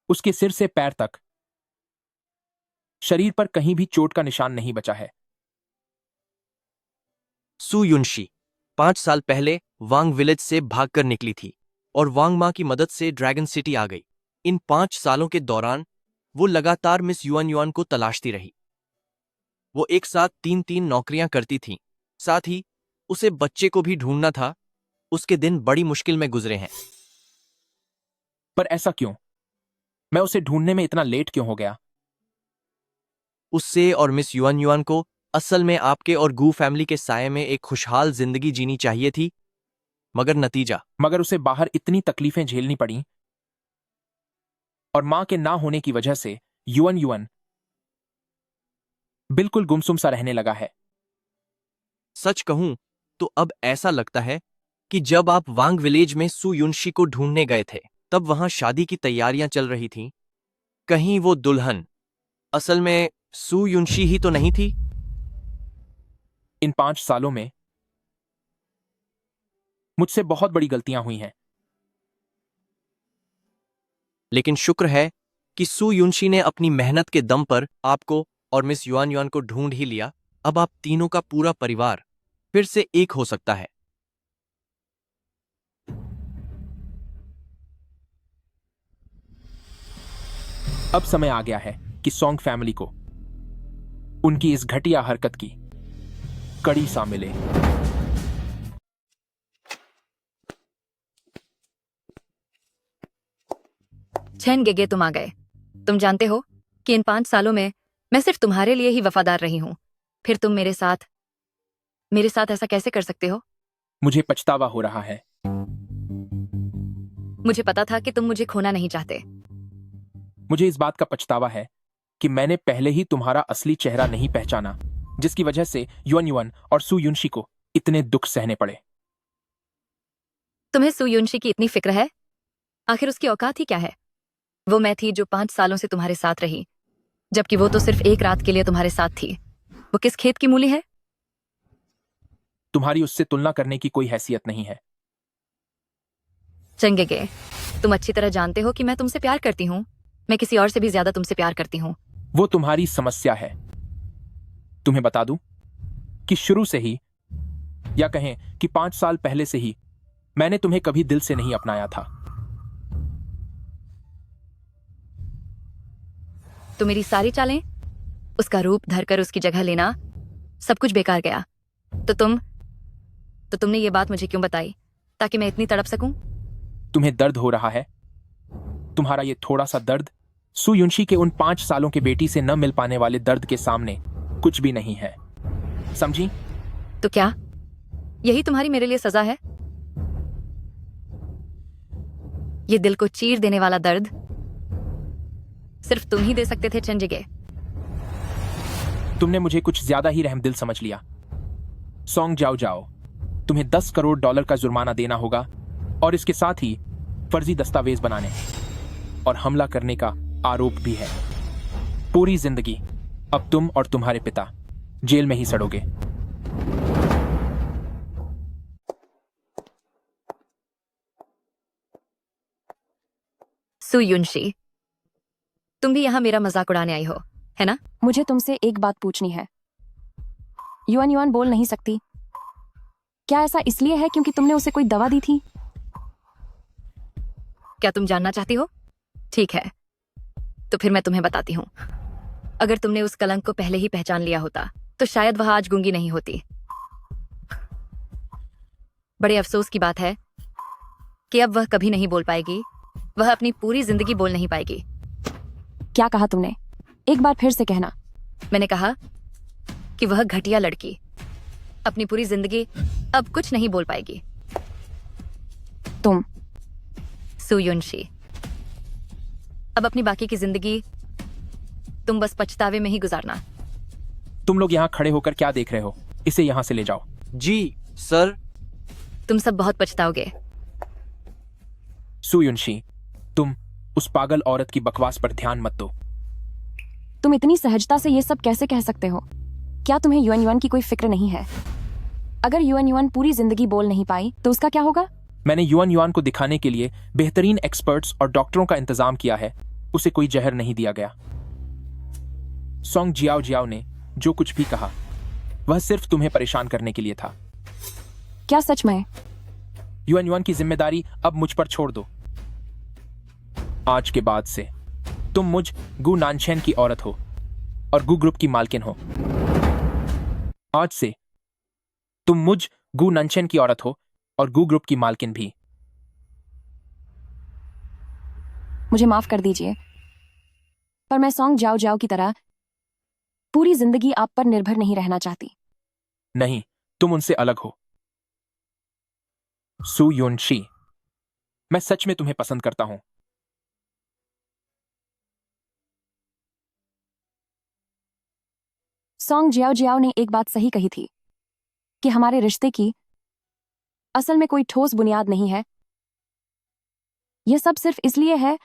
उसके सिर से पैर तक शरीर पर कहीं भी चोट का निशान नहीं बचा है। सू युनशी 5 साल पहले वांग विलेज से भागकर निकली थी और वांग मां की मदद से ड्रैगन सिटी आ गई। इन 5 सालों के दौरान वो लगातार मिस युआन युआन को तलाशती रही। वो एक साथ 3-3 नौकरियां करती थीं। साथ ही उसे बच्चे को भी ढूंढना था। उसके दिन बड़ी मुश्किल में गुजरे हैं। पर ऐसा क्यों? मैं उसे ढूंढने में इतना लेट क्यों हो गया? उससे और मिस युआन युआन को असल में आपके और गू फैमिली के साये में एक खुशहाल जिंदगी जीनी चाहिए थी, मगर उसे बाहर इतनी तकलीफें झेलनी पड़ी और मां के ना होने की वजह से युआन युआन बिल्कुल गुमसुम सा रहने लगा है। सच कहूं तो अब ऐसा लगता है कि जब आप वांग विलेज में सू युनशी को ढूंढने गए थे तब वहां शादी की तैयारियां चल रही थीं। कहीं वो दुल्हन असल में सू युनशी ही तो नहीं थी? इन 5 सालों में मुझसे बहुत बड़ी गलतियां हुई हैं। लेकिन शुक्र है कि सू युनशी ने अपनी मेहनत के दम पर आपको और मिस युआन युआन को ढूंढ ही लिया। अब आप तीनों का पूरा परिवार फिर से एक हो सकता है। अब समय आ गया है कि सॉन्ग फैमिली को उनकी इस घटिया हरकत की कड़ी सा मिले। छेन गेगे, तुम आ गए। तुम जानते हो कि इन 5 सालों में मैं सिर्फ तुम्हारे लिए ही वफादार रही हूं। फिर तुम मेरे साथ ऐसा कैसे कर सकते हो? मुझे पछतावा हो रहा है। मुझे पता था कि तुम मुझे खोना नहीं चाहते। मुझे इस बात का पछतावा है कि मैंने पहले ही तुम्हारा असली चेहरा नहीं पहचाना, जिसकी वजह से युआन युआन और सू युनशी को इतने दुख सहने पड़े। तुम्हें सू युनशी की इतनी फिक्र है? आखिर उसकी औकात ही क्या है? वो मैं थी जो 5 सालों से तुम्हारे साथ रही, जबकि वो तो सिर्फ एक रात के लिए तुम्हारे साथ थी। वो किस खेत की मूली है? तुम्हारी उससे तुलना करने की कोई हैसियत नहीं है। चंगेगे, तुम अच्छी तरह जानते हो कि मैं तुमसे प्यार करती हूँ। मैं किसी और से भी ज्यादा तुमसे प्यार करती हूँ। वो तुम्हारी समस्या है। तुम्हें बता दूं कि शुरू से ही, या कहें कि 5 साल पहले से ही, मैंने तुम्हें कभी दिल से नहीं अपनाया था। तो मेरी सारी चालें, उसका रूप धरकर उसकी जगह लेना, सब कुछ बेकार गया। तो तुमने ये बात मुझे क्यों बताई? ताकि मैं इतनी तड़प सकूं? तुम्हें दर्द हो रहा है? तुम्हारा ये थोड़ा सा दर्द सू युनशी के उन 5 सालों के बेटी से न मिल पाने वाले दर्द के सामने कुछ भी नहीं है, समझी? तो क्या यही तुम्हारी मेरे लिए सजा है? ये दिल को चीर देने वाला दर्द सिर्फ तुम ही दे सकते थे चंजिगे। तुमने मुझे कुछ ज्यादा ही रहमदिल समझ लिया। सॉन्ग जाओ, तुम्हें $10 करोड़ का जुर्माना देना होगा और इसके साथ ही फर्जी दस्तावेज बनाने और हमला करने का आरोप भी है। पूरी जिंदगी अब तुम और तुम्हारे पिता जेल में ही सड़ोगे। सू युनशी, तुम भी यहां मेरा मजाक उड़ाने आई हो, है ना? मुझे तुमसे एक बात पूछनी है। युआन युआन बोल नहीं सकती। क्या ऐसा इसलिए है क्योंकि तुमने उसे कोई दवा दी थी? क्या तुम जानना चाहती हो? ठीक है, तो फिर मैं तुम्हें बताती हूँ। अगर तुमने उस कलंक को पहले ही पहचान लिया होता तो शायद वह आज गूंगी नहीं होती। बड़े अफसोस की बात है कि अब वह कभी नहीं बोल पाएगी। वह अपनी पूरी जिंदगी बोल नहीं पाएगी। क्या कहा तुमने? एक बार फिर से कहना। मैंने कहा कि वह घटिया लड़की अपनी पूरी जिंदगी अब कुछ नहीं बोल पाएगी। तुम सू युनशी, अब अपनी बाकी की जिंदगी तुम बस पछतावे में ही गुजारना। तुम लोग यहाँ खड़े होकर क्या देख रहे हो? इसे यहाँ से ले जाओ। जी सर। तुम सब बहुत पछताओगे। सू युनशी, तुम उस पागल औरत की बकवास पर ध्यान मत दो। तुम इतनी सहजता से ये सब कैसे कह सकते हो? क्या तुम्हें युआन युआन की कोई फिक्र नहीं है? अगर युआन युआन पूरी जिंदगी बोल नहीं पाई तो उसका क्या होगा? मैंने युआन युआन को दिखाने के लिए बेहतरीन एक्सपर्ट्स और डॉक्टरों का इंतजाम किया है उसे कोई जहर नहीं दिया गया। सोंग जियाओ जियाओ ने जो कुछ भी कहा वह सिर्फ तुम्हें परेशान करने के लिए था। क्या सच में? युआन युआन की जिम्मेदारी अब मुझ पर छोड़ दो। आज के बाद से तुम मुझ गु नानचेन की औरत हो और गु ग्रुप की मालकिन हो। आज से तुम मुझ गु नानचेन की औरत हो और गु ग्रुप की मालकिन भी। मुझे माफ कर दीजिए, पर मैं सोंग जाओ जाओ की तरह पूरी जिंदगी आप पर निर्भर नहीं रहना चाहती। नहीं, तुम उनसे अलग हो। सू युनशी, मैं सच में तुम्हें पसंद करता हूं। सोंग जियाओ जियाओ ने एक बात सही कही थी कि हमारे रिश्ते की असल में कोई ठोस बुनियाद नहीं है। यह सब सिर्फ इसलिए है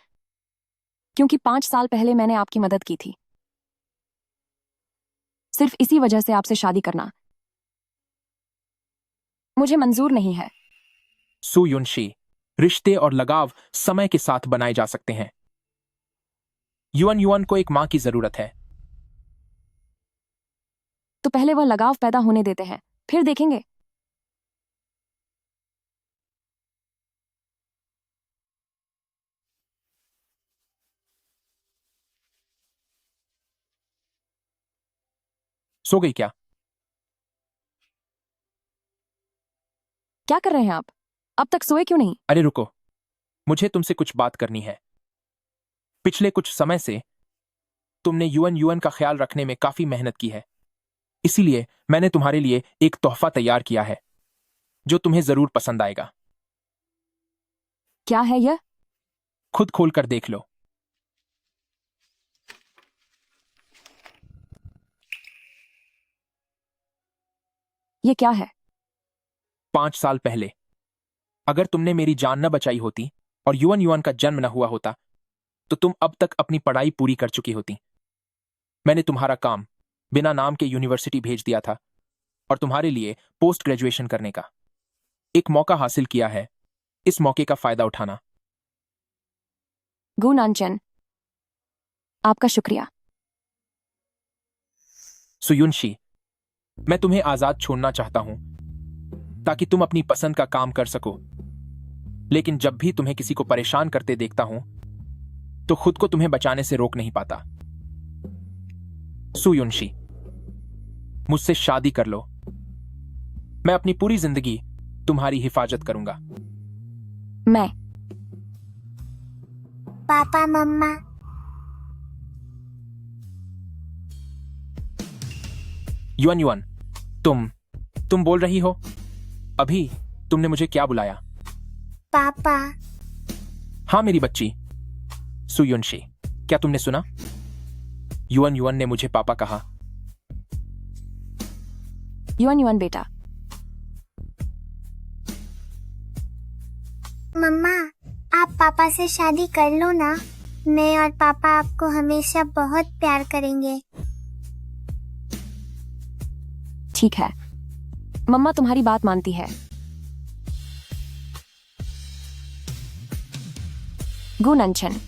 क्योंकि 5 साल पहले मैंने आपकी मदद की थी। सिर्फ इसी वजह से आपसे शादी करना मुझे मंजूर नहीं है। सू युनशी, रिश्ते और लगाव समय के साथ बनाए जा सकते हैं। युआन युआन को एक मां की जरूरत है। तो पहले वह लगाव पैदा होने देते हैं, फिर देखेंगे। सो गई क्या? क्या कर रहे हैं आप? अब तक सोए क्यों नहीं? अरे रुको, मुझे तुमसे कुछ बात करनी है। पिछले कुछ समय से तुमने युआन युआन का ख्याल रखने में काफी मेहनत की है, इसीलिए मैंने तुम्हारे लिए एक तोहफा तैयार किया है जो तुम्हें जरूर पसंद आएगा। क्या है यह? खुद खोल कर देख लो। यह क्या है? 5 साल पहले अगर तुमने मेरी जान न बचाई होती और युआन युआन का जन्म न हुआ होता तो तुम अब तक अपनी पढ़ाई पूरी कर चुकी होती। मैंने तुम्हारा काम बिना नाम के यूनिवर्सिटी भेज दिया था और तुम्हारे लिए पोस्ट ग्रेजुएशन करने का एक मौका हासिल किया है। इस मौके का फायदा उठाना। गु नानचेन, आपका शुक्रिया। सुयुनशी, मैं तुम्हें आजाद छोड़ना चाहता हूं ताकि तुम अपनी पसंद का काम कर सको, लेकिन जब भी तुम्हें किसी को परेशान करते देखता हूं तो खुद को तुम्हें बचाने से रोक नहीं पाता। सुयुनशी, मुझसे शादी कर लो। मैं अपनी पूरी जिंदगी तुम्हारी हिफाजत करूंगा। मैं पापा मम्मा। युआन युआन, तुम बोल रही हो? अभी तुमने मुझे क्या बुलाया? पापा। हाँ मेरी बच्ची। सुयुनशी, क्या तुमने सुना? युआन युआन ने मुझे पापा कहा। युआन युआन बेटा। मम्मा, आप पापा से शादी कर लो ना। मैं और पापा आपको हमेशा बहुत प्यार करेंगे। ठीक है, मम्मा तुम्हारी बात मानती है। गु नानचेन।